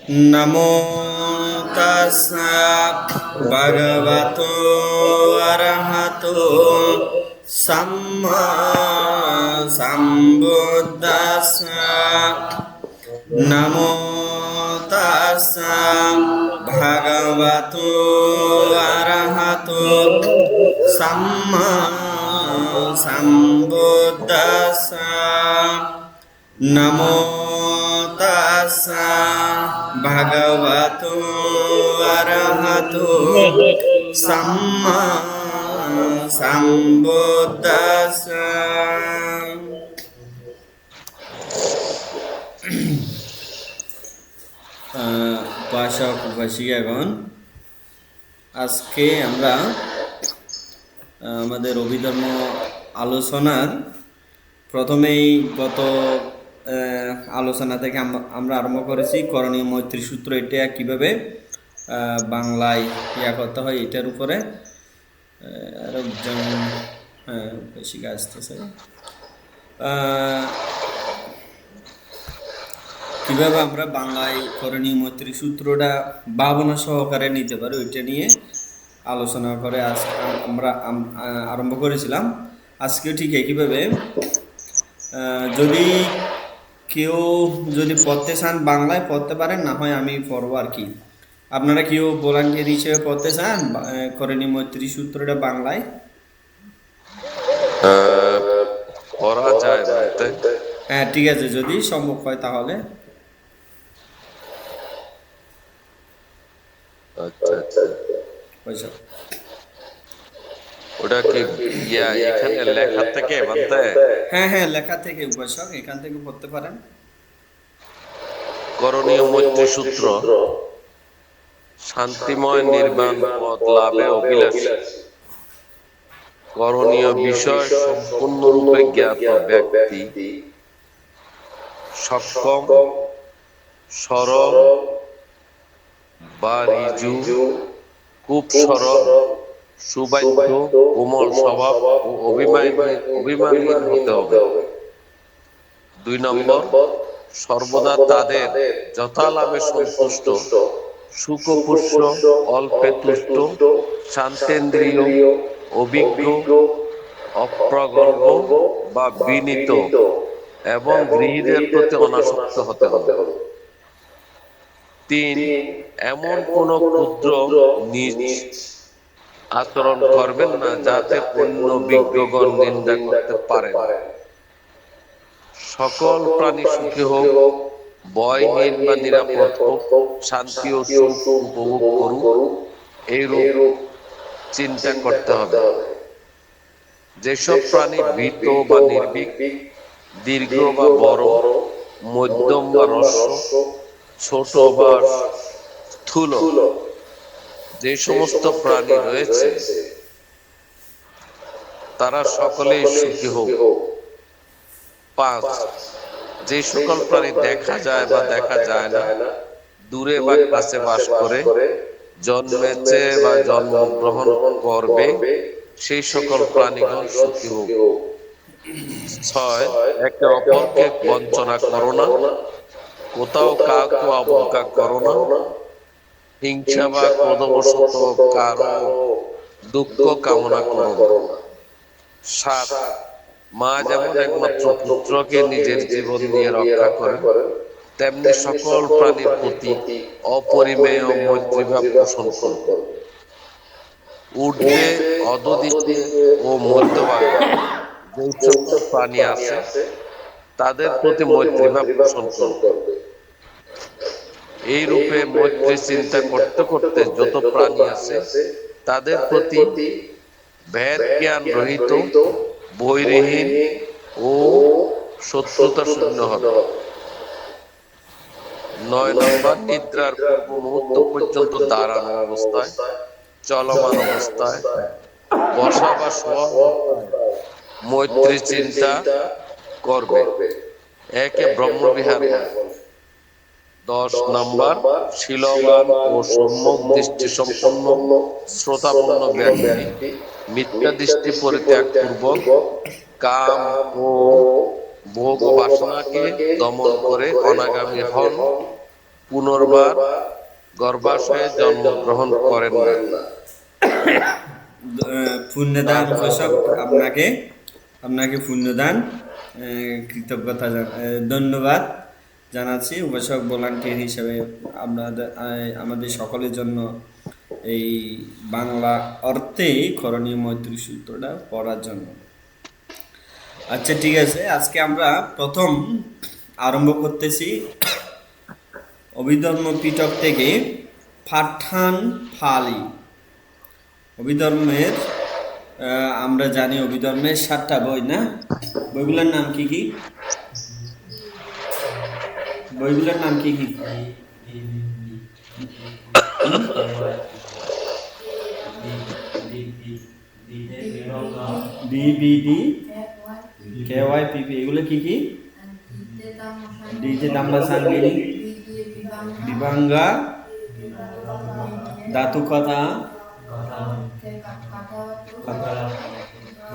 नमो तस्सा भगवतो अरहतो सम्मा सम्बुद्दस्सा नमो तस्सा भगवतो अरहतो सम्मा सम्बुद्दस्सा नमो तस्सा भगवतो अरहतो सम्मा सम्बुद्दस्सा। উপাসক উপাসিকাগণ, আজকে আমরা আমাদের অভিধর্ম আলোচনার প্রথমেই গত আলোচনা থেকে আমরা আরম্ভ করেছি করণীয় মৈত্রী সূত্র। এটা কিভাবে বাংলায় করতে হয় এটার উপরে বেশি আসতেছে, কিভাবে আমরা বাংলায় করণীয় মৈত্রী সূত্রটা ভাবনা সহকারে নিতে পারি ওইটা নিয়ে আলোচনা করে আমরা আরম্ভ করেছিলাম। আজকে ঠিক একইভাবে যদি কেউ পড়তে চান বাংলায় পড়তে পারেন, না হয় আমি পড়বো আর কি। আপনারা কেউ ভলান্টিয়ার হিসেবে পড়তে চান করণীয় মৈত্রী সূত্রটা বাংলায়? পড়া যায় বলতে? হ্যাঁ, ঠিক আছে, যদি সম্ভব হয় তাহলে। ওটা কি এখানে লেখা থেকে বলতে? হ্যাঁ, লেখা থেকে উপাসক, এখান থেকে পড়তে পারেন। করণীয় মৈত্রী সূত্র শান্তিময় নির্বাণ পদ লাভে অভিলাষী, করণীয় বিষয় সম্পূর্ণরূপে জ্ঞাত ব্যক্তি সক্ষম, সরল বা ঋজু, খুব সরল, সুবাধ্য, কোমল স্বভাব ও অভিমানহীন হতে হবে। 2 নম্বর, সর্বদা তাদের যথালাভে সন্তুষ্ট, সুখপুষ্য, অল্পে তুষ্ট, শান্তেন্দ্রিয়, অভিজ্ঞ, অপ্রগল্ভ বা বিনীত এবং গৃহীদের প্রতি অনাসক্ত হতে হবে। 3, এমন কোন ক্ষুদ্র নিজ আচরণ করবেন না যাতে অন্য বিজ্ঞগণ নিন্দা করতে পারেন। সকল প্রাণী সুখী হোক, ভয়হীন বা নিরাপদ হোক, শান্তি ও সুখ উপভোগ করুক, এইরূপ চিন্তা করতে হবে। যেসব প্রাণী ভীত বা নির্ভীক, দীর্ঘ বা বড়, মধ্যম বা হ্রস্ব, ছোট বা স্থূল, যে সমস্ত প্রাণী রয়েছে তারা সকলেই সুখী হোক। 5, যে সকল প্রাণী দেখা যায় বা দেখা যায় না, দূরে বা কাছে বাস করে, জন্মেছে বা জন্মগ্রহণ করবে, সেই সকল প্রাণীগণ সুখী হোক। 6, একে অপরকে বঞ্চনা করো না, কোথাও কাউকে অবজ্ঞা করো না, হিংসা বা ক্রোধবশত কারো দুঃখ কামনা করো না। 7, মা যেমন একমাত্র পুত্রকে নিজের জীবন দিয়ে রক্ষা করে, তেমনি সকল প্রাণীর প্রতি অপরিমেয় মৈত্রীভাব পোষণ করবে। ঊর্ধ্বে, অধোদিকে ও মধ্যভাগে যে সকল প্রাণী আছে তাদের প্রতি মৈত্রীভাব পোষণ করবে। এই রূপে মৈত্রী চিন্তা করতে করতে যত প্রাণী আছে তাদের প্রতি ভেদ জ্ঞান রহিত, বৈরহীন ও শত্রুতা শূন্য হবে। 9 নম্বর, নিদ্রার পূর্ব মুহূর্ত পর্যন্ত দাঁড়ানো অবস্থায়, চলমান অবস্থায়, বসা বা শোয়া অবস্থায় মৈত্রী চিন্তা করবে। একে ব্রহ্মবিহার বলে। 10 নম্বর, শীলবান ও সম্যক দৃষ্টি সম্পন্ন শ্রোতাপন্ন ব্যক্তি মিথ্যা দৃষ্টি পরিত্যাগ পূর্বক কাম ও ভোগ বাসনাকে দমন করে অনাগামী হন, পুনর্বার গর্ভাশয়ে জন্মগ্রহণ করেন না। পুণ্যদান উপাসক, আপনাকে পুণ্যদান কৃতজ্ঞতা ধন্যবাদ জানাচ্ছি উপাসক ভলান্টিয়ার হিসেবে আমাদের সকলের জন্য এই বাংলা অর্থে করণীয় মৈত্রী সূত্রটা পড়ার জন্য। আচ্ছা, ঠিক আছে, আজকে আমরা প্রথম আরম্ভ করতেছি অভিধর্ম পিটক থেকে পাঠান ফালি। অভিধর্মের আমরা জানি অভিধর্মের 7টা বই, না? বইগুলোর নাম কি কি? বইগুলোর নাম কি কি? বিবিডি, কেওয়াইপিপি, এগুলো কি কি? ডিতে দাম্বা সাঙ্গিনী, বিভাঙ্গা, ধাতু কথা,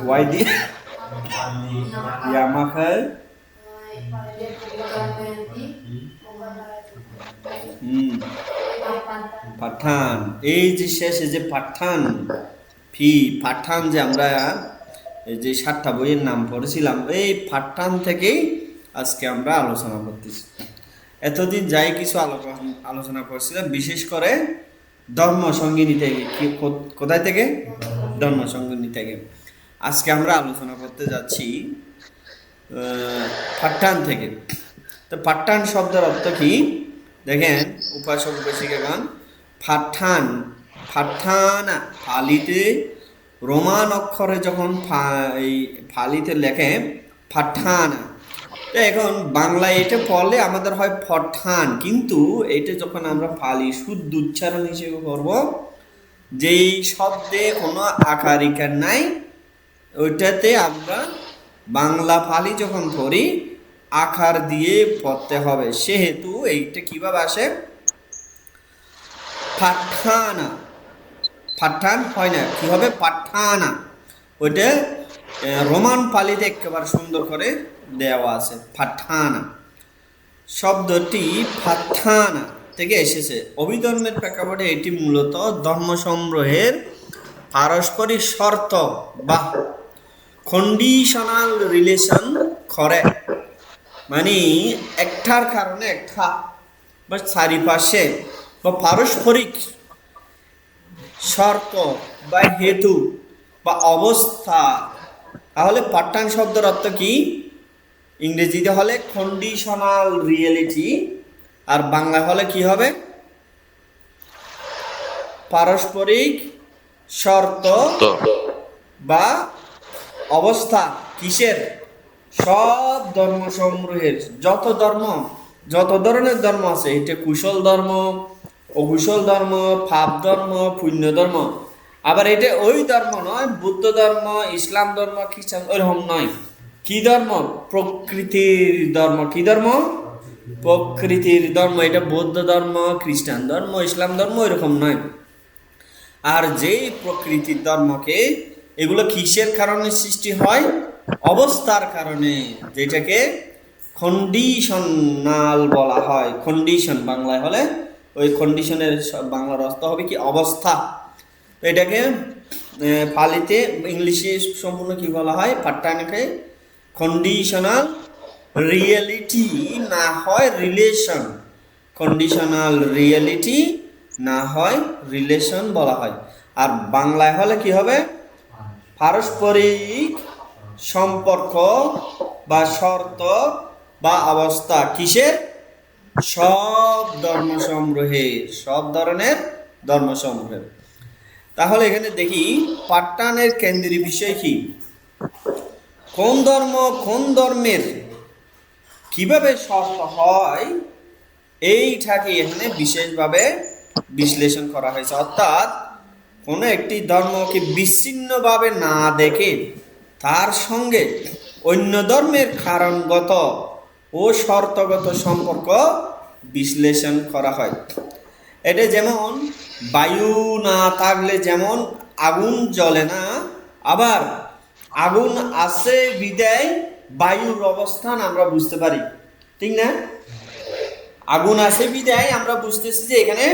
ওয়াইদি, ইয়ামাখাল, পাঠান। এই যে শেষে যে পাঠান পাঠান, যে আমরা এই যে 7টা বইয়ের নাম পড়েছিলাম, এই পাঠান থেকেই আজকে আমরা আলোচনা করতেছি। এতদিন যাই কিছু আলোচনা করছিলাম, বিশেষ করে ধর্ম সঙ্গিনী থেকে। কোথায় থেকে? ধর্ম সঙ্গিনী থেকে। আজকে আমরা আলোচনা করতে যাচ্ছি পাঠান থেকে। তো পাঠান শব্দের অর্থ কি দেখেন, উপাসক উপাসিকাগণ। পাঠান ফালিতে রোমান অক্ষরে যখন ফালিতে লেখে পাঠান, এখন বাংলায় এটা পড়লে আমাদের হয় পঠান, কিন্তু এটা যখন আমরা ফালি শুদ্ধ উচ্চারণ হিসেবে করব, যেই শব্দে কোনো আকার ইকার নাই, ওইটাতে আমরা বাংলা ফালি যখন পড়ি আকার দিয়ে পড়তে হবে। সেহেতু এইটা কিভাবে আসে? পাঠানা, পাঠান হয় না, কি হবে? পাঠানা। ওইটা রোমান পালিতে একেবারে সুন্দর করে দেওয়া আছে, পাঠানা। শব্দটি পাঠানা থেকে এসেছে। অভিধর্মের প্রেক্ষাপটে এটি মূলত ধর্ম সংগ্রহের পারস্পরিক শর্ত বা কন্ডিশনাল রিলেশন করে, মানে একটার কারণে একটা বা চারিপাশে বা পারস্পরিক শর্ত বা হেতু বা অবস্থা। তাহলে পাঠান শব্দের অর্থ কি? ইংরেজিতে হলে কন্ডিশনাল রিয়েলিটি, আর বাংলা হলে কি হবে? পারস্পরিক শর্ত বা অবস্থা। কিসের? সব ধর্ম সমূহের, যত ধরনের ধর্ম আছে, এটা কুশল ধর্ম, অকুশল ধর্ম, পাপ ধর্ম, পুণ্য ধর্ম। আবার এটা ওই ধর্ম নয়, বুদ্ধ ধর্ম, ইসলাম ধর্ম, খ্রিস্টান, ওইরকম নয়। কি ধর্ম? প্রকৃতির ধর্ম। কি ধর্ম? প্রকৃতির ধর্ম। এটা বৌদ্ধ ধর্ম, খ্রিস্টান ধর্ম, ইসলাম ধর্ম ওইরকম নয়। আর যেই প্রকৃতির ধর্মকে, এগুলো কিসের কারণে সৃষ্টি হয়? অবস্থার কারণে, যেটাকে কন্ডিশনাল বলা হয়। কন্ডিশন বাংলায় হলে ওই কন্ডিশনের বাংলার অর্থ হবে কি? অবস্থা। এটাকে পালিতে ইংলিশে সম্পূর্ণ কি বলা হয়? পাঠানকে কন্ডিশনাল রিয়েলিটি না হয় রিলেশন, কন্ডিশনাল রিয়েলিটি না হয় রিলেশন বলা হয়। আর বাংলায় হলে কি হবে? পারস্পরিক সম্পর্ক বা শর্ত বা অবস্থা। কিসের? সব ধর্মসমূহের, সব ধরনের ধর্মসমূহের। তাহলে এখানে দেখি পাঠানের কেন্দ্রীয় বিষয় কি, কোন ধর্ম কোন ধর্মের কিভাবে শর্ত হয়, এইটাকে এখানে বিশেষভাবে বিশ্লেষণ করা হয়েছে। অর্থাৎ কোনো একটি ধর্মকে বিচ্ছিন্নভাবে না দেখে তার সঙ্গে অন্য ধর্মের কারণগত ও শর্তগত সম্পর্ক বিশ্লেষণ করা হয়। এটা যেমন বায়ু না থাকলে যেমন আগুন জ্বলে না, আবার আগুন আছে বিদায় বায়ুর অবস্থান আমরা বুঝতে পারি, ঠিক না? আগুন আছে বিদায় আমরা বুঝতেছি যে এখানে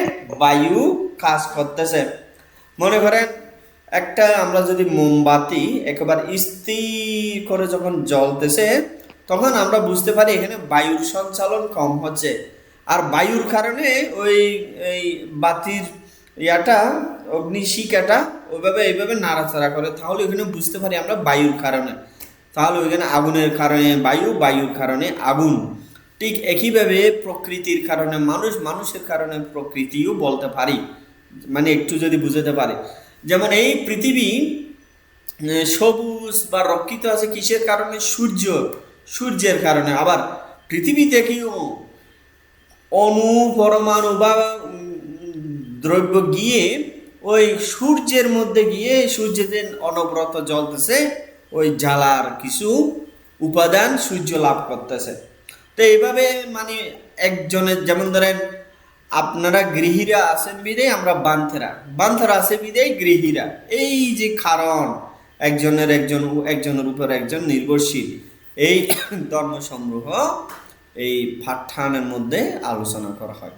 বায়ু কাজ করতেছে। মনে করেন একটা আমরা যদি মোমবাতি একেবারে স্থির করে যখন জ্বলতেছে তখন আমরা বুঝতে পারি এখানে বায়ুর সঞ্চালন কম হচ্ছে, আর বায়ুর কারণে ওই এই বাতির ইয়াটা অগ্নিশিখাটা ওইভাবে এইভাবে নাড়াচাড়া করে, তাহলে ওইখানে বুঝতে পারি আমরা বায়ুর কারণে। তাহলে ওইখানে আগুনের কারণে বায়ু, বায়ুর কারণে আগুন। ঠিক একইভাবে প্রকৃতির কারণে মানুষ, মানুষের কারণে প্রকৃতিও বলতে পারি, মানে একটু যদি বুঝতে পারি। যেমন এই পৃথিবী সবুজ বা রক্ষিত আছে কিসের কারণে? সূর্য, সূর্যের কারণে। আবার পৃথিবী থেকেও অণু পরমাণু বা দ্রব্য গিয়ে ওই সূর্যের মধ্যে গিয়ে সূর্যে যে অনবরত জ্বলতেছে ওই জ্বালার কিছু উপাদান সূর্য লাভ করতেছে। তো এইভাবে মানে একজনের, যেমন ধরেন আপনারা গৃহীরা আছেন বিদেয় আমরা বান্থেরা, বান্থেরা আছে বিদেয় গৃহীরা। এই যে কারণ একজনের উপর একজন নির্ভরশীল, এই ধর্মসমূহ এই পাঠানের মধ্যে আলোচনা করা হয়।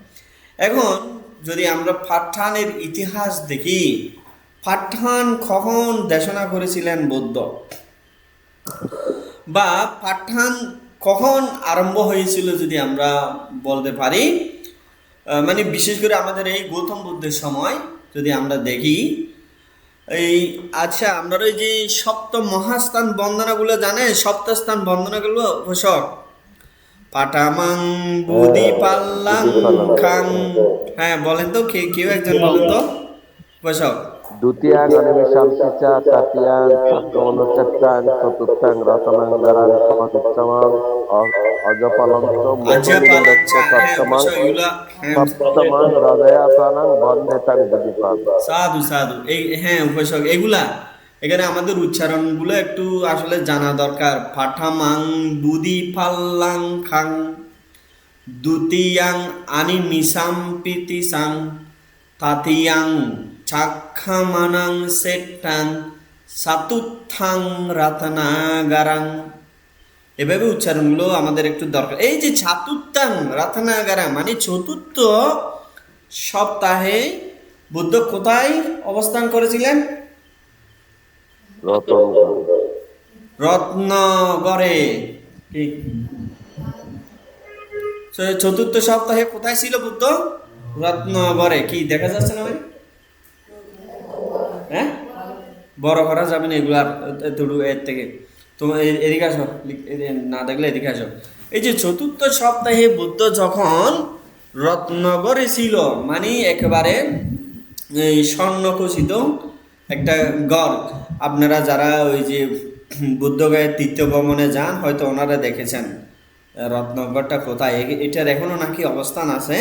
এখন যদি আমরা পাঠানের ইতিহাস দেখি, পাঠান কখন দেশনা করেছিলেন বুদ্ধ, বা পাঠান কখন আরম্ভ হয়েছিল যদি আমরা বলতে পারি, মানে বিশেষ করে আমাদের এই গৌতম বুদ্ধের সময় যদি আমরা দেখি, এই আচ্ছা আপনারা ওই যে সপ্ত মহাস্থান বন্দনাগুলো জানেন? সপ্তস্থান বন্দনাগুলো ঘোষক পাটামাং বুদি পাল্লাং খাং, হ্যাঁ বলেন তো, কেউ একজন বলেন তো ঘোষক। দ্বিতীয়াং অনিমিষাং পিচা তৃতীয়াং চতুর্থং চতুর্থং রতনাং গরাং পঞ্চমাং অজপালন্ত মূলঞ্চ সপ্তমাং সপ্তমাং হৃদয়া প্রাণাং বন্দেতাং বুদ্ধিপাদ। সাধু সাধু, এই হ্যাঁ উপসক, এগুলা এখানে আমাদের উচ্চারণগুলো একটু আসলে জানা দরকার। পাঠামাং বুদি পাল্লাং খাং, দ্বিতীয়াং আনিমিষাং পিতিসাং, তৃতীয়াং চাক্ষামানাং সেট্টাং, চতুর্থাং রত্নাগারাং। এভাবে উচ্চারণগুলো আমাদের একটু দরকার। এই যে চতুর্থাং রত্নাগারাং মানে চতুর্থ সপ্তাহে বুদ্ধ কোথায় অবস্থান করেছিলেন? রত্নগরে। ঠিক, চতুর্থ সপ্তাহে কোথায় ছিল বুদ্ধ? রত্নগরে। কি দেখা যাচ্ছে না ভাই? হ্যাঁ, বড় করা যাবে না এগুলার এর থেকে। তোমার এদিকে আসো, না দেখলে এদিকে আসো। এই যে চতুর্থ সপ্তাহে বুদ্ধ যখন রত্নগরে ছিল, মানে একেবারে এই স্বর্ণখচিত একটা গড়। আপনারা যারা ওই যে বুদ্ধগয়ের তীর্থ ভ্রমণে যান হয়তো ওনারা দেখেছেন রত্নগড়টা কোথায়। এটার এখনো নাকি অবস্থান আছে,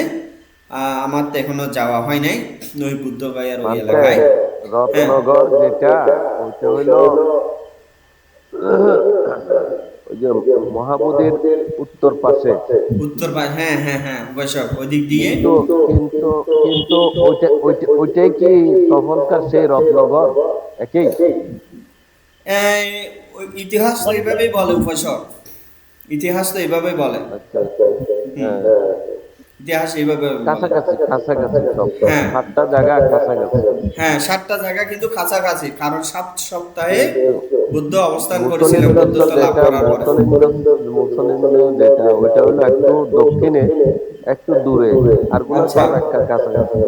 আমার তো এখনো যাওয়া হয় নাই ওই বুদ্ধগয়ের ওই এলাকায়। রত্নগড় যেটা ওইটা হইলো ওই যে মহাবোধির উত্তর পাশে, উত্তর পাশে, হ্যাঁ হ্যাঁ হ্যাঁ বৈশাখ ওই দিক দিয়ে। কিন্তু কিন্তু ওইটাই কি তখনকার সেই রত্নগড় একই? ওই ইতিহাস তো এইভাবেই বলে উপসক, ইতিহাস তো এইভাবেই বলে। আচ্ছা আচ্ছা, হ্যাঁ ইতিহাস এইভাবে কাছাকাছি কাছাকাছি সব, হ্যাঁ 7টা জায়গা কাছাকাছি, হ্যাঁ 7টা জায়গা কিন্তু কাছাকাছি, কারণ 7 সপ্তাহে বুদ্ধ অবস্থান করেছিলেন বুদ্ধত্ব লাভ করার পরে। মুসলিম যেটা ওইটা হলো একটু দক্ষিণে একটু দূরে, আর গুলো সব একটা কাছাকাছি।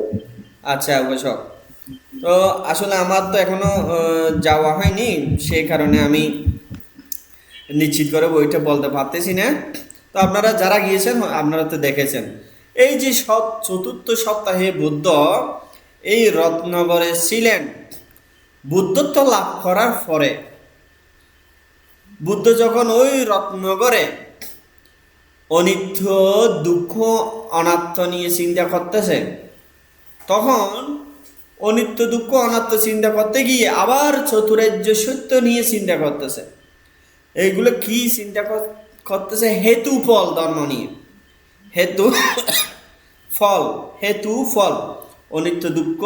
আচ্ছা অবশ্যক। তো আসলে আমার তো এখনো যাওয়া হয়নি, সেই কারণে আমি নিশ্চিত করে ওইটা বলতে পারতেছি না। তো আপনারা যারা গিয়েছেন আপনারা তো দেখেছেন, এই যে চতুর্থ সপ্তাহে বুদ্ধ এই রত্নগরে ছিলেন। বুদ্ধত্ব লাভ করার পরে বুদ্ধ যখন ওই রত্নগরে অনিত্য দুঃখ অনাত্ম নিয়ে চিন্তা করতেছে, তখন অনিত্য দুঃখ অনাত্ম চিন্তা করতে গিয়ে আবার চতুরার্য সত্য নিয়ে চিন্তা করতেছে। এইগুলো কি চিন্তা করতেছে? হেতু ফল ধর্ম নিয়ে, হেতু ফল, হেতু ফল, অনিত্য দুঃখ,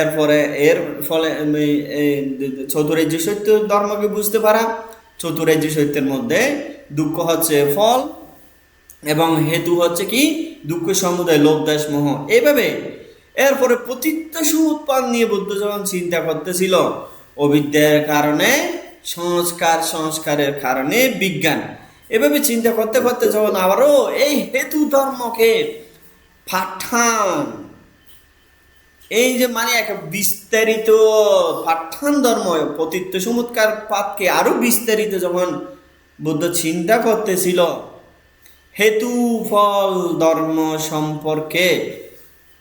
এরপরে এর ফলে চতুরার্য সত্য ধর্মকে বুঝতে পারা। চতুরার্য সত্যের মধ্যে দুঃখ হচ্ছে ফল, এবং হেতু হচ্ছে কি দুঃখ সমুদয় লোভ দেশ মোহ এইভাবে। এরপরে পতিত্ব সমুৎপাদ নিয়ে বুদ্ধ যখন চিন্তা করতেছিল, অবিদ্যার কারণে সংস্কার, সংস্কারের কারণে বিজ্ঞান, এভাবে চিন্তা করতে করতে যখন আবারও এই হেতু ধর্মকে পাঠান, এই যে মানে এক বিস্তারিত পাঠান ধর্ম পতিত্ব সমুৎকার পাদকে আরো বিস্তারিত যখন বুদ্ধ চিন্তা করতেছিল হেতু ফল ধর্ম সম্পর্কে,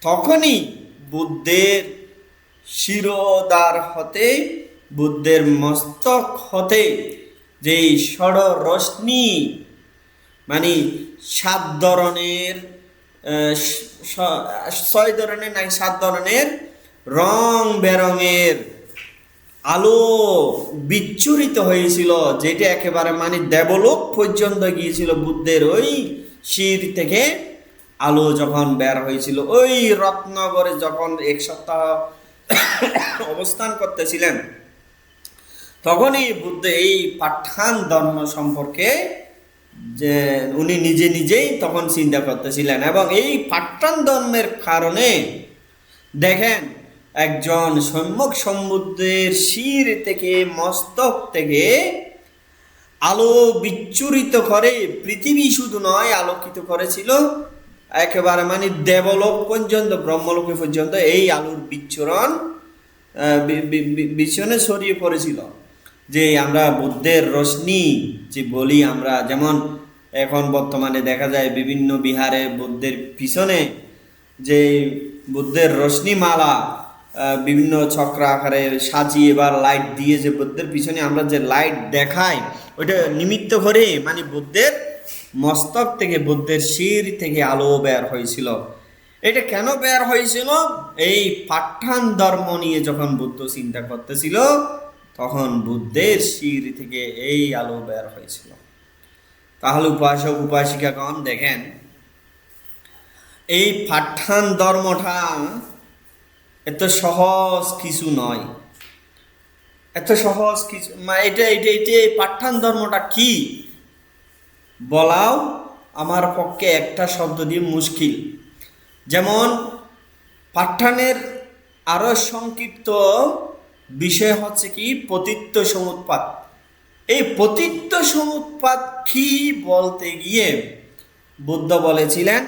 তখনই বুদ্ধের শিরোদ্বার হতে, বুদ্ধের মস্তক হতে যেই ষড় রশ্মি মানে 7 ধরনের 6 ধরনের নাকি 7 ধরনের রং বেরঙের আলো বিচ্ছুরিত হয়েছিল, যেটা একেবারে মানে দেবলোক পর্যন্ত গিয়েছিল। বুদ্ধের ওই শির থেকে আলো যখন বের হয়েছিল, ওই রত্নগরে যখন 1 সপ্তাহ অবস্থান করতেছিলেন, তখনই বুদ্ধ এই পাঠান ধর্ম সম্পর্কে যে উনি নিজে নিজেই তখন চিন্তা করতেছিলেন। এবং এই পাঠান ধর্মের কারণে দেখেন একজন সম্যক সমুদ্রের শির থেকে মস্তক থেকে আলো বিচ্ছুরিত করে পৃথিবী শুধু নয় আলোকিত করেছিল, একেবারে মানে দেবলোক পর্যন্ত, ব্রহ্মলোকে পর্যন্ত এই আলোর বিচ্ছুরণ বিচ্ছুরণে ছড়িয়ে পড়েছিল। যে আমরা বুদ্ধের রশ্মি যে বলি আমরা, যেমন এখন বর্তমানে দেখা যায় বিভিন্ন বিহারে বুদ্ধের পিছনে যে বুদ্ধের রশ্মি মালা বিভিন্ন চক্র আকারে সাজিয়ে বা লাইট দিয়ে যে বুদ্ধের পিছনে আমরা যে লাইট দেখাই, ওইটা নিমিত্ত করে মানে বুদ্ধের মস্তক থেকে, বুদ্ধের শির থেকে আলো বের হয়েছিল। এটা কেন বের হয়েছিল? এই পাঠান ধর্ম নিয়ে যখন বুদ্ধ চিন্তা করতেছিল, তখন বুদ্ধের শির থেকে এই আলো বের হয়েছিল। তাহলে উপাসক উপাসিকাগণ দেখেন, এই পাঠান ধর্মটা এত সহজ কিছু নয়, এত সহজ কিছু এটা এটা এটা এই পাঠান ধর্মটা কি বলাও আমার পক্ষে একটা শব্দ দিয়ে মুশকিল। যেমন পাঠানের আরো সংক্ষিপ্ত বিষয় হচ্ছে কি পতিত্ব সমুৎপাদ। এই পতিত্ব সমুৎপাদ কি বলতে গিয়ে বুদ্ধ বলেছিলেন,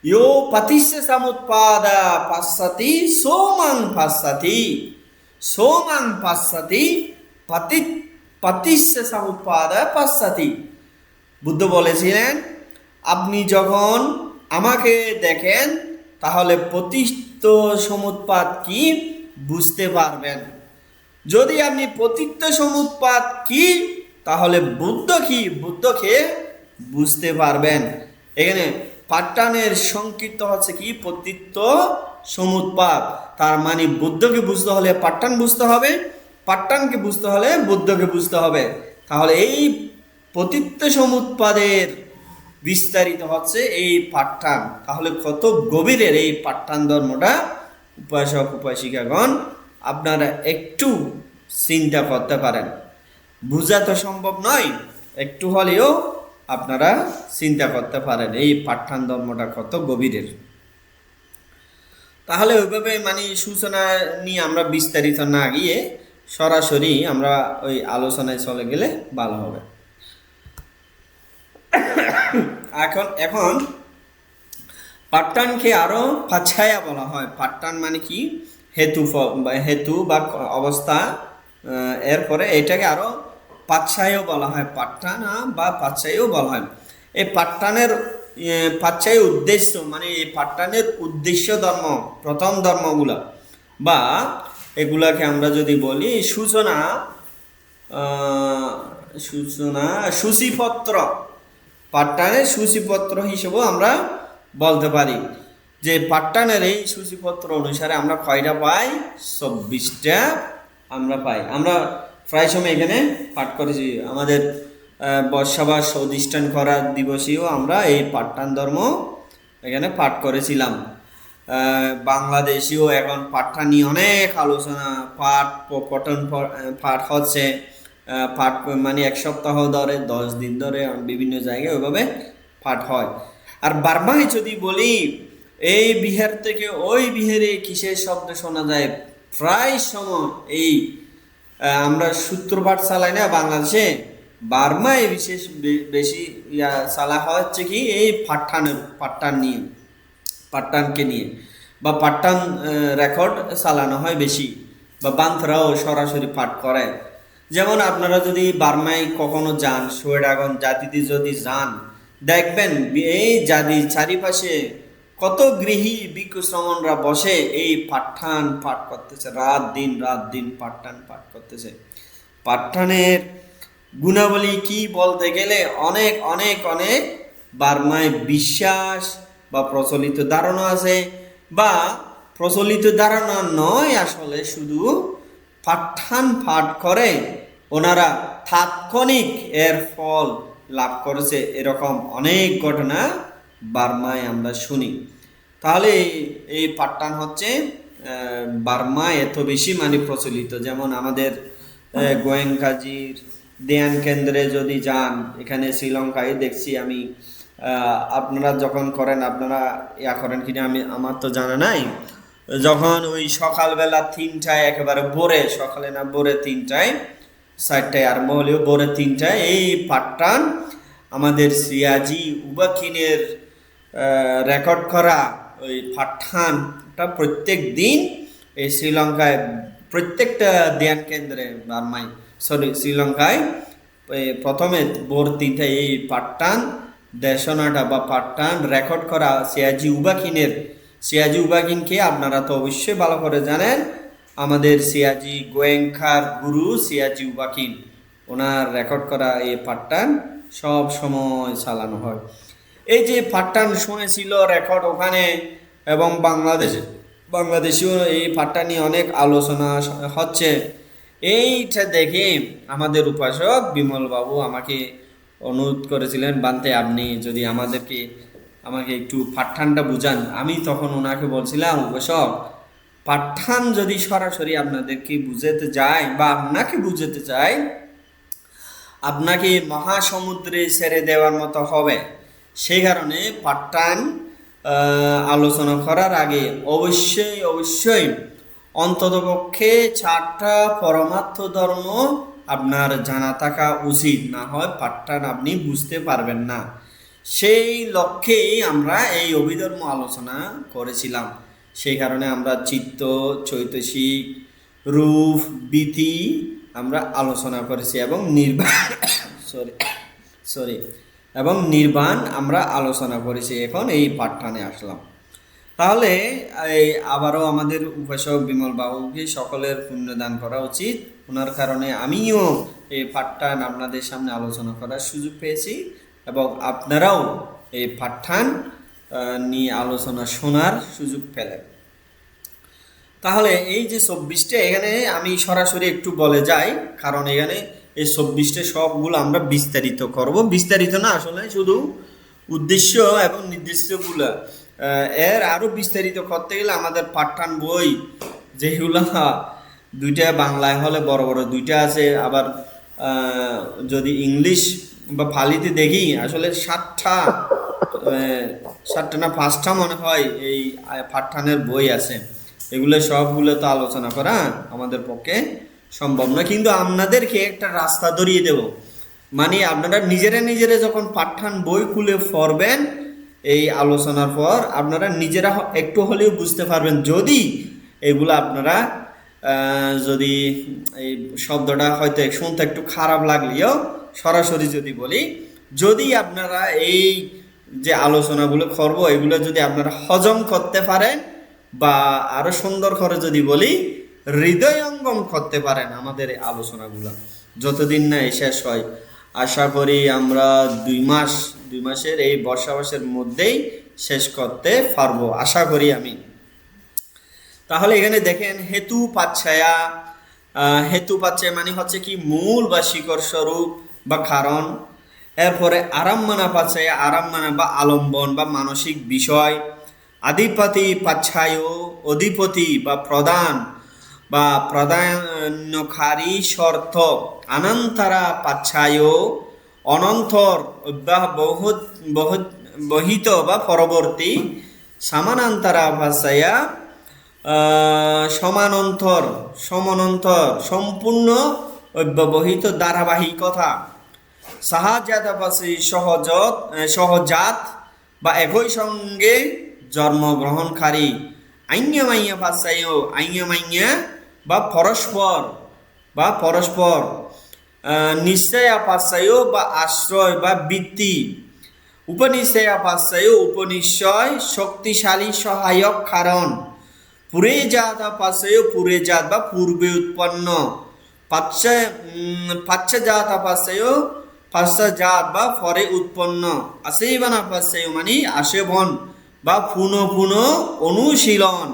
ইয়ো পতিস্য সমুৎপাদা পাස්සতি সোমাং পাස්සতি, সোমাং পাස්සতি পতিস্য সমুৎপাদা পাස්සতি। বুদ্ধ বলেছিলেন, আপনি যখন আমাকে দেখেন তাহলে পতিত্ব সমুৎপাদ কি বুঝতে পারবেন। যদি আপনি পতিত্ব সমুৎপাদ কি তাহলে বুদ্ধ কি, বুদ্ধকে বুঝতে পারবেন। এখানে পাঠানের সংক্ষিপ্ত হচ্ছে কি পতিত্ব সমুৎপাদ, তার মানে বুদ্ধকে বুঝতে হলে পাঠান বুঝতে হবে, পাঠানকে বুঝতে হলে বুদ্ধকে বুঝতে হবে। তাহলে এই পতিত্ব সমুৎপাদের বিস্তারিত হচ্ছে এই পাঠান। তাহলে কত গভীরের এই পাঠান ধর্মটা, উপাসক উপাসিকাগণ আপনারা একটু চিন্তা করতে পারেন। বোঝা তো সম্ভব নয়, একটু হলেও আপনারা চিন্তা করতে পারেন এই পাঠান ধর্মটা কত গভীরের। তাহলে ওইভাবে মানে সূচনা নিয়ে আমরা বিস্তারিত না গিয়ে সরাসরি আমরা ওই আলোচনায় চলে গেলে ভালো হবে। এখন পাঠানকে আরো পাছায়া বলা হয়। পাঠান মানে কি হেতু বা অবস্থা, এরপরে এটাকে আরো পাচ্ছায়ও বলা হয়, পাঠান বা পাচ্ছায়ও বলা হয়। এই পাঠানের পাচ্ছায় উদ্দেশ্য মানে এই পাঠানের উদ্দেশ্য ধর্ম, প্রথম ধর্মগুলা বা এগুলাকে আমরা যদি বলি সূচনা সূচিপত্র, পাঠানের সূচিপত্র হিসেবেও আমরা বলতে পারি। যে পাঠানের এই সূচিপত্র অনুসারে আমরা কয়টা পাই? 24টা আমরা পাই। আমরা প্রায় সময় এখানে পাঠ করেছি, আমাদের বর্ষাবাস অধিষ্ঠান করার দিবসেও আমরা এই পাঠান ধর্ম এখানে পাঠ করেছিলাম। বাংলাদেশেও এখন পাঠা নিয়ে অনেক আলোচনা, পঠন পাঠ হচ্ছে। পাঠ মানে 1 সপ্তাহ ধরে 10 দিন ধরে বিভিন্ন জায়গায় ওইভাবে পাঠ হয়। আর বার্মায় যদি বলি, এই বিহার থেকে ওই বিহারে কিসের শব্দ শোনা যায়, প্রায় সময় এই আমরা সূত্রপাত চালাই না বাংলাদেশে, বার্মায় বিশেষ বেশি চালা হচ্ছে কি এই পাট্টানকে নিয়ে বা পাট্টান রেকর্ড চালানো হয় বেশি, বা বান্থরাও সরাসরি পাঠ করে। যেমন আপনারা যদি বার্মায় কখনো যান, সোয়েডাগন জাতিতে যদি যান, দেখবেন এই জাতির চারিপাশে কত গৃহী ভিক্ষুশ্রমণরা বসে এই পাঠ্যান পাঠ করতেছে, রাত দিন পাঠ্যান পাঠ করতেছে। পাঠ্যানের গুণাবলী কি বলতে গেলে অনেক অনেক অনেক বার্মায় বিশ্বাস বা প্রচলিত ধারণা আছে, বা প্রচলিত ধারণা নয়, আসলে শুধু পাঠ্যান পাঠ করে ওনারা তাৎক্ষণিক এর ফল লাভ করেছে, এরকম অনেক ঘটনা বার্মায় আমরা শুনি। তাহলে এই পাঠ্যান হচ্ছে বার্মায় এত বেশি প্রচলিত। যেমন আমাদের গোয়েঙ্কাজির ধ্যান কেন্দ্রে যদি যান, এখানে শ্রীলঙ্কায় দেখছি আমি, আপনারা যখন করেন, আপনারা করেন কিনা আমার তো জানা নাই, যখন ওই সকালবেলা 3টায় একেবারে ভোরে, সকালে না ভোরে 3টায়, 4টায় আরম্ভ হলেও ভোরে 3টায় এই পাঠ্যান আমাদের সিয়াজি উবাকিনের রেকর্ড করা ওই পাঠ্যানটা প্রত্যেক দিন এই শ্রীলঙ্কায় প্রত্যেকটা ধ্যান কেন্দ্রে বার্মায় শ্রীলঙ্কায় প্রথমে ভোর 3টায় এই পাঠ্যান দেশনাটা বা পাঠ্যান রেকর্ড করা সিয়াজি উবাকিনকে আপনারা তো অবশ্যই ভালো করে জানেন, আমাদের সিয়াজি গোয়েঙ্কার গুরু সিয়াজি উবাকিন, ওনার রেকর্ড করা এই পাঠ্যান সব সময় চালানো হয়। এই যে পাঠ্যান শুনেছিল রেকর্ড ওখানে, এবং বাংলাদেশেও এই পাঠ্যান নিয়ে অনেক আলোচনা হচ্ছে। এইটা দেখে আমাদের উপাসক বিমল বাবু আমাকে অনুরোধ করেছিলেন, বান্তে আপনি যদি আমাকে একটু পাঠ্যানটা বুঝান। আমি তখন ওনাকে বলছিলাম, উপাসক, পাঠ্যান যদি সরাসরি আপনাদেরকে বুঝাতে যায় বা আপনাকে বুঝাতে চায়, আপনাকে মহাসমুদ্রে ছেড়ে দেওয়ার মতো হবে। সেই কারণে পাঠ্যান আলোচনা করার আগে অবশ্যই অন্ততপক্ষে 4টা পরমার্থ ধর্ম আপনার জানা থাকা উচিত, না হয় পাঠ্যান আপনি বুঝতে পারবেন না। সেই লক্ষ্যেই আমরা এই অভিধর্ম আলোচনা করেছিলাম। সেই কারণে আমরা চিত্ত, চৈতসিক, রূপ, বীতি আমরা আলোচনা করেছি, এবং নির্বাণ আমরা আলোচনা করেছি। এখন এই পাঠ্যানে আসলাম। তাহলে আবারও আমাদের উপাসক বিমল বাবুকে সকলের পুণ্যদান করা উচিত। ওনার কারণে আমিও এই পাঠ্যান আপনাদের সামনে আলোচনা করার সুযোগ পেয়েছি, এবং আপনারাও এই পাঠ্যান নিয়ে আলোচনা শোনার সুযোগ পেলেন। তাহলে এই যে 24টা, এখানে আমি সরাসরি একটু বলে যাই, কারণ এখানে এই 24টা সবগুলো আমরা বিস্তারিত করব। বিস্তারিত না, আসলে শুধু উদ্দেশ্য এবং নির্দিষ্টগুলো। এর আরও বিস্তারিত করতে গেলে আমাদের পাঠ্যান বই যেগুলো 2টা বাংলায় হলে বড় বড় 2টা আছে, আবার যদি ইংলিশ বা ফালিতে দেখি আসলে 7টা না 5টা মনে হয় এই পাঠ্যানের বই আছে। এগুলো সবগুলো তো আলোচনা করা আমাদের পক্ষে সম্ভব না, কিন্তু আপনাদেরকে একটা রাস্তা ধরিয়ে দেব। আপনারা নিজেরা যখন পাঠ্যান বই খুলে পড়বেন, এই আলোচনার পর আপনারা নিজেরা একটু হলেও বুঝতে পারবেন। যদি এগুলো আপনারা যদি এই শব্দটা হয়তো শুনতে একটু খারাপ লাগলেও সরাসরি যদি বলি, যদি আপনারা এই যে আলোচনাগুলো করবো এগুলো যদি আপনারা হজম করতে পারেন, বা আরো সুন্দর করে যদি বলি হৃদয়ঙ্গম করতে পারেন আমাদের এই আলোচনাগুলো, যতদিন না শেষ হয়, আশা করি আমরা 2 মাসের এই বর্ষাবাসের মধ্যেই শেষ করতে পারবো, আশা করি আমি। তাহলে এখানে দেখেন হেতু পাচ্ছায়া মানে হচ্ছে কি মূল বা শিকড় স্বরূপ বা কারণ। এরপরে আরাম্মানা পাচ্ছায়া, আরাম্মানা বা আলম্বন বা মানসিক বিষয়। আধিপতি পাচ্ছায়, অধিপতি বা প্রধান বা প্রাধান্যকারী শর্ত। অনন্তরা পাচ্ছায়, অনন্তর বা বহিত বা পরবর্তী, সমানান্তরা ভাষায়া সমানন্তর সম্পূর্ণ অব্যবহিত ধারাবাহিকতা, সাহাজাতাপাসী সহজাত বা একই সঙ্গে জন্মগ্রহণকারী, আইন্যমাইয়া ভাষায় আইন্যমাইয়া বা পরস্পর নিশ্চয়া পাশ্চায় বা আশ্রয় বা বৃত্তি, উপনিশ্চয়া পাশ্চায় উপনিশ্চয় শক্তিশালী সহায়ক কারণ, পুরে জাত পাশ্চায় পুরে জাত বা পূর্বে উৎপন্ন, পাশ্চাজাত পাশ্চায় পাশ্চাজাত বা পরে উৎপন্ন, আশেবানা পাশ্চায় মানে আশেবন বা পুনঃ অনুশীলন।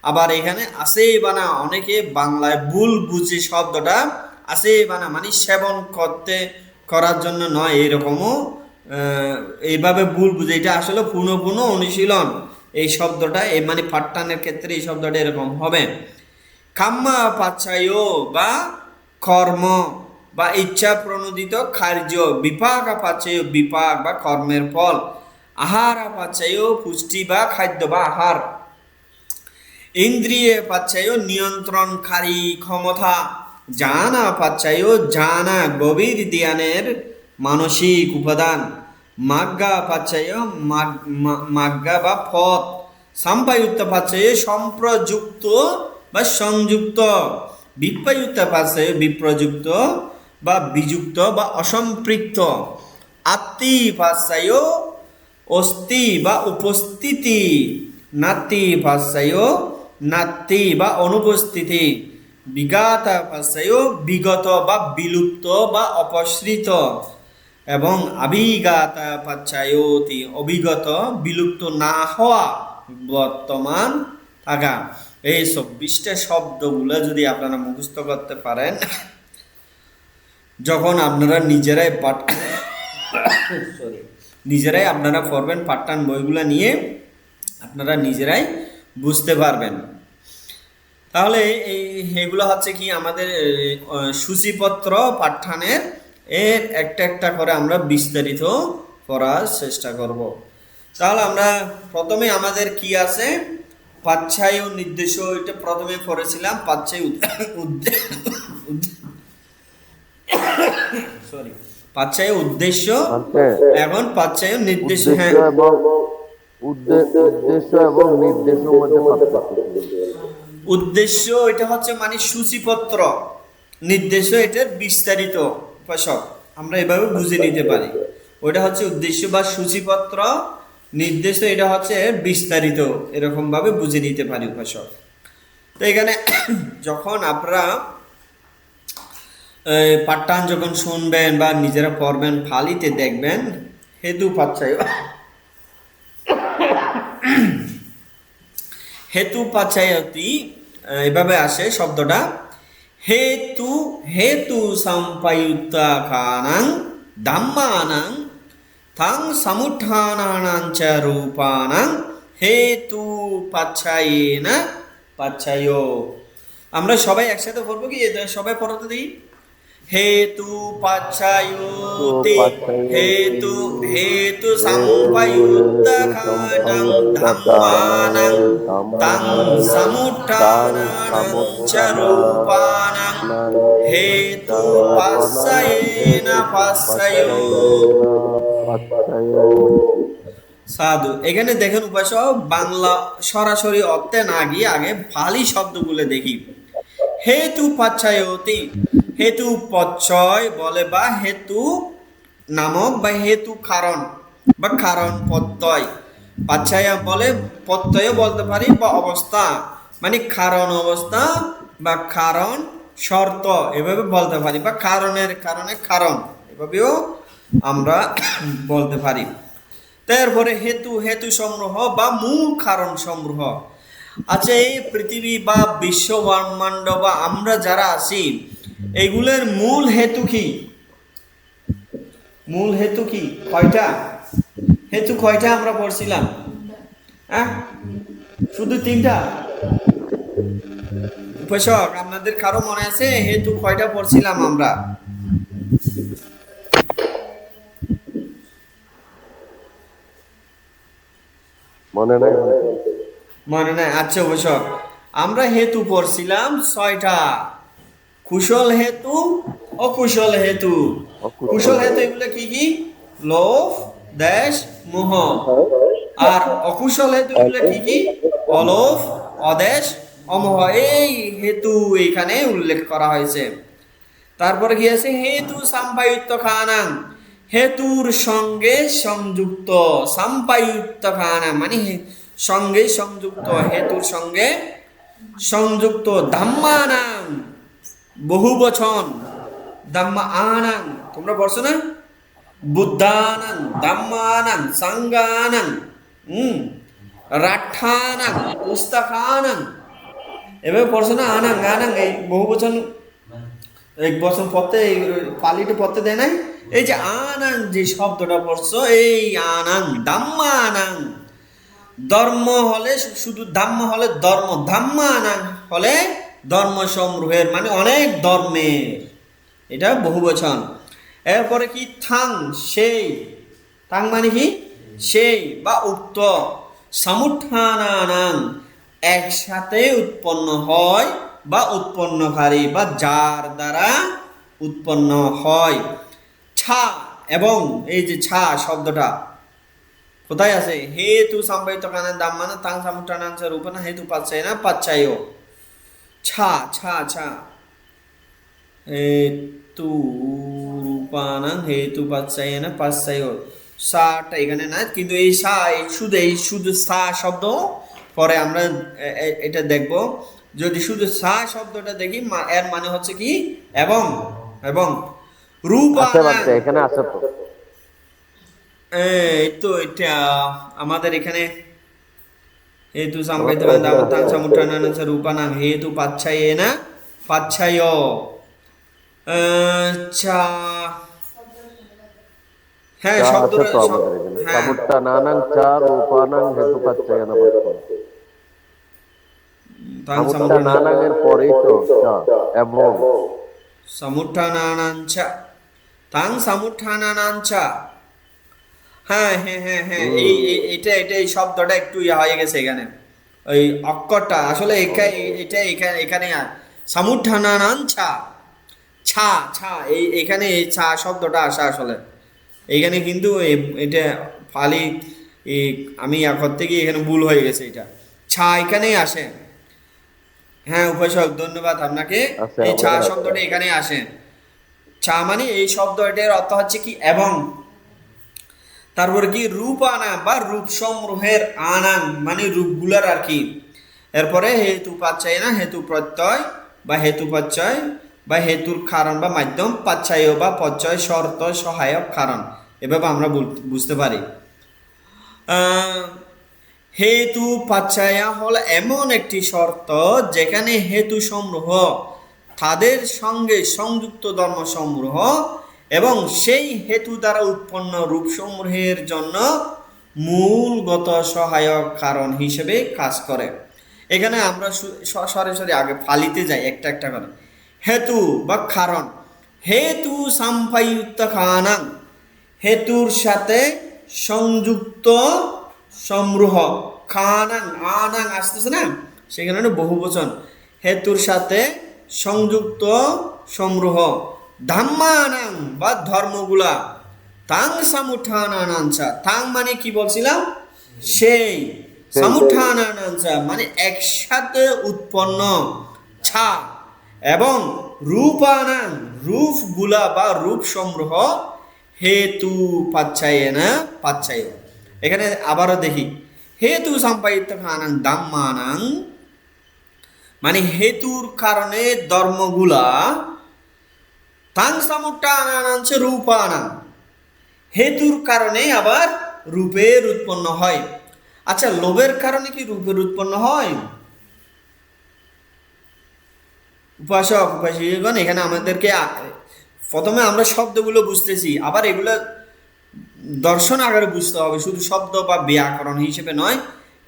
আবার এখানে আশেবানা অনেকে বাংলায় ভুল বুঝে শব্দটা, আশেবানা মানে সেবন করার জন্য নয়, এরকমও এইভাবে ভুল বুঝে, এটা আসলে পুনঃ অনুশীলন এই শব্দটা, এই মানে পাঠটানের ক্ষেত্রে এই শব্দটা এরকম হবে। কাম্মা পাচ্ছায় বা কর্ম বা ইচ্ছা প্রণোদিত কার্য, বিপাক পাচ্ছায় বিপাক বা কর্মের ফল, আহার পাচ্ছায় পুষ্টি বা খাদ্য বা আহার, ইন্দ্রিয় পাচ্ছায় নিয়ন্ত্রণকারী ক্ষমতা, জানা পাচ্ছায় জানা গভীর জ্ঞানের মানসিক উপাদান, মাজ্ঞা পাচ্ছায় মাজ্ঞা বা পথ, সাম্পায়ুক্ত পাচ্ছায় সম্প্রযুক্ত বা সংযুক্ত, বিপ্রযুক্ত পাচ্ছায় বিপ্রযুক্ত বা বিযুক্ত বা অসম্পৃক্ত, আত্মি পাচ্ছায় অস্তি বা উপস্থিতি, নাতি পাচ্ছায় নাতি বা অনুপস্থিতি, বিগাত পাচ্ছায় বিগত বা বিলুপ্ত বা অপসৃত, এবং আবিগাত পাচ্ছায়তি অবিগত বিলুপ্ত না হওয়া বর্তমান থাকা। এই ২৪টা শব্দগুলো যদি আপনারা মুখস্থ করতে পারেন, যখন আপনারা নিজেরাই আপনারা পড়বেন পাঠটান বইগুলো নিয়ে, আপনারা নিজেরাই বুঝতে পারবেন। তাহলে এগুলো হচ্ছে কি আমাদের সূচিপত্র পাঠ্যানের, এর একটা করে আমরা বিস্তারিত পড়ার চেষ্টা করব। তাহলে আমরা প্রথমে আমাদের কি আছে, পাচ্ছায় নির্দেশ, এটা প্রথমে পড়েছিলাম, পাচ্ছায় পাচ্ছায় উদ্দেশ্য, এখন পাচ্ছায় নির্দেশ। হ্যাঁ, উদ্দেশ্য এবং নির্দেশের মধ্যে পার্থক্য। উদ্দেশ্য এটা হচ্ছে মানে সূচিপত্র, নির্দেশ এটার বিস্তারিত সব আমরা এভাবে বুঝে নিতে পারি। ওইটা হচ্ছে উদ্দেশ্য বা সূচিপত্র, নির্দেশ এটা হচ্ছে বিস্তারিত, এরকম ভাবে বুঝে নিতে পারি উপাসক। তো এখানে যখন আপনারা পাঠটান যখন শুনবেন বা নিজেরা পড়বেন, ফালিতে দেখবেন হেতু পাচ্ছায়, হেতু পাচ্ছায়তি এভাবে আসে শব্দটা, হেতু সম্পায়ুক্তাকানাং ধাম্মানাং থাং সমুত্থানানাং চ রূপানাং হেতু পাচ্ছায়েন পাচ্ছায়। আমরা সবাই একসাথে পড়বো কি? সবাই পড়তে দিই। হেতু পাচ্ছায়তি হেতু সম্পায়ুক্তাকানাং ধাম্মানাং তাং সমুত্থানানাং চ রূপানাং হেতু পাচ্ছায়েন পাচ্ছায়। সাধু, এখানে দেখেন উপাসক, বাংলা সরাসরি অর্থে না গিয়ে আগে ফালি শব্দগুলো দেখি। হেতু পাচ্ছায়তি, হেতু প্রত্যয় বলে বা হেতু নামক বা হেতু কারণ বা কারণ প্রত্যয়, পাচ্ছায়া বলে প্রত্যয় বলতে পারি বা অবস্থা, মানে কারণ অবস্থা বা কারণ শর্ত এভাবে বলতে পারি, বা কারণের কারণে কারণ এভাবেও আমরা বলতে পারি। তারপরে হেতু সমূহ বা মূল কারণ সমূহ। আচ্ছা, এই পৃথিবী বা বিশ্ব ব্রহ্মাণ্ড বা আমরা যারা আছি, এগুলোর মূল হেতু কি? মূল হেতু কি? কয়টা হেতু? কয়টা আমরা পড়ছিলাম? হ্যাঁ, শুধু 3টা। উপাসক, আপনাদের কারো মনে আছে হেতু কয়টা পড়ছিলাম আমরা? মনে নাই বলতে। মনে নাই? আচ্ছা অবশ্য আমরা হেতু পড়ছিলাম 6টা: কুশল হেতু, অকুশল হেতু। অকুশল কুশল হেতু হেতু। এগুলো কি কি? লোভ, দেশ, মোহ। আর অকুশল হেতু এগুলো কি কি? অলোভ, অদেশ, অমোহ। এই হেতু এখানে উল্লেখ করা হয়েছে। তারপরে কি আছে? হেতু সাম্পায়ুক্ত খানাং, হেতুর সঙ্গে সংযুক্ত। সাম্পায়ুক্ত খানাং মানে সঙ্গে সংযুক্ত, হেতুর সঙ্গে সংযুক্ত। ধাম্মানাং বহু বচন, ধাম্মা আনাং তোমরা পড়ছো না? বুদ্ধানাং, ধাম্মানাং, সাঙ্গানাং, রাঠানাং, পুস্তকানাং, এভাবে পড়ছো না? আনাং আনাং এই বহু বচন এক বছর পড়তে, এই পালিটা পড়তে দেয় নাই। এই যে আনাং যে শব্দটা পড়ছো, এই আনাং ধাম্মানাং, ধর্ম হলে শুধু ধাম্ম হলে ধর্ম, ধাম্মানাং হলে ধর্ম সমূহের মানে অনেক ধর্মের, এটা বহু বচন। এরপরে কি? থাং সেই, থাং মানে কি? সেই বা উক্ত। সমুত্থানানাং একসাথে উৎপন্ন হয় বা উৎপন্নকারী বা যার দ্বারা উৎপন্ন হয়। ছা এবং, এই যে ছা শব্দটা কোথায় আছে? হেতু সম্বায়িত কানের দাম মানে তাং সমুত্থানাংশ রূপনা হেতু পাচ্ছায় না পাচ্ছায়। ছা ছা ছা হেতু রূপানাং হেতু পাচ্ছায় না পাচ্ছায়। সাটা এখানে না, কিন্তু এই সা শুধু সা শব্দ পরে আমরা এটা দেখব। যদি শুধু সা শব্দটা দেখি এর মানে হচ্ছে কি? এবং। এবং আছে রূপানাং, বাচ্চা, এখানে আছে তো। এই তো এটা আমাদের এখানে হেতু আমার সম্পাদিত তো এখানে দাবতাং আছে। সমুত্থানাং রূপানাং হেতু পাচ্ছায়েনা পাচ্ছায়। আচ্ছা, হ্যাঁ চা আছে শব্দটা তো আমাদের এখানে, হ্যাঁ সামুত্তা নানাং চা রূপানাং হেতু পাচ্ছায়না পাচ্ছি। তাং সামুত্তা সমুত্থানাং নানাং এর পরেই তো চা এবং। সমুত্থানানাঞ্চ, তাং সমুত্থানানাঞ্চ। হ্যাঁ হ্যাঁ হ্যাঁ হ্যাঁ, এই হুম। এটা এটা এই শব্দটা একটু ইয়া হয়ে গেছে এখানে। ওই অক্ষরটা আসলে এটা এখানে এখানে সমুত্থানানাঞ্চা, ছা ছা এখানে এই ছা শব্দটা আসা আসলে এইখানে, কিন্তু এটা ফালি এই আমি ইয়া করতে গিয়ে এখানে ভুল হয়ে গেছে। এটা ছা এখানেই আসে। হ্যাঁ উপাসক, ধন্যবাদ আপনাকে। আছে এই ছা আমাদের আছে। শব্দটা এখানে আসে। ছা মানে এই শব্দ, এটার অর্থ হচ্ছে কি? এবং। তারপরে কি? রূপ আনা বা রূপ সমূহের আনাং মানে রূপগুলার আর কি। এরপরে হেতু পাচ্ছায় না হেতু প্রত্যয় বা হেতু পাচ্ছয় বা হেতুর কারণ বা মাধ্যম, পাচ্ছায় বা পচ্ছয় শর্ত সহায়ক কারণ, এভাবে আমরা বুঝতে পারি। হেতু পাচ্ছায়া হল এমন একটি শর্ত যেখানে হেতু সমূহ, তাদের সঙ্গে সংযুক্ত ধর্ম সমূহ এবং সেই হেতু দ্বারা উৎপন্ন রূপসমূহের জন্য মূলগত সহায়ক কারণ হিসেবে কাজ করে। এখানে আমরা সরাসরি আগে ফালিতে যাই একটা একটা করে। হেতু বা কারণ, হেতু সাম্পায়ুক্ত কানাং হেতুর সাথে সংযুক্ত সমূহ। খানাং আনাং আসতেছে না, সেখানে বহু বচন। হেতুর সাথে সংযুক্ত সমূহ। ধাম্মানাং বা ধর্মগুলা। তাং সামুত্থানানাঞ্চা, তাং মানে কি বলছিলাম? সেই। সেই। সামুত্থানানাঞ্চা মানে একসাথে উৎপন্ন। ছা এবং রূপানাং রূপগুলা বা রূপ সমূহ। হেতু পাচ্ছায়েনা পাচ্ছায়। এখানে আবারও দেখি, হেতু সম্পাদিত খানাং দাম্মানাং মানে হেতুর কারণে ধর্মগুলা। তাং সামুত্থানানাঞ্চ রূপানাং হেতুর কারণে আবার রূপের উৎপন্ন হয়। আচ্ছা, লোভের কারণে কি রূপের উৎপন্ন হয়? উপাসক উপাসিকগণ, এখানে আমাদেরকে প্রথমে আমরা শব্দগুলো বুঝতেছি, আবার এগুলো দর্শন আকারে বুঝতে হবে, শুধু শব্দ বা ব্যাকরণ হিসেবে নয়।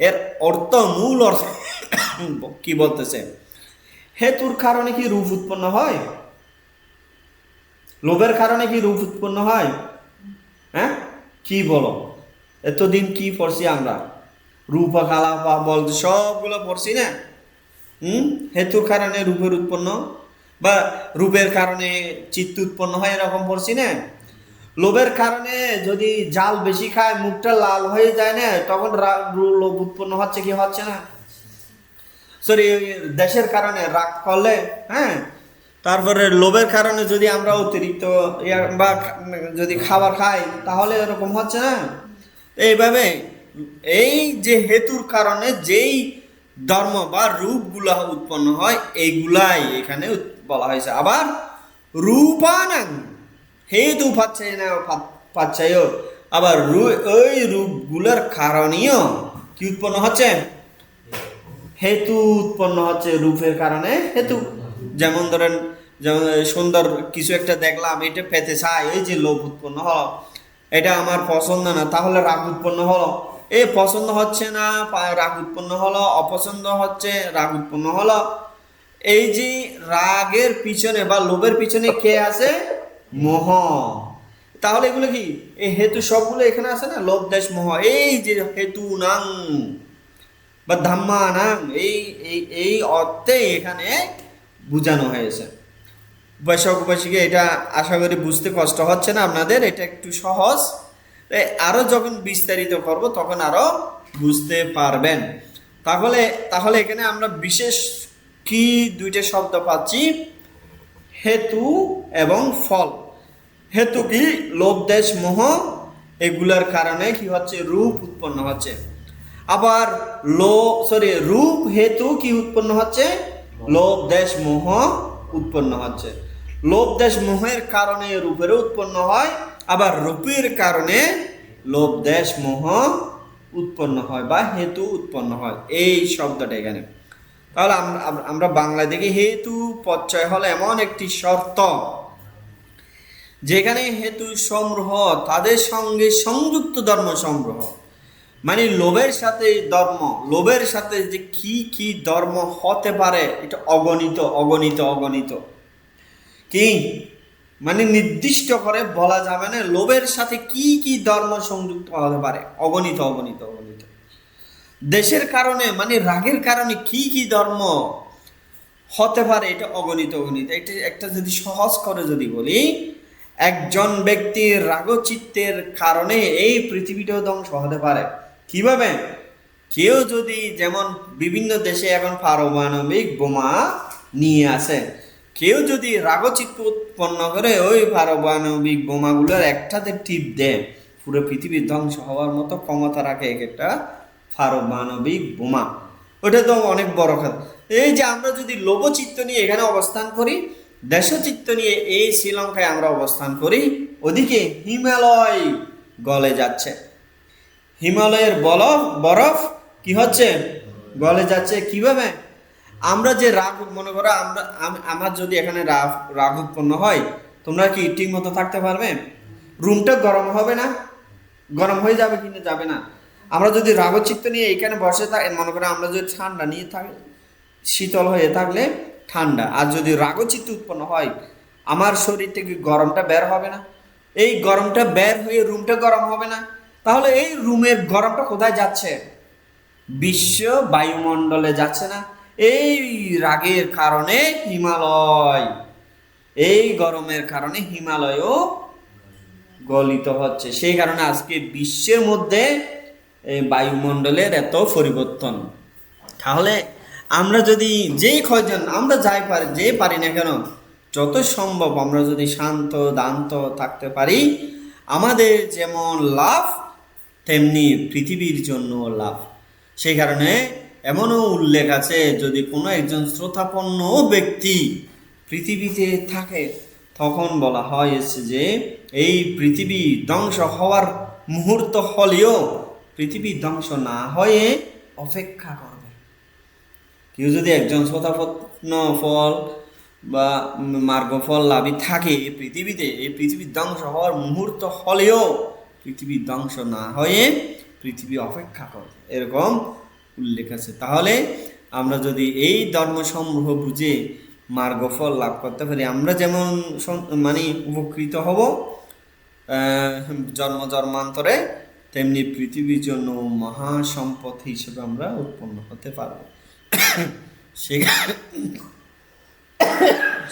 এর অর্থ, মূল অর্থ কি বলতেছে। হেতুর কারণে কি রূপ উৎপন্ন হয়? লোভের কারণে কি রূপ উৎপন্ন হয়? হ্যাঁ কি বলো? এতদিন কি পড়ছি আমরা? রূপ কালাপা বলতে সবগুলো পড়ছি না। হেতুর কারণে রূপের উৎপন্ন, বা রূপের কারণে চিত্ত উৎপন্ন হয়, এরকম পড়ছি না। লোভের কারণে যদি জাল বেশি খায় মুখটা লাল হয়ে যায় না, তখন লোভ উৎপন্ন হচ্ছে কি হচ্ছে না? সরি, দেশের কারণে রাগ করলে, হ্যাঁ, তারপরে লোভের কারণে যদি আমরা অতিরিক্ত বা যদি খাবার খাই তাহলে এরকম হচ্ছে না। এইভাবে এই যে হেতুর কারণে যেই ধর্ম বা রূপগুলা উৎপন্ন হয় এইগুলাই এখানে বলা হয়েছে। আবার রূপানাং হেতু পাচ্ছে না পাচ্ছায়, আবার ওই রূপগুলোর কারণীয় কি উৎপন্ন হচ্ছে? হেতু উৎপন্ন হচ্ছে রূপের কারণে হেতু। যেমন ধরেন, যেমন সুন্দর কিছু একটা দেখলাম, এটা পেতে চাই, এই যে লোভ উৎপন্ন হলো, এটা আমার পছন্দ না, তাহলে রাগ উৎপন্ন হলো। এই পছন্দ হচ্ছে না, রাগ উৎপন্ন হলো, অপছন্দ হচ্ছে, রাগ উৎপন্ন হলো। এই যে রাগের পিছনে বা লোভের পিছনে কে আছে? মোহ। তাহলে এগুলো কি? এই হেতু সবগুলো এখানে আছে না, লোভ দেশ মোহ, এই যে হেতু নাং বা ধাম্মা নাং, এই এই এই অর্থে এখানে বোঝানো হয়েছে। বৈশাখবাসীকে এটা আশা করি বুঝতে কষ্ট হচ্ছে না আপনাদের, এটা একটু সহজ। আরো যখন বিস্তারিত করব তখন আরো বুঝতে পারবেন। তাহলে তাহলে এখানে আমরা বিশেষ কি দুইটা শব্দ পাচ্ছি, হেতু এবং ফল। হেতু কি? লোভ দেশ মোহ, এগুলার কারণে কি হচ্ছে? রূপ উৎপন্ন হচ্ছে। আবার রূপ হেতু কি উৎপন্ন হচ্ছে? লোভ দেশ মোহ উৎপন্ন হচ্ছে। লোভ দেশ মোহের কারণে রূপের উৎপন্ন হয়, আবার রূপের কারণে লোভ দেশ মোহ উৎপন্ন হয় বা হেতু উৎপন্ন হয়, এই শব্দটা এখানে। তাহলে আমরা বাংলা দেখি হেতু প্রত্যয় হলো এমন একটি শর্ত যেখানে হেতু সমূহ তাদের সঙ্গে সংযুক্ত ধর্ম সমূহ, মানে লোভের সাথে ধর্ম, লোভের সাথে যে কি কি ধর্ম হতে পারে এটা অগণিত অগণিত অগণিত। কি মানে নির্দিষ্ট করে বলা যাবে না লোভের সাথে কি কি ধর্ম সংযুক্ত হতে পারে, অগণিত অগণিত অগণিত। দেশের কারণে মানে রাগের কারণে কি কি ধর্ম হতে পারে এটা অগণিত অগণিত। এটা একটা যদি সহজ করে যদি বলি, একজন ব্যক্তির রাগচিত্তের কারণে এই পৃথিবীটাও ধ্বংস হতে পারে। কিভাবে? কেউ যদি, যেমন বিভিন্ন দেশে এখন পারমাণবিক বোমা নিয়ে আসে, কেউ যদি রাগচিত্ত উৎপন্ন করে ওই পারমাণবিক বোমাগুলোর একটাতে টিপ দেয়, পুরো পৃথিবীর ধ্বংস হওয়ার মতো ক্ষমতা রাখে এক একটা পারমাণবিক বোমা। ওটা তো অনেক বড় কথা। এই যে আমরা যদি লোভচিত্ত নিয়ে এখানে অবস্থান করি, দেশচিত্ত নিয়ে এই শ্রীলঙ্কায় আমরা অবস্থান করি, ওদিকে হিমালয় গলে যাচ্ছে, হিমালয়ের বরফ কি হচ্ছে? গলে যাচ্ছে। কিভাবে? আমরা যে রাগ, মনে করো আমার যদি এখানে রাগ উৎপন্ন হয়, তোমরা কি ঠিক মতো থাকতে পারবে? রুমটা গরম হবে না? গরম হয়ে যাবে কিন্তু যাবে না। আমরা যদি রাগচিত্ত নিয়ে এখানে বসে থাকি, মনে করো আমরা যদি ঠান্ডা নিয়ে থাকি, শীতল হয়ে থাকলে ঠান্ডা, আর যদি রাগচিত্ত উৎপন্ন হয় আমার শরীর থেকে গরমটা বের হবে না? এই গরমটা বের হয়ে রুমটা গরম হবে না? তাহলে এই রুমের গরমটা কোথায় যাচ্ছে? বিশ্ব বায়ুমণ্ডলে যাচ্ছে না? এই রাগের কারণে হিমালয়, এই গরমের কারণে হিমালয়ও গলিত হচ্ছে। সেই কারণে আজকে বিশ্বের মধ্যে বায়ুমণ্ডলের এত পরিবর্তন। তাহলে আমরা যদি যেই কয়জন আমরা যে পারি না কেন, যত সম্ভব আমরা যদি শান্ত দান্ত থাকতে পারি, আমাদের যেমন লাভ তেমনি পৃথিবীর জন্য লাভ। সেই কারণে এমনও উল্লেখ আছে, যদি কোনো একজন শ্রোতাপন্ন ব্যক্তি পৃথিবীতে থাকে, তখন বলা হয়েছে যে এই পৃথিবী ধ্বংস হওয়ার মুহূর্ত হলেও পৃথিবী ধ্বংস না হয়ে অপেক্ষা করবে। কেউ যদি একজন শ্রোতাপন্ন ফল বা মার্গফল লাভী থাকে পৃথিবীতে, এই পৃথিবীর ধ্বংস হওয়ার মুহূর্ত হলেও পৃথিবী ধ্বংস না হয়ে পৃথিবী অপেক্ষা করবে, এরকম উল্লেখ আছে। তাহলে আমরা যদি এই ধর্মসমূহ বুঝে মার্গফল লাভ করতে পারি, আমরা যেমন মানে উপকৃত হব জন্ম জন্মান্তরে, তেমনি পৃথিবীর জন্য মহা সম্পদ হিসেবে আমরা উৎপন্ন হতে পারবো।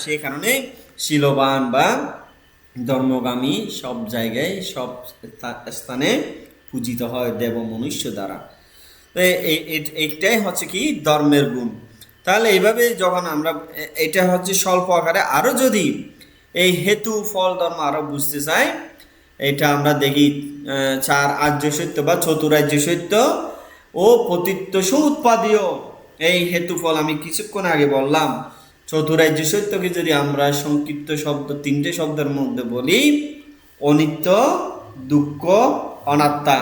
সেই কারণে শিলবান বা ধর্মগামী সব জায়গায় সব স্থানে পূজিত হয় দেব মনুষ্য দ্বারা। তো এইটাই হচ্ছে কি ধর্মের গুণ। তাহলে এইভাবে যখন আমরা এটা হচ্ছে স্বল্প আকারে, আরো যদি এই হেতু ফল ধর্ম আরো বুঝতে চাই, এটা আমরা দেখি চার আর্য সত্য বা চতুরার্য সত্য ও পতিত্ব সমুৎপাদীয় এই হেতু ফল আমি কিছুক্ষণ আগে বললাম। চতুরার্য সত্যকে যদি আমরা সংক্ষিপ্ত শব্দ তিনটে শব্দের মধ্যে বলি, অনিত্য, দুঃখ, অনাত্মা।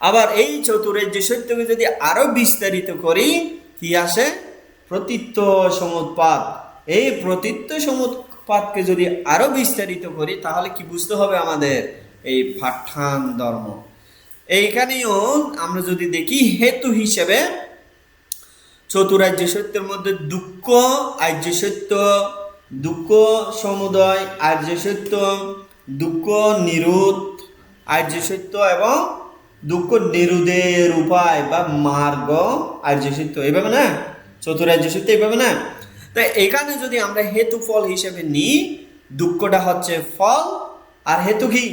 আবার এই চতুরার্য সত্যকে যদি আরো বিস্তারিত করি, কি আসে? প্রতীত্ব সমুৎপাদ। এই প্রতীত্ব সমুৎপাদকে যদি আরো বিস্তারিত করি, তাহলে কি বুঝতে হবে আমাদের? এই পাঠান ধর্ম। এইখানেও আমরা যদি দেখি হেতু হিসেবে চতুরার্য সত্যের মধ্যে দুঃখ আর্য সত্য, দুঃখ সমুদয় আর্য সত্য, দুঃখ নিরোধ আর্য সত্য এবং দুঃখ নিরোধের উপায় বা মার্গ আর্য সত্য। এইভাবে না, চতুরার্য সত্য এইভাবে না। তো এখানে যদি আমরা হেতু ফল হিসেবে নিই, দুঃখটা হচ্ছে ফল, আর হেতু কি?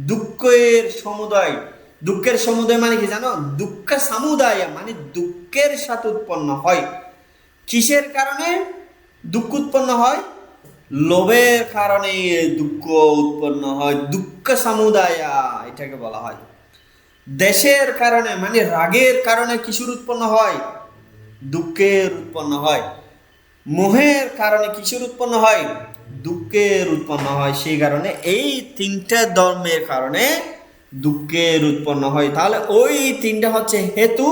দুঃখের সমুদয়। দুঃখের সমুদয় মানে কি জানো? দুঃখ সমুদায় মানে দুঃখের সাথে উৎপন্ন হয়। কিসের কারণে দুঃখ উৎপন্ন হয়? লোভের কারণে দুঃখ উৎপন্ন হয়, দুঃখ সমুদায় এটাকে বলা হয়। দেশের কারণে মানে রাগের কারণে কিসের উৎপন্ন হয়? দুঃখের উৎপন্ন হয়। মোহের কারণে কিসের উৎপন্ন হয়? দুঃখের উৎপন্ন হয়। সেই কারণে এই তিনটা ধর্মের কারণে দুঃখের উৎপন্ন হয়। তাহলে ওই তিনটা হচ্ছে হেতু,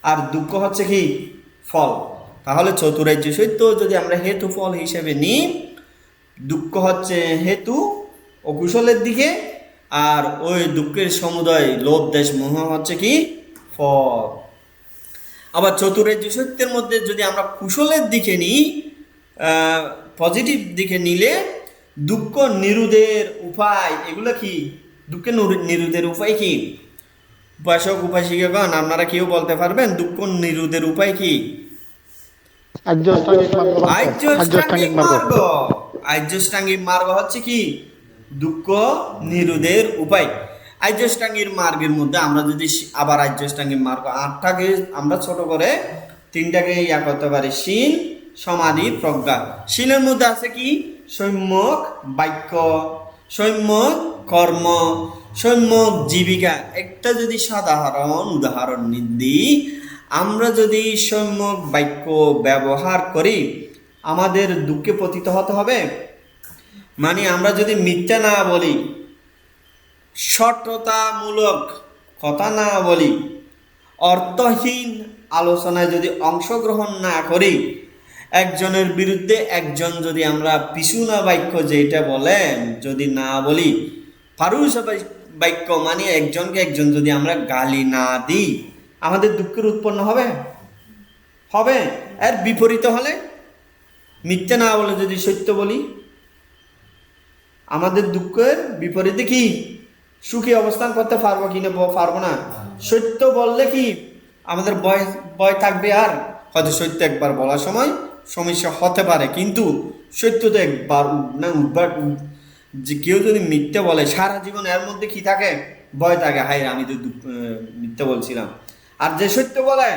আর দুঃখ হচ্ছে কি? ফল। তাহলে চতুরার্য সত্য যদি আমরা হেতু ফল হিসেবে নিই, দুঃখ হচ্ছে হেতু অকুশলের দিকে, আর ওই দুঃখের সমুদয় লোভ দেশ মোহ হচ্ছে কি? ফল। আবার চতুরার্য সত্যের মধ্যে যদি আমরা কুশলের দিকে নিই, পজিটিভ দিকে নিলে দুঃখ নিরোধের উপায়, এগুলো কি? দুঃখ নিরোধের উপায় কি? উপাসক উপাসিকাগণ আপনারা কেউ বলতে পারবেন দুঃখ নিরোধের উপায় কি? আর্যষ্টাঙ্গিক মার্গ। আর্যষ্টাঙ্গিক মার্গ হচ্ছে কি? দুঃখ নিরোধের উপায়। আর্যষ্টাঙ্গিক মার্গের মধ্যে আমরা যদি আবার আর্যষ্টাঙ্গিক মার্গ 8টাকে আমরা ছোট করে 3টাকে ইয়া করতে পারি, শীল, সমাধি, প্রজ্ঞা। শীলের মধ্যে আছে কি? সম্যক বাক্য, সম্যক কর্ম, সম্যক জীবিকা। একটা যদি সাধারণ উদাহরণ দিই, আমরা যদি সম্যক বাক্য ব্যবহার করি, আমাদের দুঃখে পতিত হতে হবে। মানে আমরা যদি মিথ্যা না বলি, সততামূলক কথা না বলি, অর্থহীন আলোচনায় যদি অংশগ্রহণ না করি, একজনের বিরুদ্ধে একজন যদি আমরা পিছুনা বাক্য যেটা বলেন যদি না বলি, ফারুসা বাক্য মানে একজনকে একজন যদি আমরা গালি না দিই, আমাদের দুঃখের উৎপন্ন হবে? হবে। এর বিপরীত হলে, মিথ্যা না বলে যদি সত্য বলি, আমাদের দুঃখের বিপরীতে কি? সুখী অবস্থান করতে পারবো কিনা? পারবো না। সত্য বললে কি আমাদের ভয় থাকবে? আর হয়তো সত্য একবার বলার সময় সমস্যা হতে পারে, কিন্তু সত্য তো একবার না উঠবার। যে কেউ যদি মিথ্যে বলে সারা জীবন, এর মধ্যে কি থাকে? ভয় থাকে, হাই আমি তো মিথ্যে বলছিলাম। আর যে সত্য বলে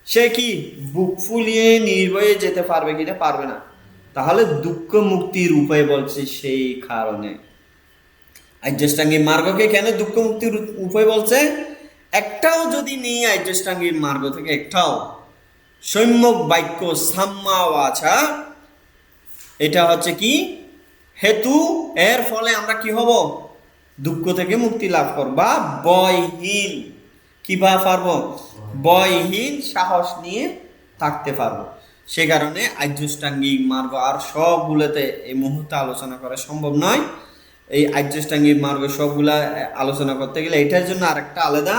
সে কি বুক ফুলিয়ে নির্ভয়ে যেতে পারবে কিনা? পারবে না। তাহলে দুঃখ মুক্তির উপায় বলছে সেই কারণে। আর্যষ্টাঙ্গিক মার্গকে কেন দুঃখ মুক্তির উপায় বলছে? একটাও যদি নিয়ে আর্যষ্টাঙ্গিক মার্গ থেকে একটাও সম্যক বাক্য সাম্মা ওয়াচা, এটা হচ্ছে কি? হেতু। এর ফলে আমরা কি হব? দুঃখ থেকে মুক্তি লাভ করব বা ভয়হীন। কিভাবে পারবো? ভয়হীন সাহস নিয়ে থাকতে পারবো। সে কারণে আর্যষ্টাঙ্গিক মার্গ আর সবগুলোতে এই মুহূর্তে আলোচনা করা সম্ভব নয়। এই আর্যষ্টাঙ্গিক মার্গ সবগুলা আলোচনা করতে গেলে এটার জন্য আরেকটা আলাদা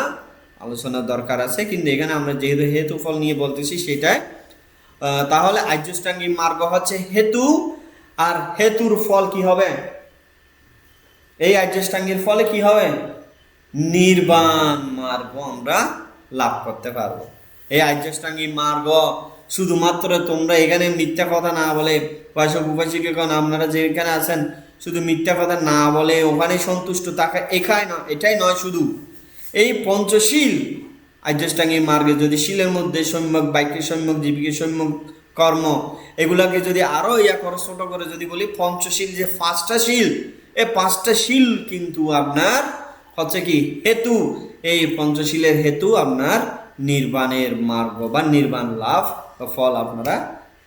আলোচনার দরকার আছে, কিন্তু এখানে আমরা যেহেতু হেতু ফল নিয়ে বলতেছি সেটাই। তাহলে আর্যষ্টাঙ্গিক মার্গ হচ্ছে হেতু, আর হেতুর ফল কি হবে? এই আর্যষ্টাঙ্গের ফলে কি হবে? নির্বাণ মার্গ আমরা লাভ করতে পারবো। এই আর্যষ্টাঙ্গিক মার্গ শুধুমাত্র তোমরা এখানে মিথ্যা কথা না বলে, উপাসক উপাসিকাগণ আপনারা যেখানে আছেন, শুধু মিথ্যা কথা না বলে ওখানে সন্তুষ্ট থাকা এটাই নয়, শুধু এই পঞ্চশীল আর্যষ্টাঙ্গিক মার্গে যদি শীলের মধ্যে সম্যক বাক্য সম্যক জীবিকা সম্যক কর্ম এগুলাকে যদি আরো ছোট করে যদি বলি, পঞ্চশীল যে 5টা শীল, এই 5টা শীল কিন্তু আপনার হচ্ছে কি হেতু, এই পঞ্চশীলের হেতু আপনার নির্বাণের মার্গ বা নির্বাণ লাভ বা ফল আপনারা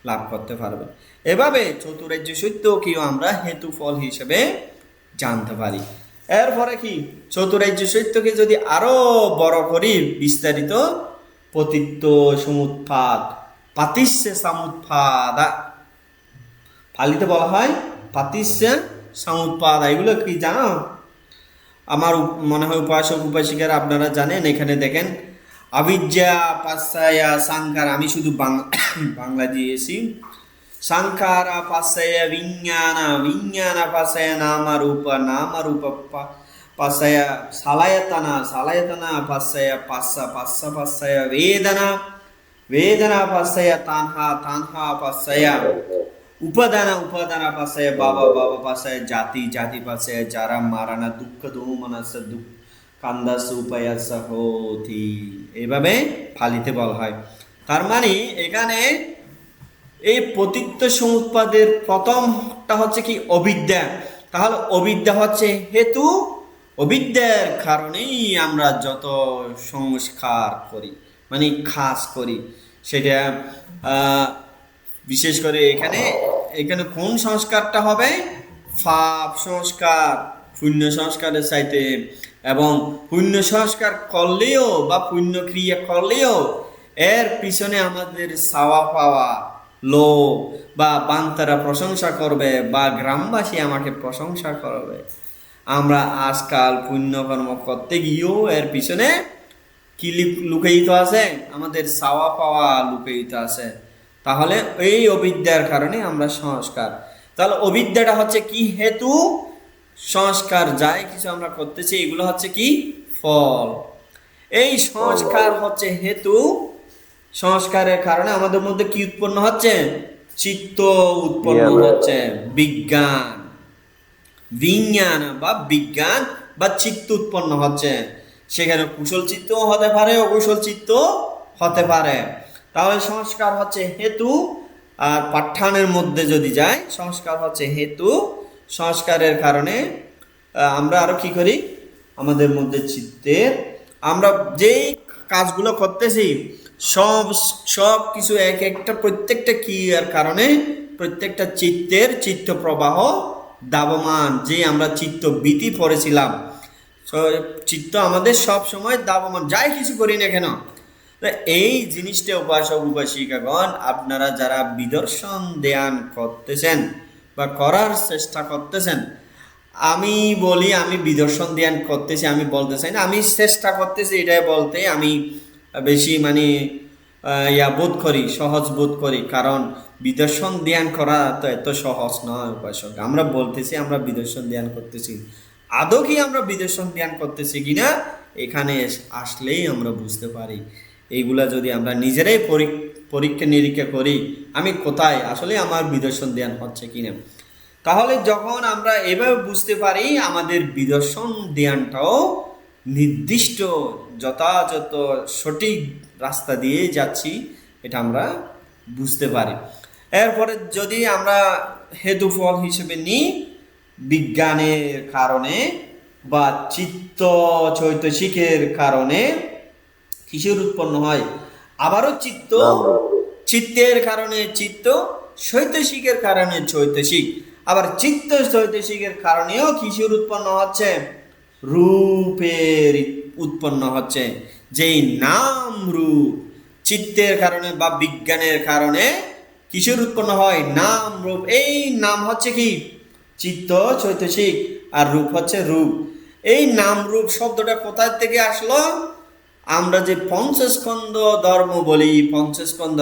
লাভ করতে পারবেন। এভাবে চতুরার্য সত্য কি আমরা হেতু ফল হিসেবে জানতে পারি। এরপরে কি চতুরার্য সত্যকে যদি আরো বড় করি, বিস্তারিত পতিত্ব সমুৎপাদ পাতিস্যে সমুৎপাদা, পালিতে বলা হয় পাতিস্যে সমুৎপাদা। এগুলো কি জানো? আমার মনে হয় উপাসক উপাসিকারা আপনারা জানেন। এখানে দেখেন অবিদ্যা পাশ্চায়া সাংখার, আমি শুধু বাংলা দিয়েছি। সাংখারা পাশ্চায়া বিজ্ঞান, বিজ্ঞান পাশ্চায়া নামারূপ, নামারূপ পাশ্চায়া সালায়তনা, সালায়তনা পাশ্চায়া পাশ্চা, পাশ্চা পাশ্চায়া বেদনা, বেদনা পাশ্চায়া তানহা, তানহা পাশ্চায়া উপাদানা, উপাদানা পাশায় বাবা, বাবা পাশায় জাতি, জাতি পাশায় যারা মারানা দুঃখ দোমনাস দুঃখ কান্দাস উপায়াস হতি, এইভাবে ফালিতে বলা হয়। তার মানে এখানে এই পতিত্ব সমুৎপাদের প্রথমটা হচ্ছে কি অবিদ্যা। তাহলে অবিদ্যা হচ্ছে হেতু, অবিদ্যার কারণেই আমরা যত সংস্কার করি, মানে খাস করি, সেটা বিশেষ করে এখানে কোন সংস্কারটা হবে? পাপ সংস্কার পুণ্য সংস্কারের চাইতে, এবং পুণ্য সংস্কার করলেও বা পুণ্য ক্রিয়া করলেও এর পিছনে আমাদের চাওয়া পাওয়া, লোভ, বা বান্তারা প্রশংসা করবে বা গ্রামবাসী আমাকে প্রশংসা করবে, আমরা আজকাল পুণ্যকর্ম করতে গিয়েও এর পিছনে কি লুকায়িত আছে? আমাদের চাওয়া পাওয়া লুকায়িত আছে। তাহলে এই অবিদ্যার কারণে আমরা সংস্কার, তাহলে অবিদ্যাটা হচ্ছে কি হেতু, সংস্কার যাই কিছু আমরা করতেছি এগুলো হচ্ছে কি ফল। এই সংস্কার হচ্ছে হেতু, সংস্কারের কারণে আমাদের মধ্যে কি উৎপন্ন হচ্ছে? চিত্ত উৎপন্ন হচ্ছে, বিজ্ঞান, বিজ্ঞান বা বিজ্ঞান বা চিত্ত উৎপন্ন হচ্ছে। সেখানে কুশল চিত্ত হতে পারে, অকুশল চিত্ত হতে পারে। তাহলে সংস্কার হচ্ছে হেতু। আর পাঠ্যানের মধ্যে যদি যায়, সংস্কার হচ্ছে হেতু, সংস্কারের কারণে আমরা আরো কি করি? আমাদের মধ্যে চিত্তের, আমরা যেই কাজগুলো করতেছি সব কিছু এক একটা প্রত্যেকটা ক্রিয়ার কারণে প্রত্যেকটা চিত্তের চিত্ত প্রবাহ দাবমান, যে আমরা চিত্ত বৃত্তি পড়েছিলাম, চিত্ত আমাদের সব সময় দাবমান, যাই কিছু করি না কেন। এই জিনিসটা উপাসক উপাসিকাগণ আপনারা যারা বিদর্শন ধ্যান করতেছেন বা করার চেষ্টা করতেছেন, আমি বলি আমি বিদর্শন ধ্যান করতেছি, আমি বলতে চাই না, আমি চেষ্টা করতেছি এটাই বলতে আমি বেশি বোধ করি, সহজ বোধ করি। কারণ বিদর্শন ধ্যান করা তো এত সহজ নয় উপাসক। আমরা বলতেছি আমরা বিদর্শন ধ্যান করতেছি, আদৌ কি আমরা বিদর্শন ধ্যান করতেছি কিনা এখানে আসলেই আমরা বুঝতে পারি। এইগুলা যদি আমরা নিজেরাই পরীক্ষা নিরীক্ষা করি, আমি কোথায় আসলে আমার বিদর্শন ধ্যান হচ্ছে কিনা, তাহলে যখন আমরা এভাবে বুঝতে পারি আমাদের বিদর্শন ধ্যানটাও নির্দিষ্ট যথাযথ সঠিক রাস্তা দিয়ে যাচ্ছি, এটা আমরা বুঝতে পারি। এরপরে যদি আমরা হেতু ফল হিসেবে নিই, বিজ্ঞানের কারণে বা চিত্ত চৈতসিকের কারণে কিসের উৎপন্ন হয়? আবারও চিত্ত, চিত্তের কারণে চিত্ত, চৈতসিকের কারণে চৈতসিক, আবার চিত্ত চৈতসিকের কারণেও কিসের উৎপন্ন হচ্ছে? রূপের উৎপন্ন হচ্ছে। যেই নাম রূপ চিত্তের কারণে বা বিজ্ঞানের কারণে কিসের উৎপন্ন হয়? নাম রূপ। এই নাম হচ্ছে কি চিত্ত চৈতসিক, আর রূপ হচ্ছে রূপ। এই নাম রূপ শব্দটা কোথা থেকে আসলো? আমরা যে পঞ্চস্কন্ধ ধর্ম বলি, পঞ্চস্কন্ধ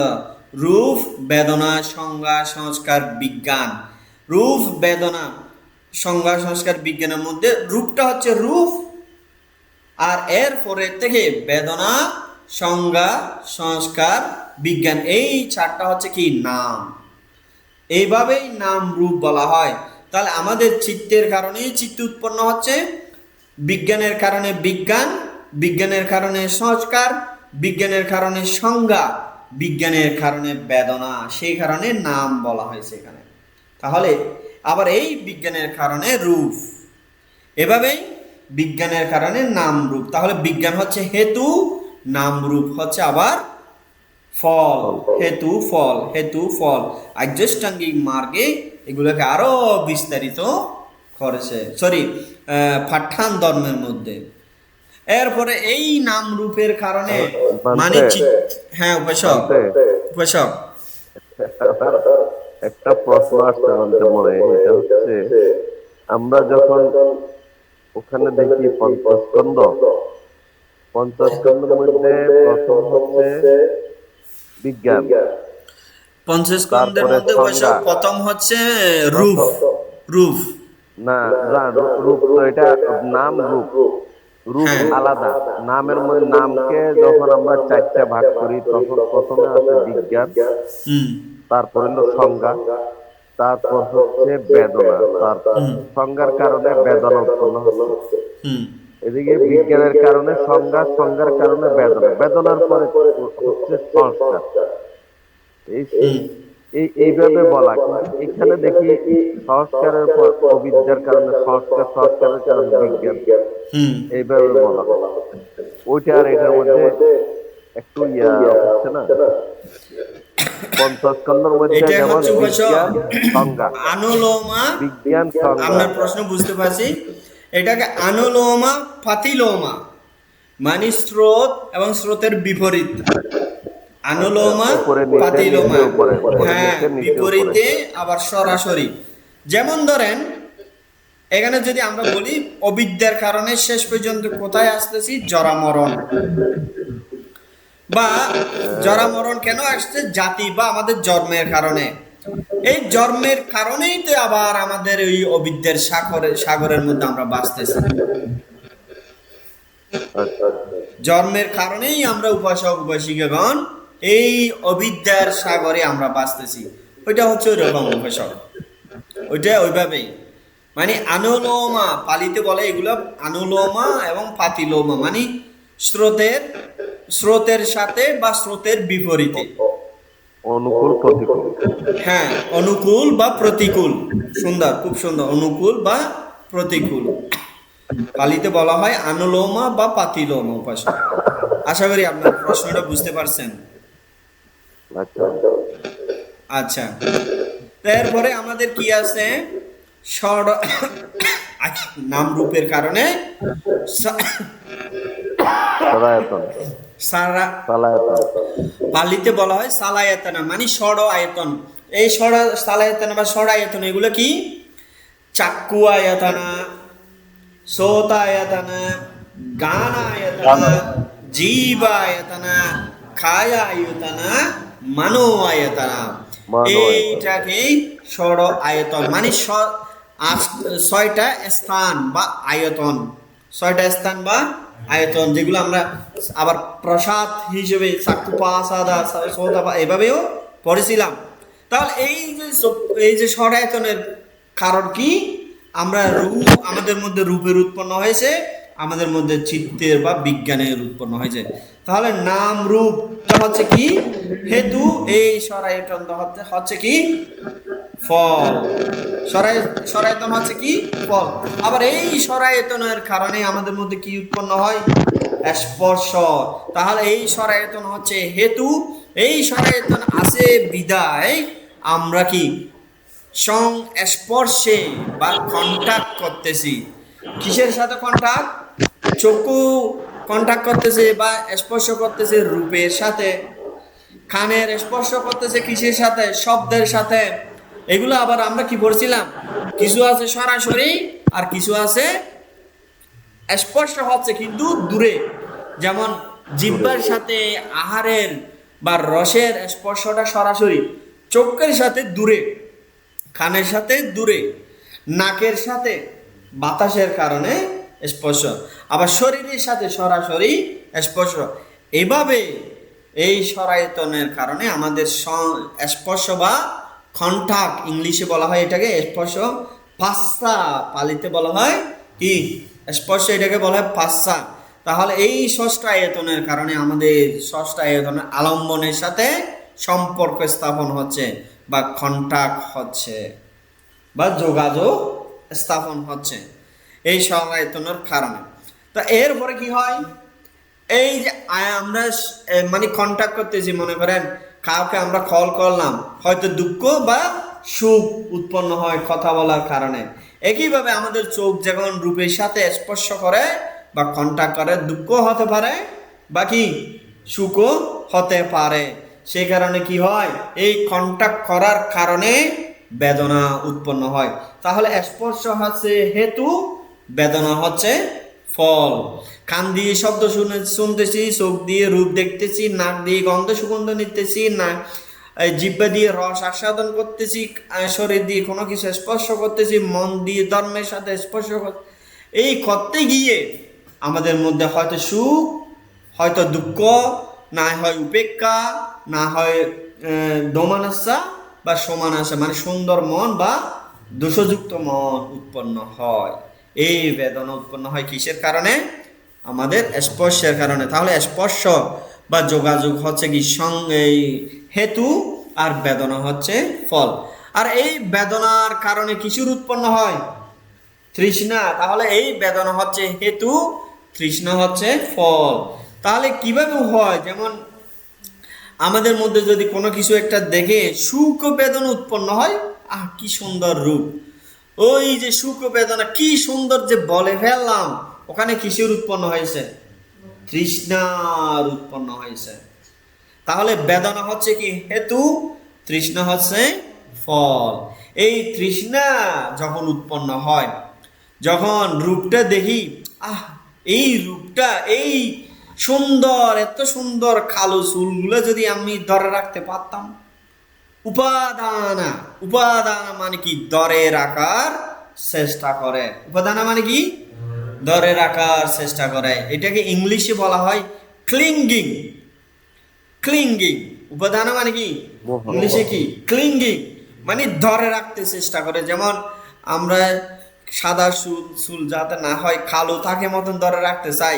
রূপ বেদনা সংজ্ঞা সংস্কার বিজ্ঞান, রূপ বেদনা সংজ্ঞা সংস্কার বিজ্ঞানের মধ্যে রূপটা হচ্ছে রূপ, আর এর পরে থেকে বেদনা, সংজ্ঞা, সংস্কার, বিজ্ঞান, এই চারটা হচ্ছে কি নাম। এইভাবেই নাম রূপ বলা হয়। তাহলে আমাদের চিত্তের কারণেই চিত্ত উৎপন্ন হচ্ছে, বিজ্ঞানের কারণে বিজ্ঞান, বিজ্ঞানের কারণে সংস্কার, বিজ্ঞানের কারণে সংজ্ঞা, বিজ্ঞানের কারণে বেদনা, সেই কারণে নাম বলা হয়েছে এখানে। তাহলে আবার এই বিজ্ঞানের কারণে রূপ, এভাবেই বিজ্ঞানের কারণে নাম রূপ। তাহলে বিজ্ঞান হচ্ছে হেতু, নাম রূপ হচ্ছে আবার ফল। হেতু ফল, হেতু ফল, আর্যষ্টাঙ্গিক মার্গে এগুলোকে আরো বিস্তারিত করেছে, পাঠান ধর্মের মধ্যে। এরপরে এই নাম রূপের কারণে মানে হ্যাঁ উপাসক, উপাসক একটা প্রশ্ন আসছে আমাদের মনে, এটা হচ্ছে আমরা যখন ওখানে দেখি পঞ্চস্কন্ধ, পঞ্চস্কন্ধের মধ্যে প্রথম হচ্ছে বিজ্ঞান, পঞ্চস্কন্ধের তারপরে মধ্যে উপাসক সংজ্ঞা, প্রথম হচ্ছে রূপ। রূপ না রূপ তো এটা নাম রূপ, রূপ হ্যাঁ। আলাদা। নামের মধ্যে নামকে যখন আমরা চারটা ভাগ করি তখন প্রথমে আসে বিজ্ঞান, হুম তারপর হলো সংজ্ঞা, তারপর হচ্ছে বেদনা, তারপর সংজ্ঞার কারণে বেদনা উৎপন্ন হচ্ছে। হুম এদিকে বিজ্ঞানের কারণে সংজ্ঞা, সংজ্ঞার কারণে বেদনা, বেদনার পরে হচ্ছে সংস্কার। এইভাবে বলা, কিন্তু এখানে দেখি সংস্কারের পর অবিদ্যার কারণে সংস্কার, সংস্কারের কারণে বিজ্ঞান, হুম এইভাবে বলা। ওইটা আর এটার মধ্যে একটু হচ্ছে না। পঞ্চস্কন্ধের মধ্যে এটা যেমন হচ্ছে উপাসক বিজ্ঞান সংজ্ঞা, আনুলোমা। বিজ্ঞান সংজ্ঞা, আপনার প্রশ্ন বুঝতে পারছি। এটাকে আনুলোমা পাতিলোমা, মানে স্রোত এবং স্রোতের বিপরীত। আনুলোমা উপরে নিচে, পাতিলোমা, নিচে উপরে, উপরে হ্যাঁ নিচে, নিচে বিপরীতে উপরে। আবার সরাসরি। যেমন ধরেন এখানে যদি আমরা বলি অবিদ্যার কারণে শেষ পর্যন্ত কোথায় আসতেছি, জরামরণ। বা জরামরণ কেন আসছে, জাতি বা আমাদের জন্মের কারণে। এই জন্মের কারণেই তো আবার আমাদের ওই অবিদ্যার সাগরের মধ্যে আমরা বাঁচতেছি। জন্মের কারণেই আমরা উপাসক উপাসিকাগণ এই অবিদ্যার সাগরে আমরা বাঁচতেছি। ওইটা হচ্ছে ওই রকম উপাসক, ওইটা ওইভাবেই। মানে আনুলোমা, পালিতে বলে এগুলো আনুলোমা এবং পাতিলোমা, মানে স্রোতের সাথে বা স্রোতের বিপরীতে। অনুকূল প্রতিকূল। হ্যাঁ, অনুকূল বা প্রতিকূল। সুন্দর, খুব সুন্দর। অনুকূল বা প্রতিকূল, পালিতে বলা হয় আনুলোমা বা পাতিলোমা উপাসক। আশা করি আপনার প্রশ্নটা বুঝতে পারছেন। আচ্ছা, আচ্ছা, এরপরে আমাদের কি আছে, নাম রূপের কারণে সরায়তন, সালায়তন, পালিতে বলা হয় সালায়াতনা, মানে ষড় আয়তন। এই সালায়াতনা বা ষড় আয়তন এগুলো কি, চাক্ষু আয়তনা, শ্রোতায়তনা, গানায়তনা, জীবায়তনা, কায়ায়তনা, মনোআয়তনা। এইটাকে ষড় আয়তন, মানে ছয়টা স্থান বা আয়তন, ছয়টা স্থান বা আয়তন, যেগুলো আমরা আবার প্রসাদ হিসেবে চাক্ষু পাসাদা শ্রোতা এভাবেও পড়েছিলাম। তাহলে এই যে ষড় আয়তনের কারণ কি, আমরা আমাদের মধ্যে রূপের উৎপন্ন হয়েছে, আমাদের মধ্যে চিত্তের বা বিজ্ঞানের উৎপন্ন হয়েছে। তাহলে নাম রূপ হচ্ছে কি হেতু, এই সরায়তন হচ্ছে কি ফল। সরায়তন হচ্ছে কি ফল। আবার এই সরায়তনের কারণে আমাদের মধ্যে কি উৎপন্ন হয়, স্পর্শ। তাহলে এই সরায়তন হচ্ছে হেতু, এই সরায়তন আছে বিদায় আমরা কি সংস্পর্শে বা কন্টাক্ট করতেছি। কিসের সাথে কন্টাক্ট, চক্ষু কন্টাক্ট করতেছে বা স্পর্শ করতেছে রূপের সাথে, কানের স্পর্শ করতেছে কিসের সাথে, শব্দের সাথে। এগুলো আবার আমরা কি পড়ছিলাম, কিছু আছে সরাসরি আর কিছু আছে স্পর্শ হচ্ছে কিন্তু দূরে। যেমন জিহ্বার সাথে আহারের বা রসের স্পর্শটা সরাসরি, চোখের সাথে দূরে, কানের সাথে দূরে, নাকের সাথে বাতাসের কারণে স্পর্শ, আবার শরীরের সাথে সরাসরি স্পর্শ। এভাবে এই সরায়তনের কারণে আমাদের স্পর্শ বা কন্টাক্ট, ইংলিশে বলা হয় এটাকে স্পর্শ, পাস্সা পালিতে বলা হয় কি স্পর্শ, এটাকে বলা হয় পাস্সা। তাহলে এই ষষ্ঠ আয়তনের কারণে আমাদের ষষ্ঠ আয়তনের আলম্বনের সাথে সম্পর্ক স্থাপন হচ্ছে বা কন্টাক্ট হচ্ছে বা যোগাযোগ স্থাপন হচ্ছে এই সরায়তনের কারণে। তা এরপরে কি হয়, এই যে আমরা মানে কন্টাক্ট করতেছি, মনে করেন কাউকে আমরা কল করলাম, হয়তো দুঃখ বা সুখ উৎপন্ন হয় কথা বলার কারণে। একইভাবে আমাদের চোখ যখন রূপের সাথে স্পর্শ করে বা কন্টাক্ট করে, দুঃখ হতে পারে বা কি সুখও হতে পারে। সেই কারণে কি হয়, এই কন্টাক্ট করার কারণে বেদনা উৎপন্ন হয়। তাহলে স্পর্শ হচ্ছে হেতু, বেদনা হচ্ছে ফল। কান দিয়ে শব্দ শুনতেছি, চোখ দিয়ে রূপ দেখতেছি, নাক দিয়ে গন্ধ সুগন্ধ নিতেছি, না জিহ্বা দিয়ে রস আস্বাদন করতেছি, শরীর দিয়ে কোনো কিছু স্পর্শ করতেছি, মন দিয়ে ধর্মের সাথে স্পর্শ এই করতে গিয়ে আমাদের মধ্যে হয়তো সুখ, হয়তো দুঃখ, না হয় উপেক্ষা, না হয় দোমানাসা বা সমানাসা, মানে সুন্দর মন বা দোষযুক্ত মন উৎপন্ন হয়। এই বেদনা উৎপন্ন হয় কিসের কারণে? আমাদের স্পর্শের কারণে। তাহলে স্পর্শ বা যোগাযোগ হচ্ছে কি এই হেতু, আর বেদনা হচ্ছে ফল। আর এই বেদনার কারণে কিসের উৎপন্ন হয়? তৃষ্ণা। তাহলে এই বেদনা হচ্ছে হেতু, তৃষ্ণা হচ্ছে ফল। তাহলে কিভাবে হয়? যেমন আমাদের মধ্যে যদি কোনো কিছু একটা দেখে সুখ বেদনা উৎপন্ন হয়, কি সুন্দর রূপ, ওই যে সুখ বেদনা কি সুন্দর যে বলে ফেললাম, ওখানে কিসের উৎপন্ন হয়েছে? তৃষ্ণার উৎপন্ন হয়েছে। তাহলে বেদনা হচ্ছে কি হেতু, তৃষ্ণা হচ্ছে ফল। এই তৃষ্ণা যখন উৎপন্ন হয়, যখন রূপটা দেখি, এই রূপটা, এই সুন্দর, এত সুন্দর কালো চুলগুলো যদি আমি ধরে রাখতে পারতাম। উপাদানা, উপাদানা মানে কি? ধরে রাখার চেষ্টা করে। উপাদানা মানে কি? ধরে রাখার চেষ্টা করে। এটাকে ইংলিশে বলা হয় ক্লিঙ্গিং। ক্লিঙ্গিং উপাদান মানে কি? ইংলিশে কি? ক্লিঙ্গিং মানে ধরে রাখতে চেষ্টা করে। যেমন আমরা সাদা চুল যাতে না হয় কালো থাকে মতন ধরে রাখতে চাই।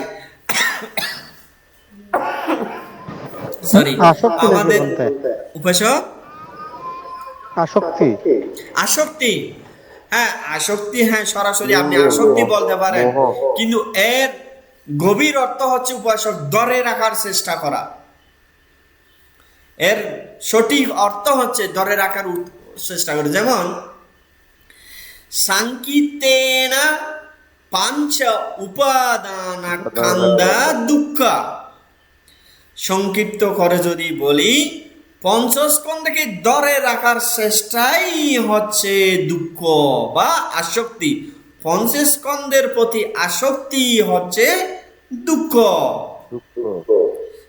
সরি, আমাদের উপাসক আসক্তি, আসক্তি, হ্যাঁ আসক্তি, হ্যাঁ সরাসরি আপনি আসক্তি বলতে পারেন, কিন্তু এর গভীর অর্থ হচ্ছে উপাসক ধরে রাখার চেষ্টা করা। এর সঠিক অর্থ হচ্ছে ধরে রাখার চেষ্টা করে। যেমন সাংকিতেনা পাঞ্চ উপাদানা কান্দা দুঃখ, সংক্ষিপ্ত করে যদি বলি, পঞ্চস্কন্ধকে ধরে রাখার চেষ্টাই হচ্ছে দুঃখ বা আসক্তি। পঞ্চস্কন্ধের প্রতি আসক্তি হচ্ছে দুঃখ।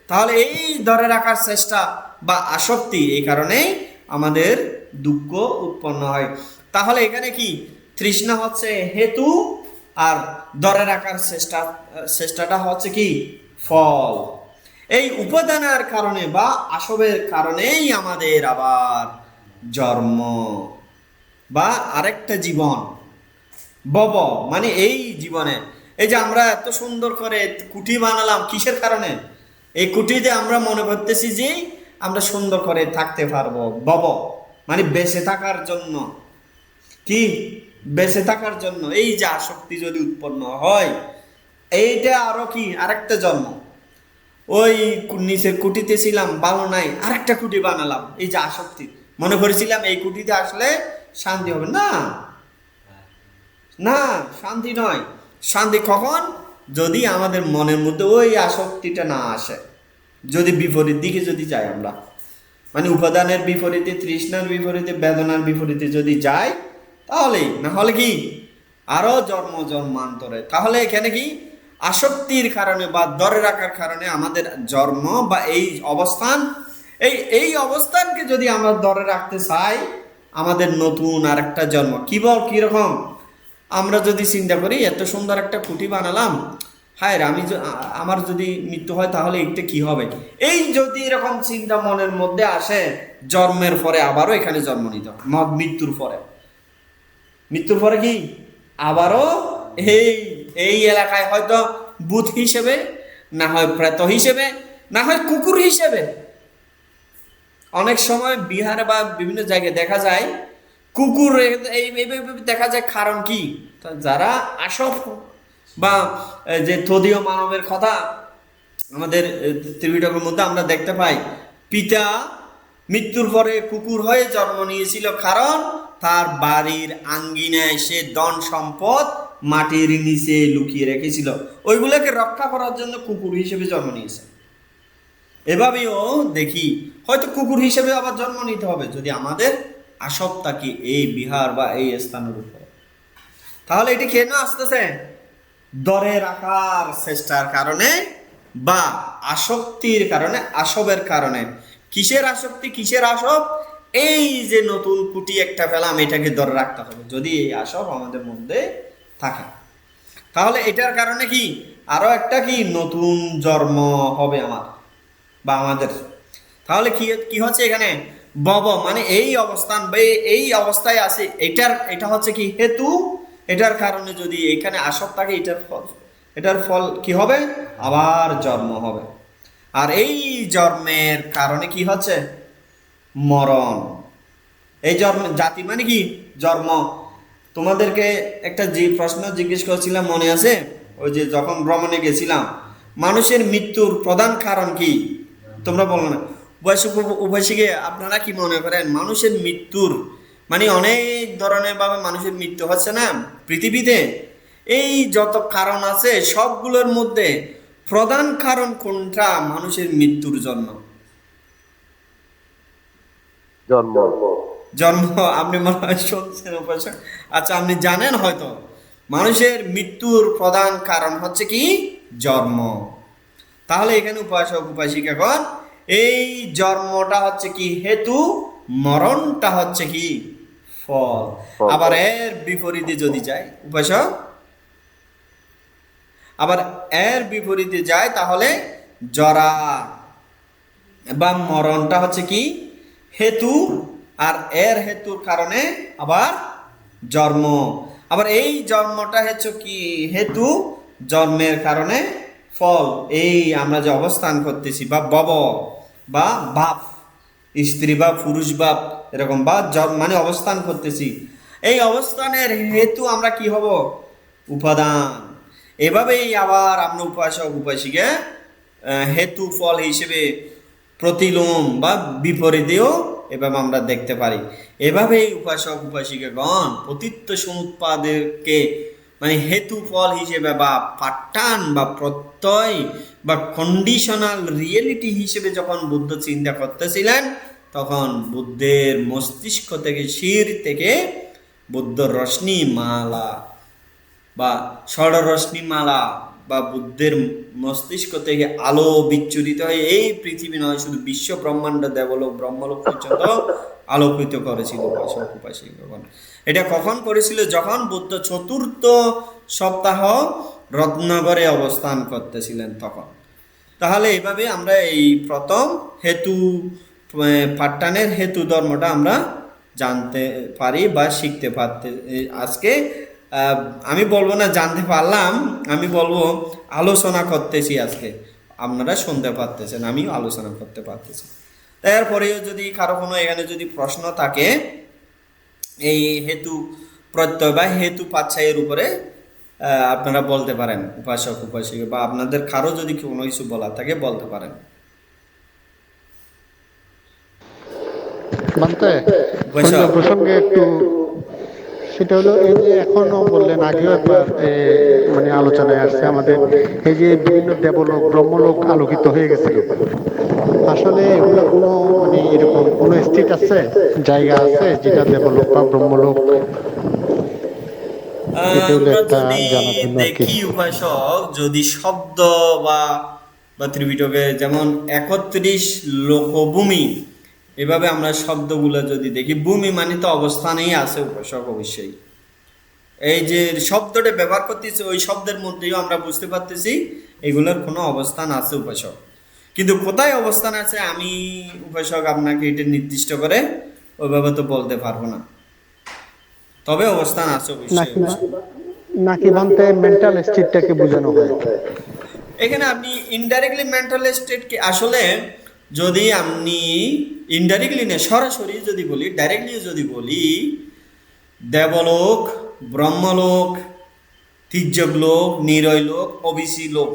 তাহলে এই ধরে রাখার চেষ্টা বা আসক্তি, এই কারণে আমাদের দুঃখ উৎপন্ন হয়। তাহলে এখানে কি? তৃষ্ণা হচ্ছে হেতু, আর ধরে রাখার চেষ্টাটা হচ্ছে কি? ফল। এই উপাদানের কারণে বা আসবের কারণেই আমাদের আবার জন্ম বা আরেকটা জীবন, বব মানে এই জীবনে। এই যে আমরা এত সুন্দর করে কুঠি বানালাম, কিসের কারণে? এই কুঠিতে আমরা মনে করতেছি যে আমরা সুন্দর করে থাকতে পারবো, বব মানে বেঁচে থাকার জন্য। কি? বেঁচে থাকার জন্য। এই যে আসক্তি যদি উৎপন্ন হয়, এইটা আরো কি আরেকটা জন্ম। ওই নিচের কুটিতে ছিলাম, ভালো নাই, আরেকটা কুটি বানালাম। এই যে আসক্তি, মনে করেছিলাম এই কুটিতে আসলে শান্তি হবে। না না, শান্তি নয়। শান্তি কখন? যদি আমাদের মনের মধ্যে ওই আসক্তিটা না আসে, যদি বিপরীত দিকে যদি যাই আমরা, মানে উপাদানের বিপরীতে, তৃষ্ণার বিপরীতে, বেদনার বিপরীতে যদি যাই, তাহলে না হলে কি আরো জন্মান্তরে। তাহলে এখানে কি আসক্তির কারণে বা ধরে রাখার কারণে আমাদের জন্ম বা এই অবস্থান, এই অবস্থানকে যদি আমরা ধরে রাখতে চাই, আমাদের নতুন আরেকটা জন্ম। কিরকম? আমরা যদি চিন্তা করি এত সুন্দর একটা কুটি বানালাম, হায় রে, আমার যদি মৃত্যু হয় তাহলে এইটা কি হবে, এই যদি এরকম চিন্তা মনের মধ্যে আসে, জন্মের পরে আবারও এখানে জন্ম নিতে হবে। মৃত্যুর পরে কি আবারও এই এই এলাকায় হয়তো ভূত হিসেবে, না হয় প্রেত হিসেবে, না হয় কুকুর হিসেবে। অনেক সময় বিহারে বা বিভিন্ন জায়গায় দেখা যায় কুকুর এইভাবে দেখা যায়। কারণ কি, যারা আসব বা যে তদীয় মানবের কথা আমাদের ত্রিপিটকের মধ্যে আমরা দেখতে পাই, পিতা মৃত্যুর পরে কুকুর হয়ে জন্ম নিয়েছিল, কারণ তার বাড়ির আঙ্গিনায় সে ধন সম্পদ মাটির নিচে লুকিয়ে রেখেছিল, ওইগুলোকে রক্ষা করার জন্য কুকুর হিসেবে জন্ম নিয়েছে। এভাবেও দেখি হয়তো কুকুর হিসেবে আবার জন্ম নিতে হবে যদি আমাদের আসক্তি কি এই বিহার বা এই স্থানের উপরে। তাহলে এটি কেন আসতেছে? ধরে রাখার চেষ্টার কারণে বা আসক্তির কারণে, আসবের কারণে। কিসের আসক্তি, কিসের আসব? এই যে নতুন কুটি একটা পেলাম, এটাকে ধরে রাখতে হবে। যদি এই আসব আমাদের মধ্যে থাকে, তাহলে এটার কারণে কি আরো একটা কি নতুন জন্ম হবে আমার বা আমাদের। তাহলে কি হচ্ছে এখানে? মানে এই অবস্থান বা এই অবস্থায় আছে, এটা হচ্ছে কি হেতু। এটার কারণে যদি এখানে আসক্ত থাকে, এটার ফল কি হবে? আবার জন্ম হবে। আর এই জন্মের কারণে কি হচ্ছে? মরণ। এই জন্ম, জাতি মানে কি জন্ম। তোমাদেরকে একটা যে প্রশ্ন জিজ্ঞেস করেছিলাম মনে আছে? ওই যে যখন ভ্রমণে গেছিলাম, মানুষের মৃত্যুর প্রধান কারণ কি? তোমরা বলো না। উভয়সিকে আপনারা কি মনে করেন মানুষের মৃত্যুর মানে অনেক ধরনের ভাবে মানুষের মৃত্যু হচ্ছে না পৃথিবীতে? এই যত কারণ আছে সবগুলোর মধ্যে প্রধান কারণ কোনটা মানুষের মৃত্যুর জন্য? জন্ম। জন্ম। আপনি মনে হয় শুনছেন উপাসক। আচ্ছা, আপনি জানেন হয়তো মানুষের মৃত্যুর প্রধান কারণ হচ্ছে কি? জন্ম। তাহলে এখানে উপাসক উপাসিকাগণ, এই জন্মটা হচ্ছে কি হেতু, মরণটা হচ্ছে কি ফল। আবার এর বিপরীতে যদি যায় উপাসক, আবার এর বিপরীতে যায় তাহলে জরা বা মরণটা হচ্ছে কি হেতু, আর এর হেতুর কারণে আবার জন্ম। আবার এই জন্মটা হচ্ছে কি হেতু, জন্মের কারণে ফল। এই আমরা যে অবস্থান করতেছি বা বা বাপ, স্ত্রী বা পুরুষ বাপ এরকম বা মানে অবস্থান করতেছি, এই অবস্থানের হেতু আমরা কি হব? উপাদান। এভাবেই আবার আমরা উপাসক উপাসিকে হেতু ফল হিসেবে প্রতিলোম বা বিপরীতেও এভাবে আমরা দেখতে পারি। এভাবেই উপাসক উপাসিকাগণ পতিত্ব সমুৎপাদকে মানে হেতু ফল হিসেবে বা পাটান বা প্রত্যয় বা কন্ডিশনাল রিয়েলিটি হিসেবে যখন বুদ্ধ চিন্তা করতেছিলেন, তখন বুদ্ধের মস্তিষ্ক থেকে, শির থেকে বুদ্ধ রশ্মি মালা বা ষড়রশ্মি মালা বা বুদ্ধের মস্তিষ্ক থেকে আলো বিচ্ছুরিত হয়ে এই পৃথিবী নয়, শুধু বিশ্ব ব্রহ্মাণ্ড, দেবলোক ব্রহ্মলোক পর্যন্ত আলোকিত করেছিল উপাসক উপাসিকাগণ। এটা কখন করেছিল? যখন বুদ্ধ চতুর্থ সপ্তাহ রত্নগরে অবস্থান করতেছিলেন তখন। তাহলে এইভাবে আমরা এই প্রথম হেতু পাট্টানের হেতু ধর্মটা আমরা জানতে পারি বা শিখতে পারতে আজকে আমি বলবো না জানতে পারলাম, আমি বলবো আলোচনা করতেছি আজকে। আপনারা শুনতে পারতেছেন, আমিও আলোচনা করতে পারতেছি। তারপরেও যদি কারো কোনো এখানে যদি প্রশ্ন থাকে এই হেতু প্রত্যয় বা হেতু পাচ্ছাইয়ের উপরে, আপনারা বলতে পারেন উপাসক উপাসিকা, বা আপনাদের কারো যদি কোনো কিছু বলার থাকে বলতে পারেন। প্রসঙ্গে একটু, সেটা হলো এই যে এখনো বললেন, আগেও একবার মানে আলোচনায় আসছে আমাদের এই যে বিভিন্ন দেবলোক ব্রহ্মলোক আলোকিত হয়ে গেছিল। আসলে এগুলো কোনো মানে এরকম কোনো স্টেট আছে, জায়গা আছে যেটা দেবলোক বা ব্রহ্মলোক? আমরা যদি দেখি উপাসক, যদি শব্দ বা ত্রিপিটকে যেমন 31 লোকভূমি, এভাবে আমরা শব্দগুলো যদি দেখি, ভূমি মানে তো অবস্থানেই আছে উপাসক অবশ্যই। এই যে শব্দটা ব্যবহার করতেছি ওই শব্দের মধ্যেও আমরা বুঝতে পারতেছি এগুলোর কোনো অবস্থান আছে উপাসক, কিন্তু কোথায় অবস্থান আছে আমি উপাসক আপনাকে এটা নির্দিষ্ট করে ওইভাবে তো বলতে পারবো না, তবে অবস্থান আছে অবশ্যই নাকি অবশ্যই। নাকি ভান্তে মেন্টাল স্টেটটাকে বোঝানো হয়? এখানে আপনি ইনডাইরেক্টলি মেন্টাল স্টেটকে আসলে যদি আপনি ইনডাইরেক্টলি না সরাসরি যদি বলি, ডাইরেক্টলি যদি বলি, দেবলোক, ব্রহ্মলোক, তির্যক লোক, নিরয় লোক, অবিসি লোক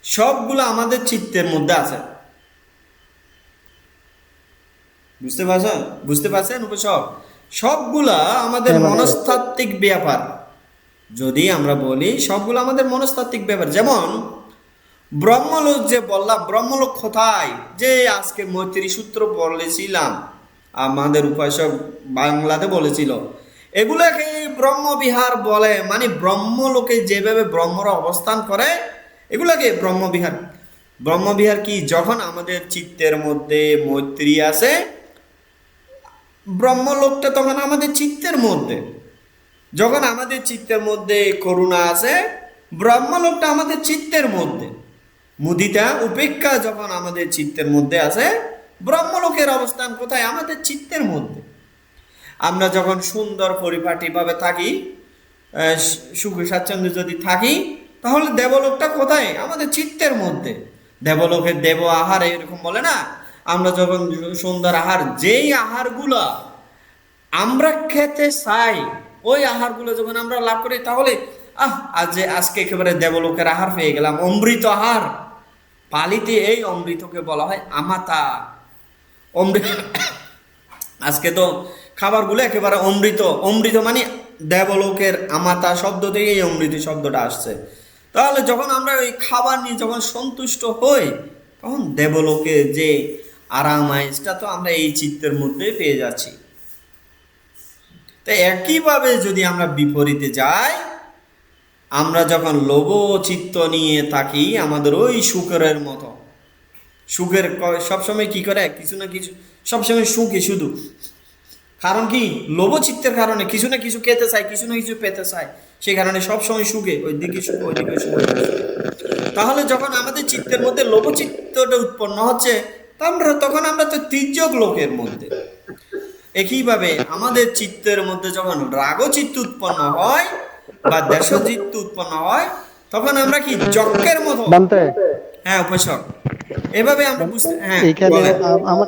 সবগুলো আমাদের চিত্তের মধ্যে আছে। বুঝতে পারছেন উপসব? সবগুলা আমাদের মনস্তাত্ত্বিক ব্যাপার। যদি আমরা বলি সবগুলো আমাদের মনস্তাত্ত্বিক ব্যাপার, যেমন ব্রহ্মলোক যে বললাম, ব্রহ্মলোক কোথায় যে আজকে মৈত্রী সূত্র বলেছিলাম, আমাদের উপাসক বাংলাতে বলেছিল, এগুলাকে ব্রহ্মবিহার বলে, মানে ব্রহ্মলোকে যেভাবে ব্রহ্মরা অবস্থান করে এগুলাকে ব্রহ্মবিহার। ব্রহ্মবিহার কি? যখন আমাদের চিত্তের মধ্যে মৈত্রী আছে, ব্রহ্মলোকটা তখন আমাদের চিত্তের মধ্যে। যখন আমাদের চিত্তের মধ্যে করুণা আছে, ব্রহ্মলোকটা আমাদের চিত্তের মধ্যে। মুদিতা, উপেক্ষা যখন আমাদের চিত্তের মধ্যে আছে, ব্রহ্মলোকের অবস্থান কোথায়? আমাদের চিত্তের মধ্যে। আমরা যখন সুন্দর পরিপাটিভাবে থাকি, সুখী স্বাচ্ছন্দ্যে যদি থাকি, তাহলে দেবলোকটা কোথায়? আমাদের চিত্তের মধ্যে। দেবলোকের দেব আহার এরকম বলে না, আমরা যখন সুন্দর আহার, যেই আহারগুলা আমরা খেতে চাই, ওই আহারগুলো যখন আমরা লাভ করি, তাহলে আজকে একেবারে দেবলোকের আহার পেয়ে গেলাম, অমৃত আহার। পালিতে এই অমৃতকে বলা হয় আমাতা। অমৃত আজকে তো খাবারগুলো একেবারে অমৃত। অমৃত মানে দেবলোকের আমাতা শব্দ থেকে এই অমৃত শব্দটা আসছে। তাহলে যখন আমরা ওই খাবার নিয়ে যখন সন্তুষ্ট হই, তখন দেবলোকে যে আরাম আয়েসটা তো আমরা এই চিত্তের মধ্যে পেয়ে যাচ্ছি। তো একইভাবে যদি আমরা বিপরীতে যাই, আমরা যখন লোভ চিত্ত নিয়ে থাকি, আমাদের ওই শুকরের মতো, সুখের সবসময় কি করে? কিছু না কিছু, সবসময় সুখী শুধু। কারণ কি? লোভচিত্তের কারণে কিছু না কিছু খেতে চায়, কিছু না কিছু পেতে চায়, সেই কারণে সবসময় সুখে, ওইদিকে সুখ, ওইদিকে সুখ। তাহলে যখন আমাদের চিত্তের মধ্যে লোভচিত্তটা উৎপন্ন হচ্ছে, তখন আমরা তো তির্যক লোকের মধ্যে। একইভাবে আমাদের চিত্তের মধ্যে যখন রাগচিত্ত উৎপন্ন হয় বা দেশচিত্ত উৎপন্ন হয়, তখন আমরা কি যজ্ঞের মতো। হ্যাঁ উপসক, এভাবে আমরা বুঝতে। হ্যাঁ, এইখানে আমার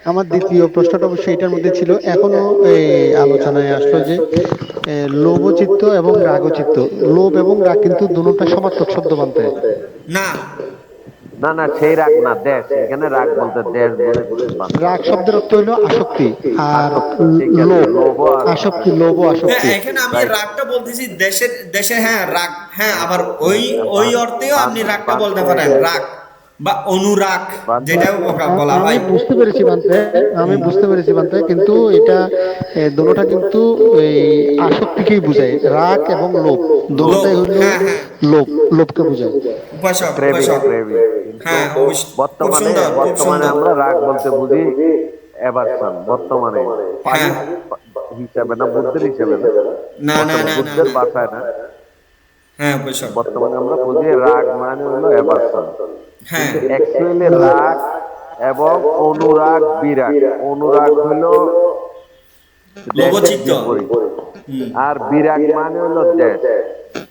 আমার দ্বিতীয় প্রশ্নটা অবশ্যই এটার মধ্যে ছিল। এখনো এই আলোচনায় আসলো যে লোভচিত্ত এবং রাগচিত্ত, লোভ এবং রাগ কিন্তু দুটোটা সমার্থক শব্দ বানতে। না না না, সেই রাগ না, দেশ। এখানে রাগ বলতে দেশ বলে। রাগ শব্দের অর্থ হলো আসক্তি, আর লোভ আসক্তি, লোভ আসক্তি। এখানে আমি রাগটা বলতেছি দেশের দেশে। হ্যাঁ রাগ, হ্যাঁ আবার ওই অর্থেও আপনি রাগটা বলতে পারেন, রাগ বা অনুরাগ যেটাও বলা হয়। আমি বুঝতে পেরেছি বান্তে, কিন্তু এটা দুটোটা কিন্তু এই আসক্তিকেই বোঝায়। রাগ এবং লোভ দুটোটাই হলো লোভকে বোঝায়। উপাসক হ্যাঁ, বর্তমানে আমরা রাগ বলতে বুঝি অ্যাভারশন। বর্তমানে হিসাবে না, বুদ্ধের হিসাবে না, বুদ্ধের ভাষায় না। হ্যাঁ উপসক, বর্তমানে আমরা বুঝি রাগ মানে হলো অ্যাভারশন। হ্যাঁ অ্যাকচুয়ালি রাগ এবং অনুরাগ, বিরাগ। অনুরাগ হলো লোভচিত্ত, আর বিরাগ মানে হলো দেশ।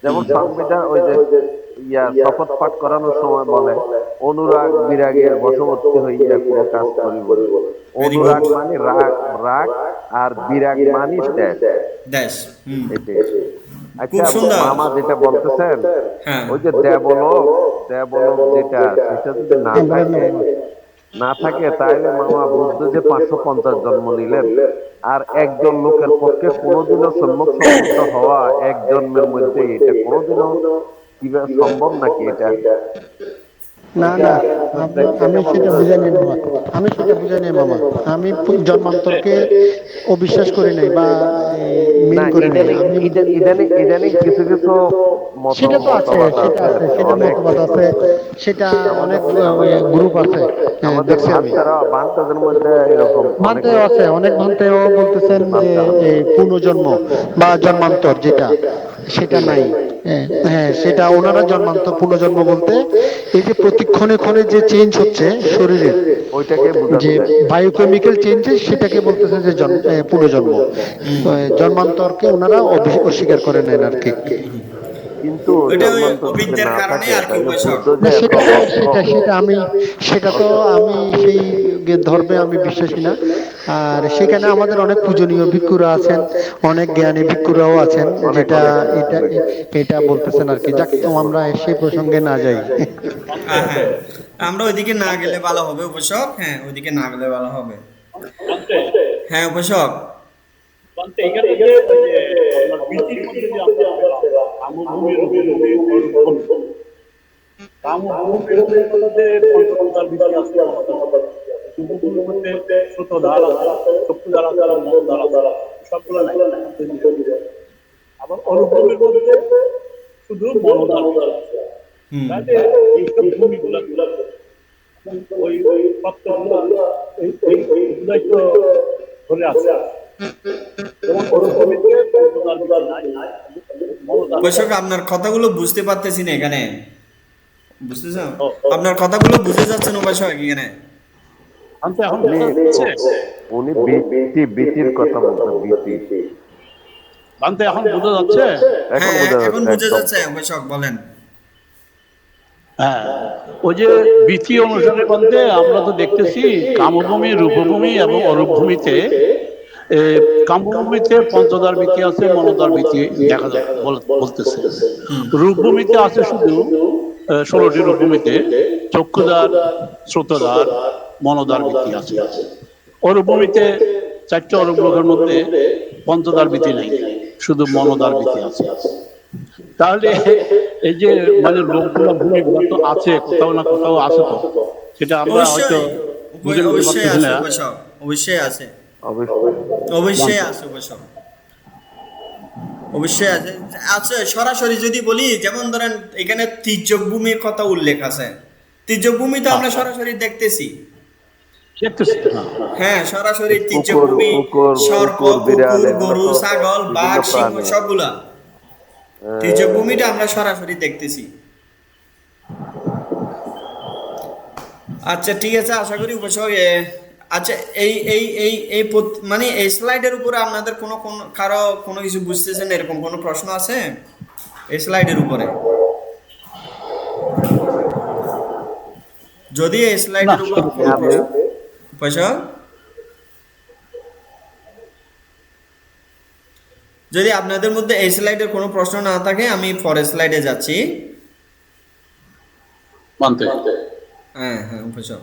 যেমন সংবিধান ওই যে শপথ পাঠ করানোর সময় বলে, অনুরাগ বিরাগের বশবর্তী হইয়া কোনো কাজ করিব। অনুরাগ মানে রাগ, আর বিরাগ মানে দেশ। আচ্ছা মামা যেটা বলতেছেন, ওই যে দেবলোক যেটা, সেটা যদি না থাকে তাহলে মামা বুদ্ধ যে 550 জন্ম নিলেন, আর একজন লোকের পক্ষে কোনোদিনও সম্মুখ সম্পন্ন হওয়া এক জন্মের মধ্যে, এটা কোনোদিনও কিভাবে সম্ভব নাকি? এটা না, আমি সেটা বুঝে নেই মামা। আমি জন্মান্তরকে অবিশ্বাস করি নাই বা মিন করি নাই। ইদানিং কিছু সেটা তো আছে, সেটা মতবাদ আছে, সেটা অনেক গ্রুপ আছে, দেখছি আমি। বান্তদের মধ্যে এরকম ভান্তে আছে, অনেক ভান্তেও বলতেছেন যে পুনর্জন্ম বা জন্মান্তর, যেটা সেটা নাই। হ্যাঁ, হ্যাঁ, সেটা ওনারা জন্মান্তর পুনর্জন্ম বলতে এই যে প্রতিক্ষণে ক্ষণে যে চেঞ্জ হচ্ছে শরীরের, ওইটাকে বোঝাতে যে চাইছে। বায়োকেমিক্যাল চেঞ্জেস, সেটাকে বলতেছে যে পুনর্জন্ম। জন্মান্তরকে ওনারা অস্বীকার করে নেন আর কি। কিন্তু ওইটা ওই জন্মান্তর যদি অভিজ্ঞতার না কারণে থাকে আর কি তাহলে উপাসক। বুদ্ধ না যে এত সেটা তো লক্ষ আমি সেই ধর্মে আমি বিশ্বাসী না। আর সেখানে আমাদের অনেক পূজনীয় ভিক্ষুরা আছেন, অনেক জ্ঞানী ভিক্ষুরাও আছেন, অনেক যেটা অনেক এটা অনেক এটা বলতেছেন আর কি। যাক, তো আমরা সেই প্রসঙ্গে না যাই। হ্যাঁ হ্যাঁ, আমরা ওইদিকে না গেলে ভালো হবে উপাসক, হ্যাঁ ওইদিকে না গেলে ভালো হবে। হ্যাঁ উপাসক। এখানে যে ওই যে আপনার বৃষ্টির মধ্যে যে আমরা পেলাম কামভূমি রূপভূমি অরূপভূমি, কামভূমি রূপভূমির মধ্যে পঞ্চতন্ত্রার বৃষ্টি আছে, রূপভূমির মধ্যে শ্রোতধার আছে, চক্ষুধার আছে, মনধার আছে, সবগুলো নাই। আবার অরূপভূমির মধ্যে শুধু মনধার আছে। হুম। তাহলে এইসব ভূমিগুলা ওই তত্ত্বগুলো এইগুলাই তো ধরে আছে। যেমন অরূপভূমিতে মনধার নাই, মনধার উপাসক আপনার কথাগুলো বুঝতে পারতেছি না এখানে, বুঝতেছেন? আপনার কথাগুলো বুঝে যাচ্ছেন উপাসক এখানে। আমি তো এখন উনি উনি বিতির কথা বলতেন, বিতি। বানতে এখন বোঝা যাচ্ছে। এখন হ্যাঁ বোঝা এখন যাচ্ছে বুঝে একদম। যাচ্ছে উপাসক, বলেন। হ্যাঁ, ওই যে বিধি অনুসারে বলতে আমরা তো দেখতেছি কামভূমি, রূপভূমি এবং অরূপভূমিতে কামভূমিতে পঞ্চদার বৃত্তি আছে, মনোদার বৃত্তি দেখা যায় বলতেছে। রূপভূমিতে আছে শুধু 16টি রূপভূমিতে চক্ষুদার, শ্রোতদার, মনোদার বৃত্তি আছে। অরূপভূমিতে 4টি অরূপলোকের মধ্যে পঞ্চদার বৃত্তি নাই, শুধু মনোদার বৃত্তি আছে। তাহলে এই যে মানে লোকগুলো ভূমিগুলো তো আছে, কোথাও না কোথাও আছে, তো সেটা আমরা হয়তো অবশ্যই বুঝে নিতে অবশ্যই পারতেছি আছে না। উপাসক, অবশ্যই আছে, অবশ্যই অবশ্যই আছে উপাসক, অবশ্যই আছে। আছে সরাসরি যদি বলি, যেমন ধরেন এখানে তির্যক ভূমির কথা উল্লেখ আছে। তির্যক ভূমি তো আমরা সরাসরি দেখতেছি। দেখতেছি, হ্যাঁ। হ্যাঁ সরাসরি তির্যক কুকুর ভূমি, কুকুর সর্প, কুকুর বিড়াল কুকুর, এগুলো গরু, তো ছাগল, বিভিন্ন বাঘ, সিংহ প্রাণী। সবগুলা তির্যক ভূমিটা আমরা সরাসরি দেখতেছি। আচ্ছা ঠিক আছে, আশা করি উপাসক আচ্ছা মানে এই স্লাইডের উপরে আপনাদের কারো কোনো কিছু বুঝতেছেন, এরকম কোনো প্রশ্ন আছে এই স্লাইডের উপরে? যদি এই স্লাইডের উপর কোনো প্রশ্ন, উপাসক যদি আপনাদের মধ্যে এই স্লাইডের কোনো প্রশ্ন না থাকে, আমি পরের স্লাইডে যাচ্ছি। মানতে হ্যাঁ হ্যাঁ উপাসক,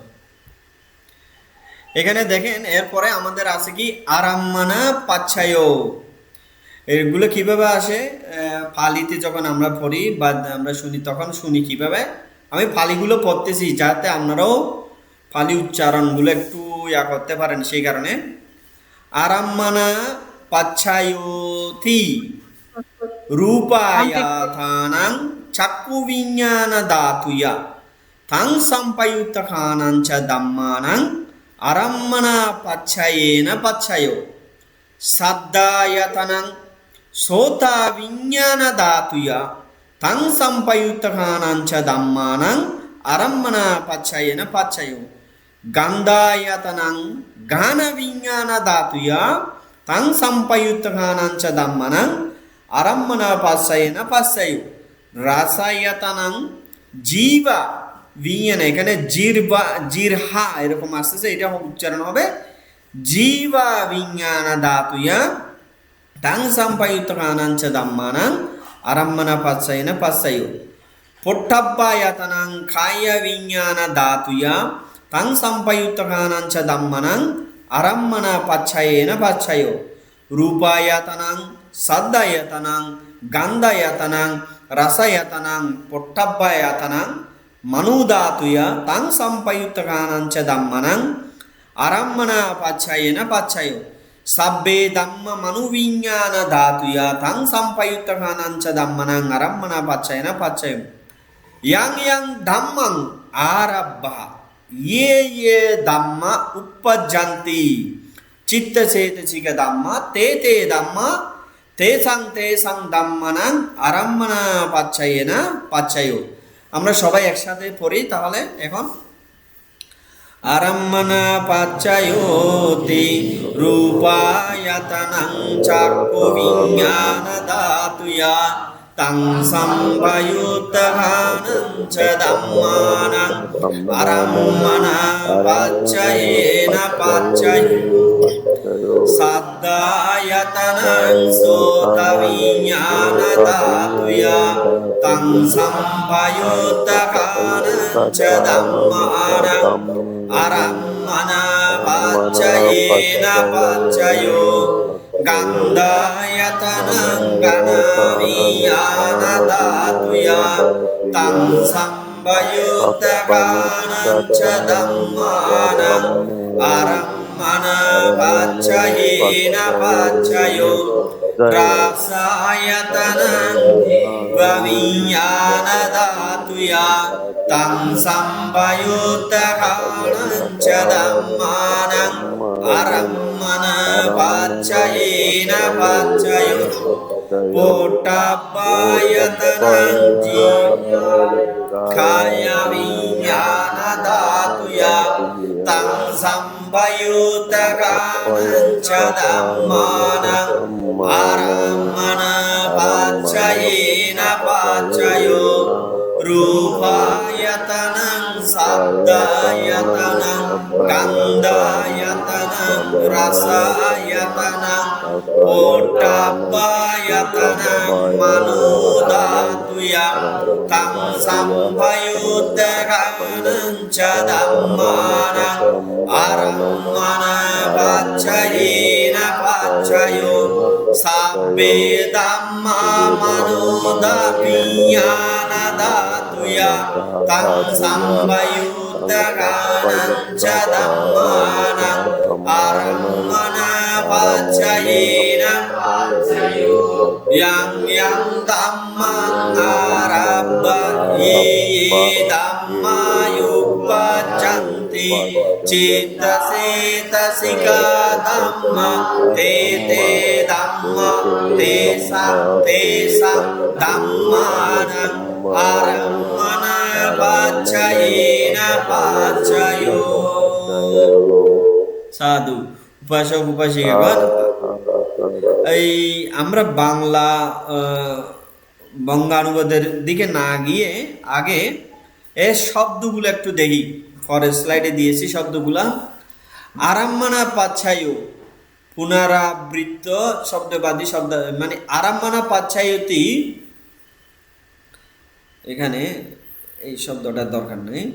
এখানে দেখেন এরপরে আমাদের আছে কি আরাম্মানা পাচ্ছায়। এগুলো কিভাবে আসে? পালিতে যখন আমরা পড়ি বা আমরা শুনি, তখন শুনি কিভাবে। আমি পালিগুলো পড়তেছি যাতে আপনারাও পালি উচ্চারণগুলো একটু করতে পারেন, সেই কারণে। আরাম্মানা পাচ্ছায়তি রূপায়াথানাং চাক্ষু বিজ্ঞান ধাতুয়া তাং সম্পয়ুক্তখানাং চ ধম্মানাং আরাম্মনা পাচ্ছায়েন পাচ্ছায়ো সাদ্দায়তনং সোতা বিজ্ঞান ধাতুয়া তাং সম্পয়ুক্তখানাং চ ধম্মানাং আরাম্মনা পাচ্ছায়েন পাচ্ছায়ো গন্ধায়তনং গান বিজ্ঞান ধাতুয়া তাং সম্পয়ুক্তখানাং চ ধম্মানাং আরাম্মনা পাচ্ছায়েন পাচ্ছায়ো রাসায়তনং জীবা বিজ্ঞান, এখানে জিরহা এরকম আসতেছে, এটা উচ্চারণ হবে জীবা বিজ্ঞান ধাতুয়া তাং সম্পয়ুক্তখানাং চ ধম্মানাং আরাম্মনা পাচ্ছায়েন পাচ্ছায়ো পট্টব্বায়তনং কায় বিজ্ঞান ধাতুয়া তাং সম্পয়ুক্তখানাং চ ধম্মানাং আরাম্মনা পাচ্ছায়েন পাচ্ছায়ো রূপায়তনং সাদ্দায়তনং গন্ধায়তনং রসায়তনং পট্টব্বায়তনং মনুধাতুয়া তাং সম্পয়ুক্তখানাং চ ধম্মানাং আরাম্মনা পাচ্ছায়েন পাচ্ছায়ো সাব্বে ধম্ম মনুবিজ্ঞান ধাতুয়া তাং সম্পয়ুক্তখানাং চ ধম্মানাং আরাম্মনা পাচ্ছায়েন পাচ্ছায়ো yang dhammang arabha ye dhamma uppajjanti chitta cetasica dhamma te dhamma তেসাং তেসাং দাম্মানাং আরাম্মানা পাচ্ছায়েনা পাচ্ছায়ো। আমরা সবাই একসাথে পড়ি তাহলে এখন। আরাম্মানা পাচ্ছায়োতি রূপায়তনং চাক্ষু বিজ্ঞান ধাতুয়া তং সম্ভয়ুতঘানং চ ধম্মানাং আরাম্মানা পাচ্ছায়েনা পাচ্ছায়ো সাদ্দায়তনং সোতবিজ্ঞান ধাতুয়া তং সম্ভয়ুতঘানং চ ধম্মানাং আরাম্মানা পাচ্ছায়েনা পাচ্ছায়ো গন্ধায়তনং গণবিজ্ঞান ধাতুয়া তং সম্ভয়ুতঘানং চ ধম্মানাং আরাম্মানা পাচ্ছায়েনা পাচ্ছায়ো রাসায়তনং জিহ্বাবিজ্ঞান ধাতুয়া তং সম্ভয়ুতঘানং চ ধম্মানাং আরাম্মানা পাচ্ছায়েনা পাচ্ছায়ো পোটাপায়তনং জিহ্বাবিজ্ঞান ধাতুয়া তং সম্ভয়ুতঘানং চ ধম্মানাং আরাম্মানা পাচ্ছায়েনা পাচ্ছায়ো রূপায়তনং শব্দায়তনং গন্ধায়তনং রসায়তনং পোটাপায়তনং মনোধাতুয়া তং সম্ভয়ুতঘানং চ ধম্মানাং আরাম্মানা পাচ্ছায়েনা পাচ্ছায়ো সাব্বে ধাম্মা মনোধাবিজ্ঞান ধাতুয়া তং সম্ভয়ুতঘানং চ ধম্মানাং আরাম্মানা পাচ্ছায়েনা পাচ্ছায়ো yang dhammang arabba ye dhamma yupacanti citta setasika dhamma te dhamma te dhammanang arammana paccayena paccayo সাধু উপাসক উপাসিকাগণ, এই আমরা বাংলা বঙ্গানুবাদের দিকে না গিয়ে আগে এই শব্দগুলো একটু দেখি। পরের স্লাইডে দিয়েছি শব্দগুলা। আরাম্মানা পাচ্ছায়ো পুনরাবৃত্ত শব্দবাদী শব্দ, মানে আরাম্মানা পাচ্ছায়তি, এখানে এই শব্দটার দরকার নেই।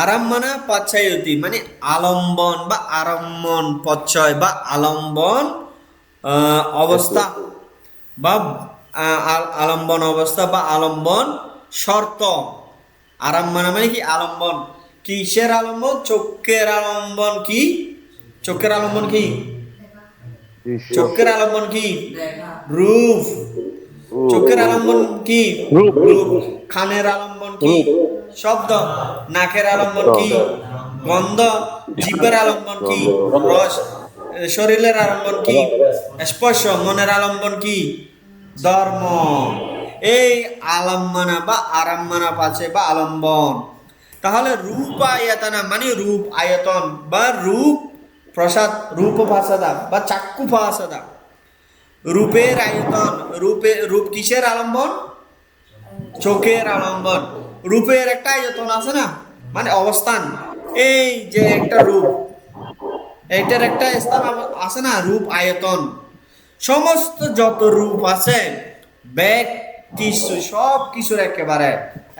আরাম্মানা পাচ্ছায়তি মানে আলম্বন বা আরম্মন পচ্ছয় বা আলম্বন অবস্থা বা আলম্বন অবস্থা বা আলম্বন শর্ত। আরাম্মানা মানে কি আলম্বন, কিসের আলম্বন? চক্ষের আলম্বন। কি চক্ষের আলম্বন? কি চক্ষের আলম্বন? কি রূপ। চোখের আলম্বন কি রূপ। কানের আলম্বন কি শব্দ। নাকের আলম্বন কি গন্ধ। জিহ্বার আলম্বন কি রস। শরীরের আলম্বন কি স্পর্শ। মনের আলম্বন কি ধর্ম। এই আলম্বনা বা আরাম্মানা পাচ্ছে বা আলম্বন। তাহলে রূপ আয়তনা মানে রূপ আয়তন বা রূপ প্রসাদ, রূপ ফাসাদা বা চাক্ষু ফাসাদা। রূপের আয়তন, রূপ কিসের আলম্বন? চোখের আলম্বন। রূপের একটা আয়তন আছে না, মানে অবস্থান। এই যে একটা রূপ, এটার একটা স্থান আছে না, রূপ আয়তন। সমস্ত যত রূপ আছে কিছু সব কিছুর একেবারে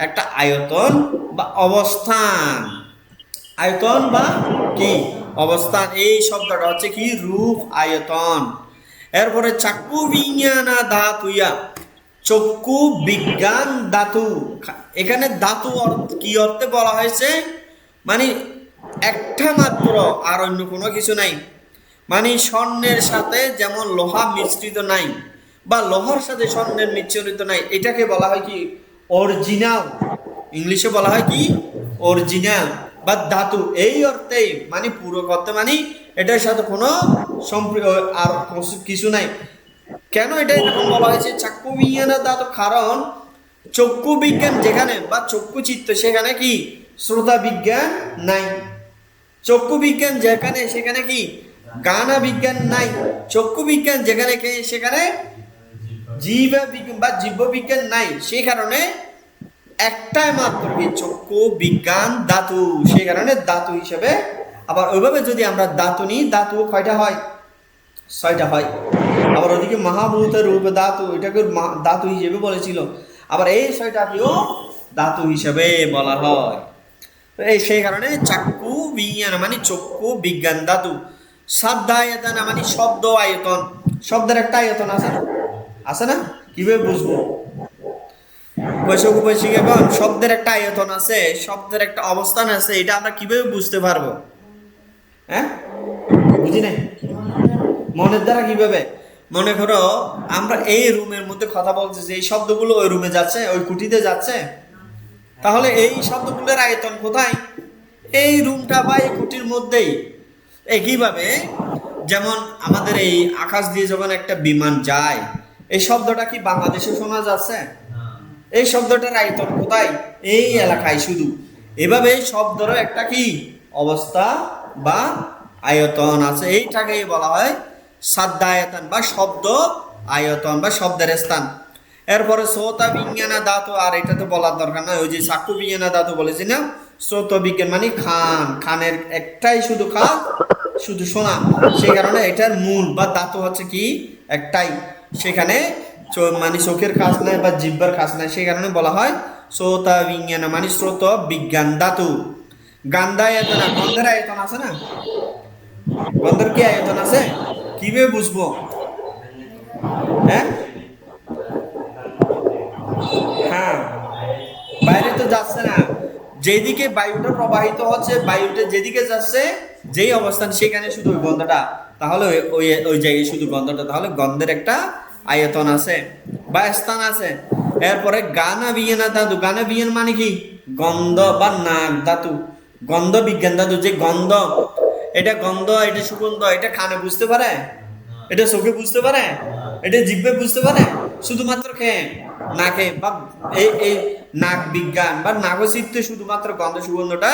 একটা আয়তন বা অবস্থান। আয়তন বা কি অবস্থান, এই শব্দটা হচ্ছে কি রূপ আয়তন। এরপরে চাক্ষু বিজ্ঞান ধাতুয়া, চক্ষু বিজ্ঞান ধাতু। এখানে ধাতু কি অর্থে বলা হয়েছে? মানে একটা মাত্র, আর অন্য কোনো কিছু নাই। মানে স্বর্ণের সাথে যেমন লোহা মিশ্রিত নাই বা লোহার সাথে স্বর্ণের মিশ্রিত নাই, এটাকে বলা হয় কি অরিজিনাল। ইংলিশে বলা হয় কি অরিজিনাল বা ধাতু। এই অর্থেই মানে পুরো অর্থে মানে এটার সাথে কোনো আর কিছু নাই। কেন এটা এরকম বলা হয়েছে চাক্ষু বিজ্ঞানের ধাতু? কারণ চক্ষু বিজ্ঞান যেখানে বা চক্ষু চিত্ত সেখানে কি শ্রোতা বিজ্ঞান নাই। চক্ষু বিজ্ঞান যেখানে সেখানে কি গানা বিজ্ঞান নাই। চক্ষু বিজ্ঞান যেখানে সেখানে জীব বিজ্ঞান বা জীব বিজ্ঞান নাই। সেই কারণে একটাই মাত্র কি চক্ষু বিজ্ঞান ধাতু, সেই কারণে ধাতু হিসেবে। আবার ওইভাবে যদি আমরা ধাতু নিই, ধাতু কয়টা হয়? 6টা হয়। আবার ওদিকে মহাভূত রূপ ধাতু, এটাকে ধাতু হিসেবে বলেছিল। আবার এই 6টাকেও ধাতু হিসেবে বলা হয়। এই সেই কারণে চাক্ষু বিজ্ঞান মানে চক্ষু বিজ্ঞান ধাতু। সাধ্যায়তন মানে শব্দ আয়তন। শব্দের একটা আয়তন আছে না? আছে না? কিভাবে বুঝবো? শব্দের একটা আয়তন আছে, শব্দের একটা অবস্থান আছে, এটা আমরা কিভাবে বুঝতে পারবো? হ্যাঁ, বুঝি নাই। মনের দ্বারা কিভাবে? মনে করো আমরা এই রুমের মধ্যে কথা বলতেছি, এই শব্দগুলো ওই রুমে যাচ্ছে, ওই কুটিতে যাচ্ছে, তাহলে এই শব্দগুলোর আয়তন কোথায়? এই রুমটা বা এই কুটির মধ্যেই। একইভাবে যেমন আমাদের এই আকাশ দিয়ে যখন একটা বিমান যায়, এই শব্দটা কি বাংলাদেশে শোনা যাচ্ছে? এই শব্দটার আয়তন কোথায়? এই এলাকায় শুধু। এভাবে শব্দেরও একটা কি অবস্থা বা আয়তন আছে, এইটাকেই বলা হয় সাধ্যায়তন বা শব্দ আয়তন বা শব্দের স্থান। এরপরে শ্রোতা বিজ্ঞান ধাতু, আর এটা তো বলার দরকার নয়, ওই যে চাক্ষু বিজ্ঞান ধাতু বলেছি না, শ্রোত বিজ্ঞান মানে খানের একটাই শুধু কাজ, শুধু শোনা। সেই কারণে এটার মূল বা ধাতু হচ্ছে কি একটাই, সেখানে মানে চোখের কাজ নাই বা জিহ্বার কাজ নাই, সেই কারণে বলা হয় শ্রোতা বিজ্ঞান মানে শ্রোত বিজ্ঞান ধাতু। গান্ধায়তন, গন্ধের আয়তন আছে না? গন্ধের কি আয়তন আছে? কিভাবে বুঝবো? হ্যাঁ, বাইরে তো যাচ্ছে না, যেদিকে বায়ুটা প্রবাহিত হচ্ছে, বায়ুটা যেদিকে যাচ্ছে, যেই অবস্থান সেখানে শুধু ওই গন্ধটা, তাহলে ওই ওই জায়গায় শুধু গন্ধটা, তাহলে গন্ধের একটা আয়তন আছে বা স্থান আছে। এরপরে গানা বিজ্ঞান ধাতু। গানা বিজ্ঞান মানে কি গন্ধ বা নাক ধাতু। গন্ধ বিজ্ঞান ধাতু, যে গন্ধ, এটা গন্ধ, এটা সুগন্ধ, এটা কানে বুঝতে পারে, এটা চোখে বুঝতে পারে, এটা জিভে বুঝতে পারে, শুধুমাত্র খেয়ে নাকে বা এই নাক বিজ্ঞান বা নাগচিত্তে শুধুমাত্র গন্ধ সুগন্ধটা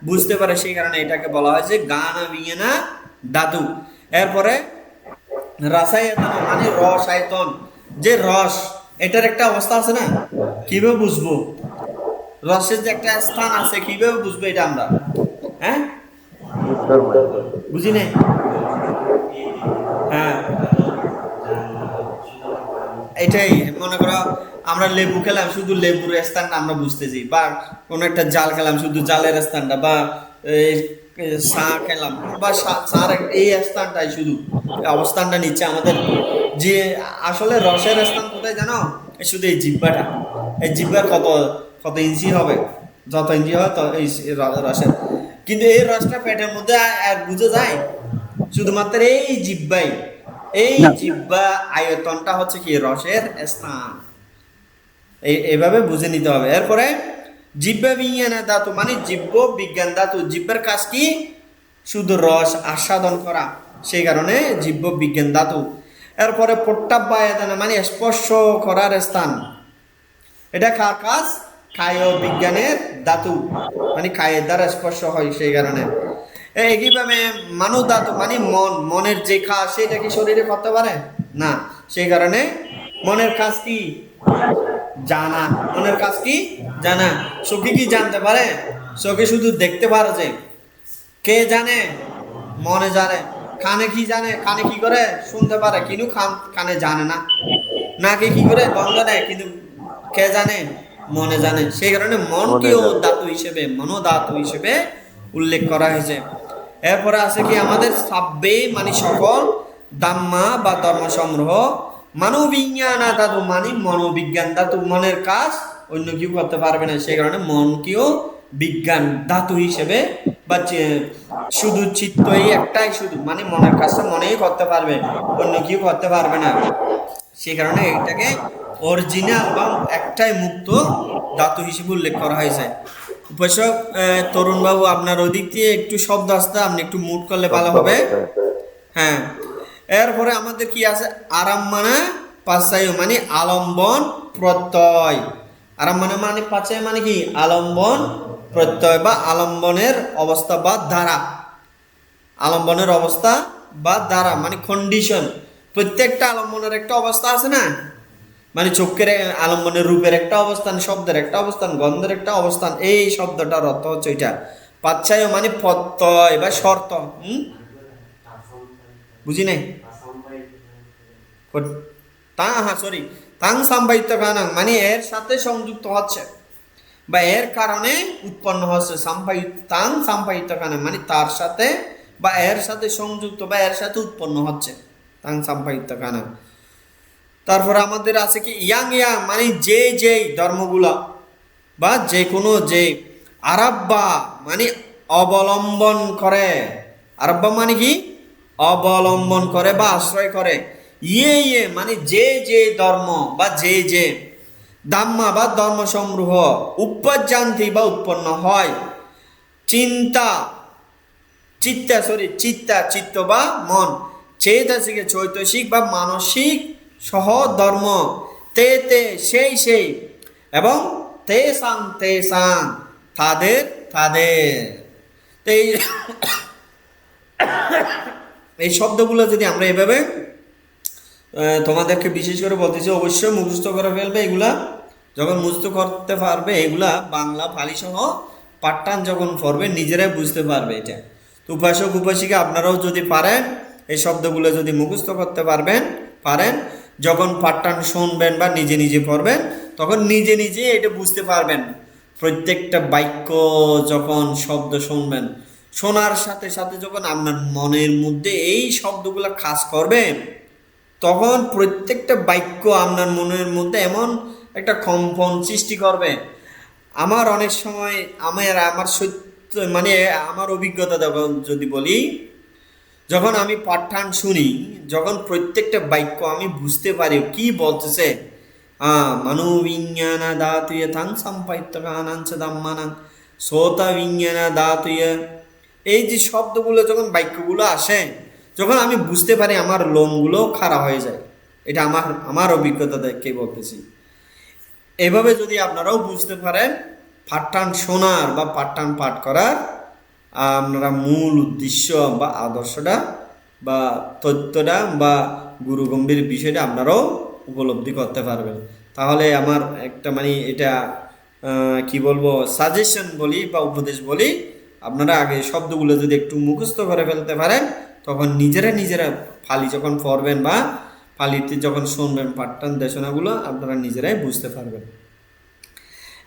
বুঝতে পারে, সেই কারণে এটাকে বলা হয় যে গানা বিজ্ঞানা ধাতু। এরপরে রাসায়তন মানে রস আয়তন, যে রস, এটার একটা অবস্থা আছে না? কিভাবে বুঝবো? রসের যে একটা স্থান আছে, কিভাবে বুঝবো এটা আমরা? হ্যাঁ, বুঝি নাই। হ্যাঁ, এটাই মনে করো আমরা লেবু খেলাম, শুধু লেবুর স্থানটা আমরা বুঝতেছি, বা কোনো একটা জাল খেলাম, শুধু জালের স্থানটা, বা চা খেলাম বা চার এই স্থানটাই শুধু অবস্থানটা নিচ্ছে আমাদের। যে আসলে রসের স্থান কোথায় জানো? শুধু এই জিহ্বাটা, এই জিহ্বা কত কত ইঞ্চি হবে, যত ইঞ্চি হয় তত এই রসের। কিন্তু এই রসটা পেটের মধ্যে আর বুঝে যায় শুধুমাত্র এই জিহ্বাই। এই জিহ্বা আয়তনটা হচ্ছে কি রসের স্থান, এইভাবে বুঝে নিতে হবে। এরপরে জিহ্বা বিজ্ঞান ধাতু মানে জিহ্ব বিজ্ঞান ধাতু। জিহ্বার কাজ কি? শুধু রস আস্বাদন করা, সেই কারণে জিহ্ব বিজ্ঞান ধাতু। এরপরে পট্টাব্যায়তন মানে স্পর্শ করার স্থান, এটা কার কাজ? কায় বিজ্ঞানের ধাতু, মানে কায়ের দ্বারা স্পর্শ হয়, সেই কারণে। একইভাবে মানব ধাতু মানে মন, মনের যে কাজ সেটা কি শরীরে করতে পারে না, সেই কারণে মনের কাজ কি? জানা। মনের কাজ কি? জানা। চোখে কি জানতে পারে? চোখে শুধু দেখতে পারে। যে কে জানে? মনে জানে। কানে কি জানে? কানে কি করে? শুনতে পারে, কিন্তু কানে জানে না। নাকে কি করে? গন্ধ নেয়, কিন্তু কে জানে? মনে জানে। সেই কারণে মনকেও ধাতু হিসেবে, মনোধাতু হিসেবে উল্লেখ করা হয়েছে। এরপরে আছে কি আমাদের সাব্বে মানে সকল, দাম্মা বা ধর্ম সংগ্রহ, মানবিজ্ঞান ধাতু মানে মনোবিজ্ঞান ধাতু। মনের কাজ অন্য কেউ করতে পারবে না, সেই কারণে মনকেও বিজ্ঞান ধাতু হিসেবে বা শুধু চিত্তই একটাই, শুধু মানে মনের কাজটা মনেই করতে পারবে, অন্য কেউ করতে পারবে না, সেই কারণে এটাকে অরিজিনাল বা একটাই মুক্ত ধাতু হিসেবে উল্লেখ করা হয়েছে। উপস্যক তরুণ বাবু, আপনার ওদিক দিয়ে একটু শব্দ আসতে, আপনি একটু মুট করলে ভালো হবে। হ্যাঁ, এরপরে আমাদের কি আছে আরাম্মানা পাচায় মানে আলম্বন প্রত্যয়। আরাম্মানা মানে পাচায় মানে কি আলম্বন প্রত্যয় বা আলম্বনের অবস্থা বা ধারা। আলম্বনের অবস্থা বা ধারা মানে কন্ডিশন। প্রত্যেকটা আলম্বনের একটা অবস্থা আছে না, মানে চোখের আলম্বনের রূপের একটা অবস্থান, শব্দের একটা অবস্থান, গন্ধের একটা অবস্থান। এই শব্দটার অর্থ হচ্ছে এটা পাচ্ছায় মানে প্রত্যয় বা শর্ত। বুঝি নাই সরি তাং সাম্বাহিত কানাং মানে এর সাথে সংযুক্ত হচ্ছে বা এর কারণে উৎপন্ন হচ্ছে। তাং সাম্পাহিত কানাং মানে তার সাথে বা এর সাথে সংযুক্ত বা এর সাথে উৎপন্ন হচ্ছে, তাং সাম্পাহিত কানাং। তারপরে আমাদের আছে কি ইয়াং ইয়াং মানে যে যেই ধর্মগুলা বা যে কোনো যে আরাব্বা মানে অবলম্বন করে। আরাব্বা মানে কি অবলম্বন করে বা আশ্রয় করে। ইয়ে মানে যে যে ধর্ম বা যে যে দাম্মা বা ধর্ম সমূহ উপজান্তি বা উৎপন্ন হয়। চিত্ত বা মন, চেতসিক চৈতসিক বা মানসিক সহ ধর্ম, তে সেই এবং তেসাং তাদের তো এই শব্দগুলো যদি আমরা এভাবে তোমাদেরকে বিশেষ করে বলতেছি, অবশ্যই মুখস্থ করে ফেলবে। এগুলা যখন মুখস্থ করতে পারবে, এগুলা বাংলা পালি সহ পাঠটান যখন পড়বে নিজেরাই বুঝতে পারবে এটা। তো উপাসক উপাসিকা আপনারাও যদি পারেন এই শব্দগুলো যদি মুখস্থ করতে পারেন, যখন পাঠটান শুনবেন বা নিজে নিজে পড়বেন তখন নিজে নিজে এটা বুঝতে পারবেন। প্রত্যেকটা বাক্য যখন শব্দ শুনবেন, শোনার সাথে সাথে যখন আপনার মনের মধ্যে এই শব্দগুলো কাজ করবে, তখন প্রত্যেকটা বাক্য আপনার মনের মধ্যে এমন একটা কম্পন সৃষ্টি করবে। আমার অনেক সময় আমার সত্য মানে আমার অভিজ্ঞতা যদি বলি, যখন আমি পাঠটান শুনি, যখন প্রত্যেকটা বাক্য আমি বুঝতে পারি কি বলতেছে, মনো বিজ্ঞান ধাতুয় থাং সম্পাদিত দাম্মানাং শ্রোতা বিজ্ঞান ধাতুয়, এই যে শব্দগুলো যখন বাক্যগুলো আসে, যখন আমি বুঝতে পারি আমার লোমগুলো খাড়া হয়ে যায়। এটা আমার অভিজ্ঞতা থেকে বলতেছি। এভাবে যদি আপনারাও বুঝতে পারেন, পাঠটান শোনার বা পাঠটান পাঠ করার আপনারা মূল উদ্দেশ্য বা আদর্শটা বা তথ্যটা বা গুরু গম্ভীর বিষয়টা আপনারাও উপলব্ধি করতে পারবেন। তাহলে আমার একটা মানে এটা কি বলবো সাজেশন বলি বা উপদেশ বলি, আপনারা আগে শব্দগুলো যদি একটু মুখস্থ করে ফেলতে পারেন, তখন নিজেরা ফালি যখন পড়বেন বা ফালিতে যখন শুনবেন পাঠটান দেশনাগুলো, আপনারা নিজেরাই বুঝতে পারবেন।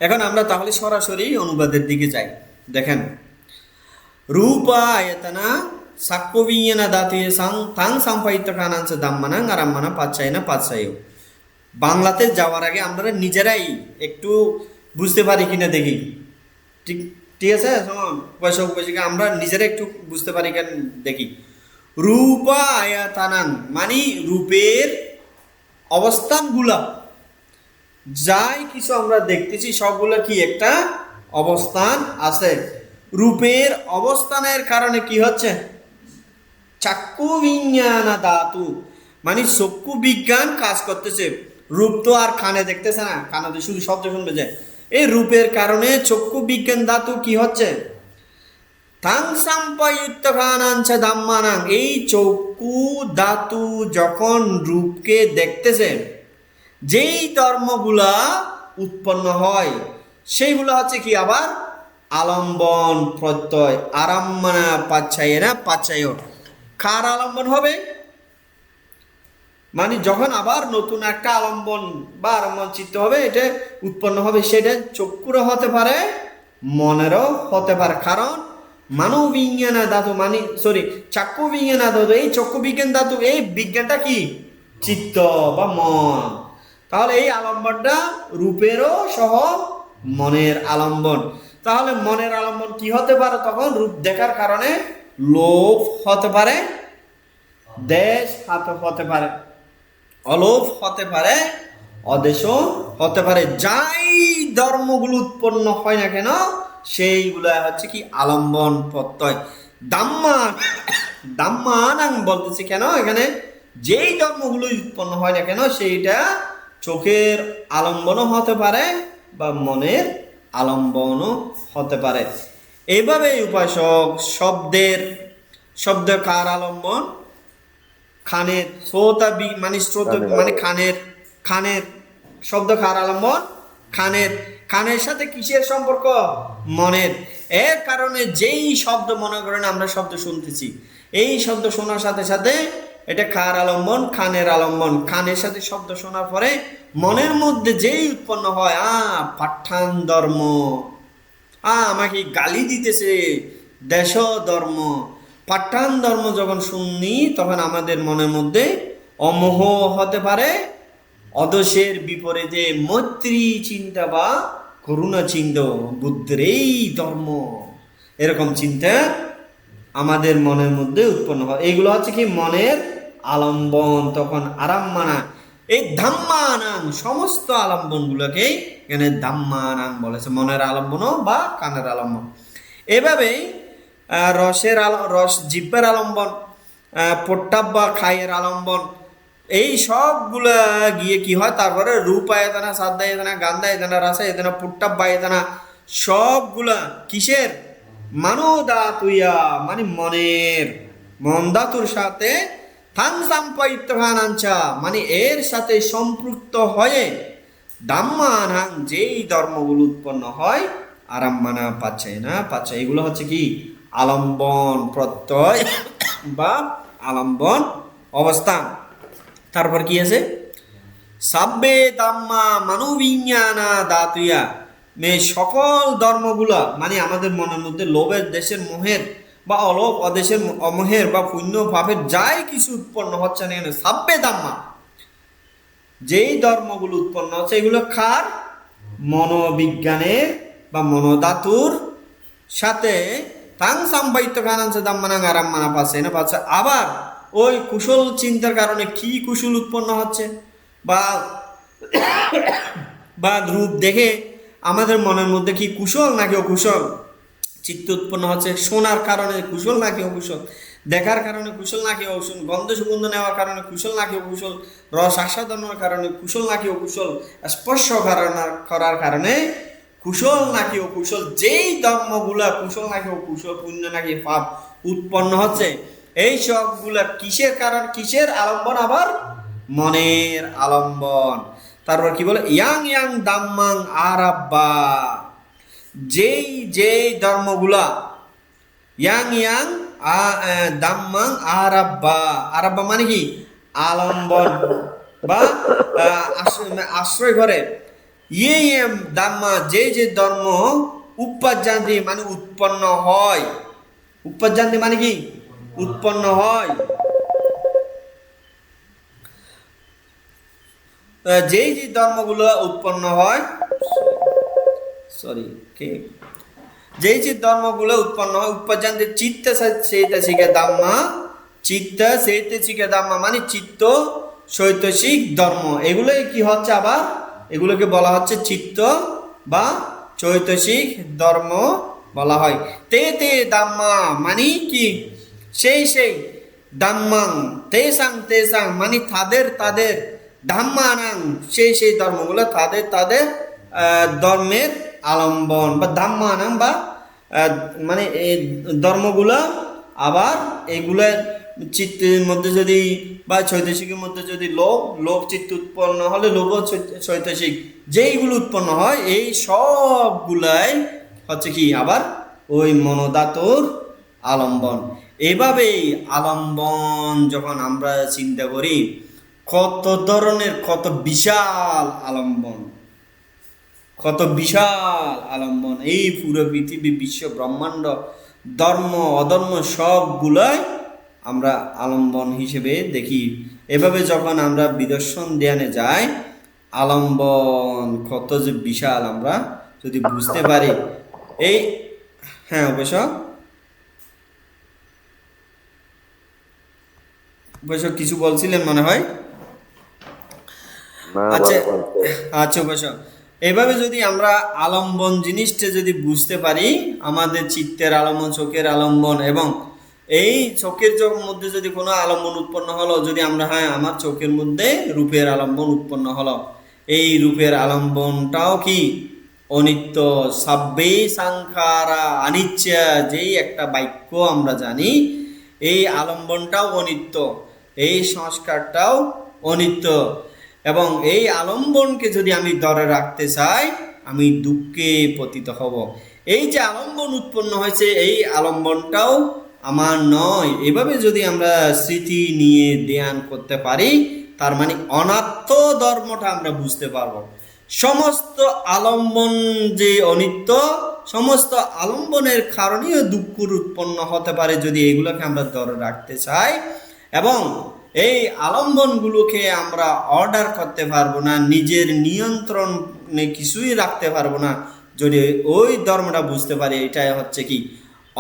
এখন আমরা তাহলে সরাসরি অনুবাদের দিকে যাই। দেখেন, রূপায়তনা সাক্ষ্যবিজ্ঞানা দাতুয়ে তাং সম্পাদিত কানাংশ দাম্মানাং আরাম্মানা পাচ্ছায়। বাংলাতে যাওয়ার আগে আমরা নিজেরাই একটু বুঝতে পারি কিনা দেখি। ঠিক আছে, পয়সা উপসিকা আমরা নিজেরা একটু বুঝতে পারি কেন দেখি। রূপায়তানাং মানে রূপের অবস্থানগুলা, যাই কিছু আমরা দেখতেছি সবগুলো কি একটা অবস্থান আছে। রূপের অবস্থানের কারণে কি হচ্ছে, চাক্ষু বিজ্ঞান ধাতু মানে চক্ষু বিজ্ঞান কাজ করতেছে। রূপ তো আর কানে দেখতেছে না, কানে শুধু শব্দ শুনবে যে। এই রূপের কারণে চক্ষু বিজ্ঞান ধাতু কি হচ্ছে, তাং সম্পাদিত কানাংশ দাম্মানাং, এই চক্ষু ধাতু যখন রূপকে দেখতেছে, যেই ধর্মগুলা উৎপন্ন হয় সেইগুলো হচ্ছে কি আবার আলম্বন প্রত্যয়। আরাম্মানা পাচ্ছায়। কার আলম্বন হবে, মানে যখন আবার নতুন একটা আলম্বন বা আলম্বন চিত্ত হবে, এটা উৎপন্ন হবে, সেটা চক্ষুরও হতে পারে মনেরও হতে পারে। কারণ মানব বিজ্ঞান ধাতু মানে চাক্ষু বিজ্ঞান ধাতু, এই চক্ষু বিজ্ঞান ধাতু এই বিজ্ঞানটা কি চিত্ত বা মন। তাহলে এই আলম্বনটা রূপেরও সহ মনের আলম্বন। তাহলে মনের আলম্বন কি হতে পারে, তখন রূপ দেখার কারণে লোভ হতে পারে, দেশ হতে পারে, অলোভ হতে পারে, অদেশও হতে পারে। যাই ধর্মগুলো উৎপন্ন হয় না কেন সেইগুলো হচ্ছে কি আলম্বন প্রত্যয়। দাম্মানাং বলতেছি কেন, এখানে যেই ধর্মগুলো উৎপন্ন হয় না কেন সেইটা চোখের আলম্বনও হতে পারে বা মনের আলম্বনও হতে পারে। এইভাবে উপাসক শব্দ কার আলম্বন? খানের মানে খানের শব্দ কার আলম্বন? খানের সাথে কিসের সম্পর্ক? মনের। এর কারণে যেই শব্দ, মনে করেন আমরা শব্দ শুনতেছি, এই শব্দ শোনার সাথে সাথে এটা কার আলম্বন? খানের আলম্বন। খানের সাথে শব্দ শোনার পরে মনের মধ্যে যেই উৎপন্ন হয়, পাঠান ধর্ম, আমাকে গালি দিতেছে, দেশ ধর্ম, পাঠান ধর্ম যখন শুনি তখন আমাদের মনের মধ্যে অমোহ হতে পারে, অদোষের বিপরীতে মৈত্রী চিন্তা বা করুণা চিন্তা, বুদ্ধের এই ধর্ম, এরকম চিন্তা আমাদের মনের মধ্যে উৎপন্ন হয়। এইগুলো হচ্ছে কি মনের আলম্বন। তখন আরাম্মানা, এই ধাম্মানাং, সমস্ত আলম্বন গুলোকে এখানে ধাম্মানাং বলেছে, মনের আলম্বন বা কানের আলম্বন। এভাবেই রস জিব্বার আলম্বন, পট্টাব বা খাইয়ের আলম্বন, এই সবগুলা গিয়ে কি হয়, তারপরে রূপ আয়তনা, সাদ্দা আয়তনা, গান্ধা আয়তনা, রাসা আয়তনা, পুট্টাব আয়তনা, সবগুলা কিসের? মানোদাতুয়া, মানে মন ধাতুর সাথে থান সাম্পায়িত্যাঞ্চা, মানে এর সাথে সম্পৃক্ত হয়ে ধাম্মানাং, যেই ধর্মগুলো উৎপন্ন হয়, আরাম্মানা পাচ্ছে। এগুলো হচ্ছে কি? আলম্বন প্রত্যয় বা আলম্বন অবস্থান। তারপর কি আছে? সাব্বে দাম্মা মানবিজ্ঞানা দাতুয়া, সকল ধর্মগুলা, মানে আমাদের মনের মধ্যে লোভের, দেশের মোহের বা অলোভ অদেশের অমোহের বা পুণ্য পাপের যাই কিছু উৎপন্ন হচ্ছে না কেন, সাব্বে দাম্মা, যেই ধর্মগুলো উৎপন্ন হচ্ছে, এগুলো কার? মনোবিজ্ঞানের বা মনোধাতুর সাথে তাং সাম্বাইত্য কানাংশে দাম্মানাং আরাম্মানা পাচ্ছে। আবার ওই কুশল চিন্তার কারণে কি কুশল উৎপন্ন হচ্ছে, বা রূপ দেখে আমাদের মনের মধ্যে কি কুশল নাকি অকুশল চিত্ত উৎপন্ন হচ্ছে, শোনার কারণে কুশল নাকি অকুশল, দেখার কারণে কুশল নাকি অকুশল, গন্ধ সুগন্ধ নেওয়ার কারণে কুশল নাকি অকুশল, রস আস্বাদনের কারণে কুশল নাকি অকুশল, স্পর্শ করার কারণে কুশল নাকি অকুশল, যেই ধর্মগুলা কুশল নাকি অকুশল, পুণ্য নাকি পাপ উৎপন্ন হচ্ছে, এই সবগুলা কিসের কারণ, কিসের আলম্বন? আবার মনের আলম্বন। তারপর কি বলে? ইয়াং দাম্মাং আরাব্বা, যেই ধর্মগুলা ইয়াং দাম্মাং আরাব্বা মানে কি? আলম্বন বা আশ্রয় করে। দাম্মা, যে ধর্ম উপাজ্জান্তি, মানে উৎপন্ন হয়। উপাজ্জান্তি মানে কি? উৎপন্ন হয়। যেই ধর্মগুলো উৎপন্ন হয়, যেই ধর্মগুলো উৎপন্ন হয়, উপাজ্জান্তি চিত্ত চৈতসিক দাম্মা, চিত্ত চৈতসিক দাম্মা মানে চিত্ত চৈতসিক ধর্ম। এগুলোই কি হচ্ছে? আবার এগুলোকে বলা হচ্ছে চিত্ত বা চৈতসিক ধর্ম বলা হয়। তে দাম্মা মানে কি? সেই দাম্মাং তেসাং মানে তাদের ধাম্মানাং, সেই ধর্মগুলো তাদের ধর্মের আলম্বন বা ধাম্মানাং, বা মানে এই ধর্মগুলো। আবার এগুলোর চিত্তের মধ্যে যদি বা চৈতসিকের মধ্যে যদি লোভ চিত্ত উৎপন্ন হলে লোভ চৈতসিক যেইগুলো উৎপন্ন হয়, এই সবগুলাই হচ্ছে কি? আবার ওই মনোধাতুর আলম্বন। এভাবেই আলম্বন যখন আমরা চিন্তা করি, কত ধরনের, কত বিশাল আলম্বন, এই পুরো পৃথিবী, বিশ্ব ব্রহ্মাণ্ড, ধর্ম অধর্ম সবগুলাই আমরা আলম্বন হিসেবে দেখি। এভাবে যখন আমরা বিদর্শন ধ্যানে যাই, আলম্বন কত যে বিশাল আমরা যদি বুঝতে পারি। অবশ্য কিছু বলছিলেন মনে হয়। আচ্ছা অবশ্য এভাবে যদি আমরা আলম্বন জিনিসটা যদি বুঝতে পারি, আমাদের চিত্তের আলম্বন, চোখের আলম্বন এবং এই চোখের মধ্যে যদি কোনো আলম্বন উৎপন্ন হলো, যদি আমরা হ্যাঁ আমার চোখের মধ্যে রূপের আলম্বন উৎপন্ন হলো, এই রূপের আলম্বনটাও কি অনিত্য। সাব্বে সাংখারা অনিচ্ছা, যেই একটা বাক্য আমরা জানি, এই আলম্বনটাও অনিত্য, এই সংস্কারটাও অনিত্য। এবং এই আলম্বনকে যদি আমি ধরে রাখতে চাই, আমি দুঃখে পতিত হব। এই যে আলম্বন উৎপন্ন হয়েছে, এই আলম্বনটাও আমার নয়, এভাবে যদি আমরা স্মৃতি নিয়ে ধ্যান করতে পারি, তার মানে অনাত্ম ধর্মটা আমরা বুঝতে পারবো। সমস্ত আলম্বন যে অনিত্য, সমস্ত আলম্বনের কারণেও দুঃখ উৎপন্ন হতে পারে, যদি এগুলোকে আমরা ধরে রাখতে চাই। এবং এই আলম্বনগুলোকে আমরা অর্ডার করতে পারবো না, নিজের নিয়ন্ত্রণে কিছুই রাখতে পারবো না, যদি ওই ধর্মটা বুঝতে পারি। এটাই হচ্ছে কি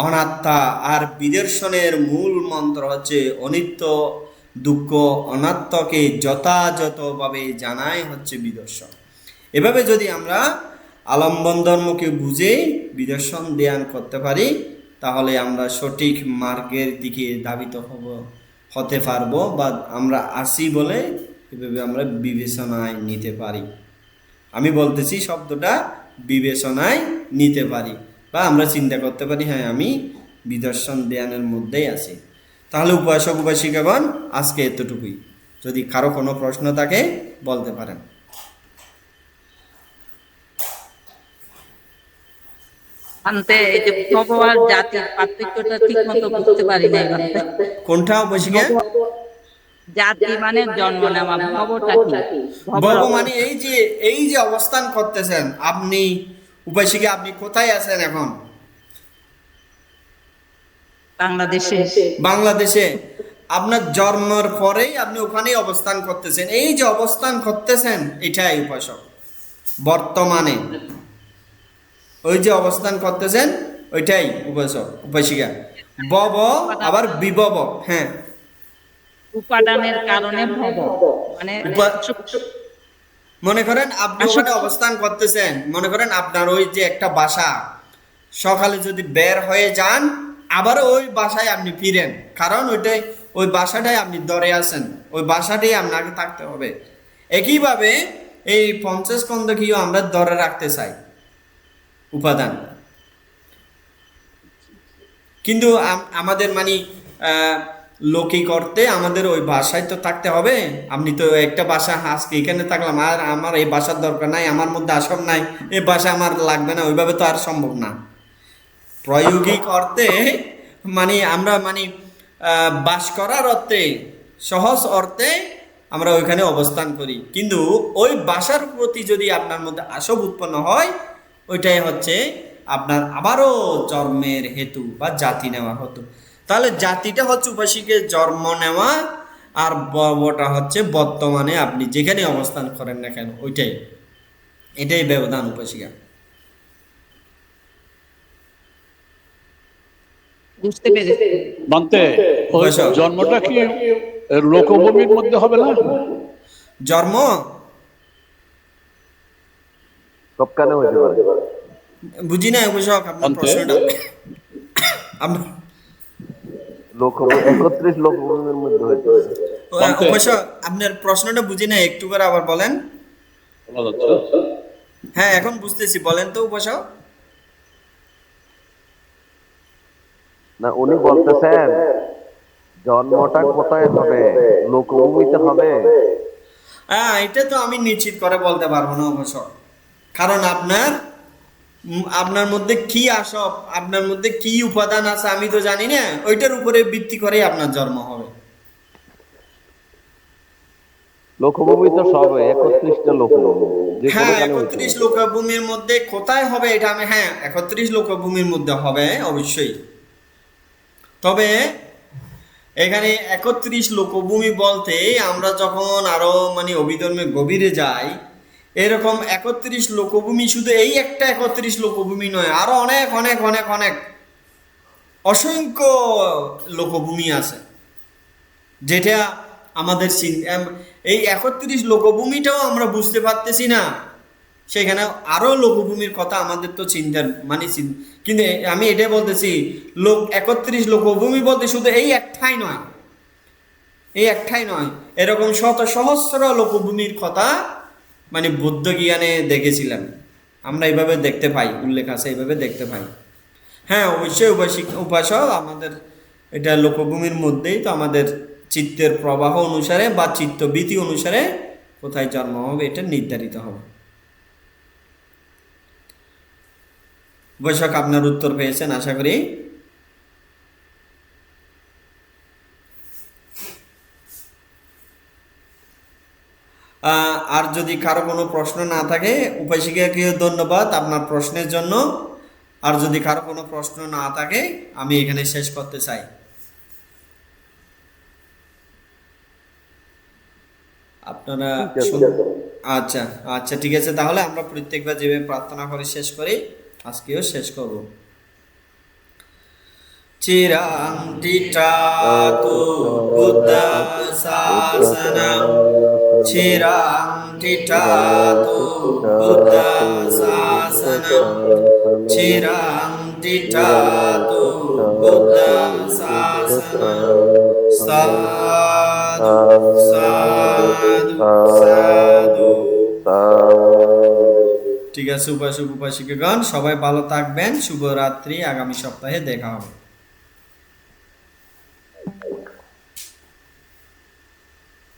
অনাত্মা। আর বিদর্শনের মূল মন্ত্র হচ্ছে অনিত্য, দুঃখ, অনাত্মকে যথাযথভাবে জানাই হচ্ছে বিদর্শন। এভাবে যদি আমরা আলম্বন ধর্মকে বুঝে বিদর্শন ধ্যান করতে পারি, তাহলে আমরা সঠিক মার্গের দিকে ধাবিত হতে পারবো, বা আমরা আসি বলে এভাবে আমরা বিবেচনায় নিতে পারি। আমি বলতেছি শব্দটা বিবেচনায় নিতে পারি, বা আমরা চিন্তা করতে পারি হ্যাঁ আমি বিদর্শন ধ্যানের মধ্যেই আছি। তাহলে উপাসক উপাসিকাগণ, আজকে এতটুকুই। যদি কারো কোনো প্রশ্ন থাকে বলতে পারেন। এই যে ভগবান জাতির পার্থক্যটা ঠিক মতো বুঝতে পারি নাই বান্তে। কোনটা উপাসিকা? জাতি মানে জন্ম নেওয়া, ভবটা কি? ভব মানে এই যে অবস্থান করতেছেন আপনি উপাসিকা, আপনি কোথায় আছেন এখন? বাংলাদেশে। আপনার জন্মের পরেই আপনি ওখানেই অবস্থান করতেছেন। এই যে অবস্থান করতেছেন, এটাই উপাসক বর্তমানে। ওই যে অবস্থান করতেছেন ওইটাই উপাসক উপাসিকা। বব আবার বিভব। হ্যাঁ, উপাদানের কারণে ভব মানে মনে করেন আপনি ওখানে অবস্থান করতেছেন, মনে করেন আপনার ওই যে একটা বাসা, সকালে যদি বের হয়ে যান আবার ওই বাসায় আপনি ফিরেন, কারণ ওই বাসাটাই আপনি ধরে আছেন, ওই বাসাটাই আপনাকে থাকতে হবে। একইভাবে এই পঞ্চস্কন্ধকেও আমরা ধরে রাখতে চাই, উপাদান। কিন্তু আমাদের মানে লৌকিক অর্থে আমাদের ওই বাসায় তো থাকতে হবে। আপনি তো একটা বাসা আজকে এখানে থাকলাম, আর আমার এই বাসার দরকার নাই, আমার মধ্যে আসব নাই, এই বাসা আমার লাগবে না, ওইভাবে তো আর সম্ভব না। প্রায়োগিক অর্থে মানে আমরা মানে বাস করার অর্থে, সহজ অর্থে আমরা ওইখানে অবস্থান করি। কিন্তু ওই বাসার প্রতি যদি আপনার মধ্যে আসব উৎপন্ন হয়, ওইটাই হচ্ছে আপনার আবারও জন্মের হেতু বা জাতি নেওয়া হতো। তাহলে জাতিটা হচ্ছে উপাসিকের জন্ম নেওয়া, আর ববটা হচ্ছে বর্তমানে আপনি যেখানে অবস্থান করেন না কেন ওইটাই, এটাই ব্যবধান উপাসিকা। বুঝতে পেরেছি মানতে ওই জন্মটা কি লোকভূমির মধ্যে হবে না? জন্ম সবখানে হইতে পারে। বুঝি না উপাসক আপনার প্রশ্নটা। লোকভূমি 31 লোকভূমির মধ্যে হইতে পারে। উপাসক আপনার প্রশ্নটা বুঝি না, একটু করে আবার বলেন। হ্যাঁ এখন বুঝতেছি, বলেন তো উপাসক। না, উনি বলতেছেন জন্মটা কোথায় হবে? লোকভূমিতে হবে? হ্যাঁ, এটা তো আমি নিশ্চিত করে বলতে পারবো না উপাসক, কারণ আপনার মধ্যে কি আসব, আপনার মধ্যে কি উপাদান আছে আমি তো জানি না, ওইটার উপরে ভিত্তি করে আপনার জন্ম হবে। লোকভূমি তো সব 31টা লোকভূমি। হ্যাঁ, 31 লোকভূমির মধ্যে কোথায় হবে এটা আমি, হ্যাঁ 31 লোকভূমির মধ্যে হবে অবশ্যই। তবে এখানে 31 লোকভূমি বলতে আমরা যখন আরো মানে অভিধর্মে গভীরে যাই, এরকম 31 লোকভূমি শুধু এই একটা 31 লোকভূমি নয়, আরো অনেক অনেক অনেক অনেক অসংখ্য লোকভূমি আছে, যেটা আমাদের এই 31 লোকভূমিটাও আমরা বুঝতে পারতেছি না। সেখানে আরো লোকভূমির কথা আমাদের তো চিন্তার মানে কিন্তু আমি এটাই বলতেছি, 31 লোকভূমি বলতে শুধু এই একটাই নয়, এরকম শত সহস্র লোকভূমির কথা মানে বুদ্ধ জ্ঞানে দেখেছিলাম। আমরা এইভাবে দেখতে পাই, উল্লেখ আছে, এইভাবে দেখতে পাই। হ্যাঁ, অবশ্যই উপাসক আমাদের এটা লোকভূমির মধ্যেই তো আমাদের চিত্তের প্রবাহ অনুসারে বা চিত্তবৃত্তি অনুসারে কোথায় জন্ম হবে এটা নির্ধারিত হবে। উপাসক আপনার উত্তর পেয়েছেন আশা করি। আর যদি কারো কোনো প্রশ্ন না থাকে, উপাসিকাকে ধন্যবাদ আপনার প্রশ্নের জন্য। আর যদি কারো কোনো প্রশ্ন না থাকে আমি এখানে শেষ করতে চাই। আপনারা আচ্ছা আচ্ছা ঠিক আছে, তাহলে আমরা প্রত্যেকবার যেভাবে প্রার্থনা করে শেষ করি আজকেও শেষ করব। চিরাং টিটাতু বুদ্ধ শাসনং, চিরাং টিটাতু বুদ্ধ শাসনং, চিরাং টিটাতু বুদ্ধ শাসনং। সাধু সাধু সাধু। ঠিক আছে উপাসক উপাসিকাগণ, সবাই ভালো থাকবেন। শুভরাত্রি, আগামী সপ্তাহে দেখা হবে।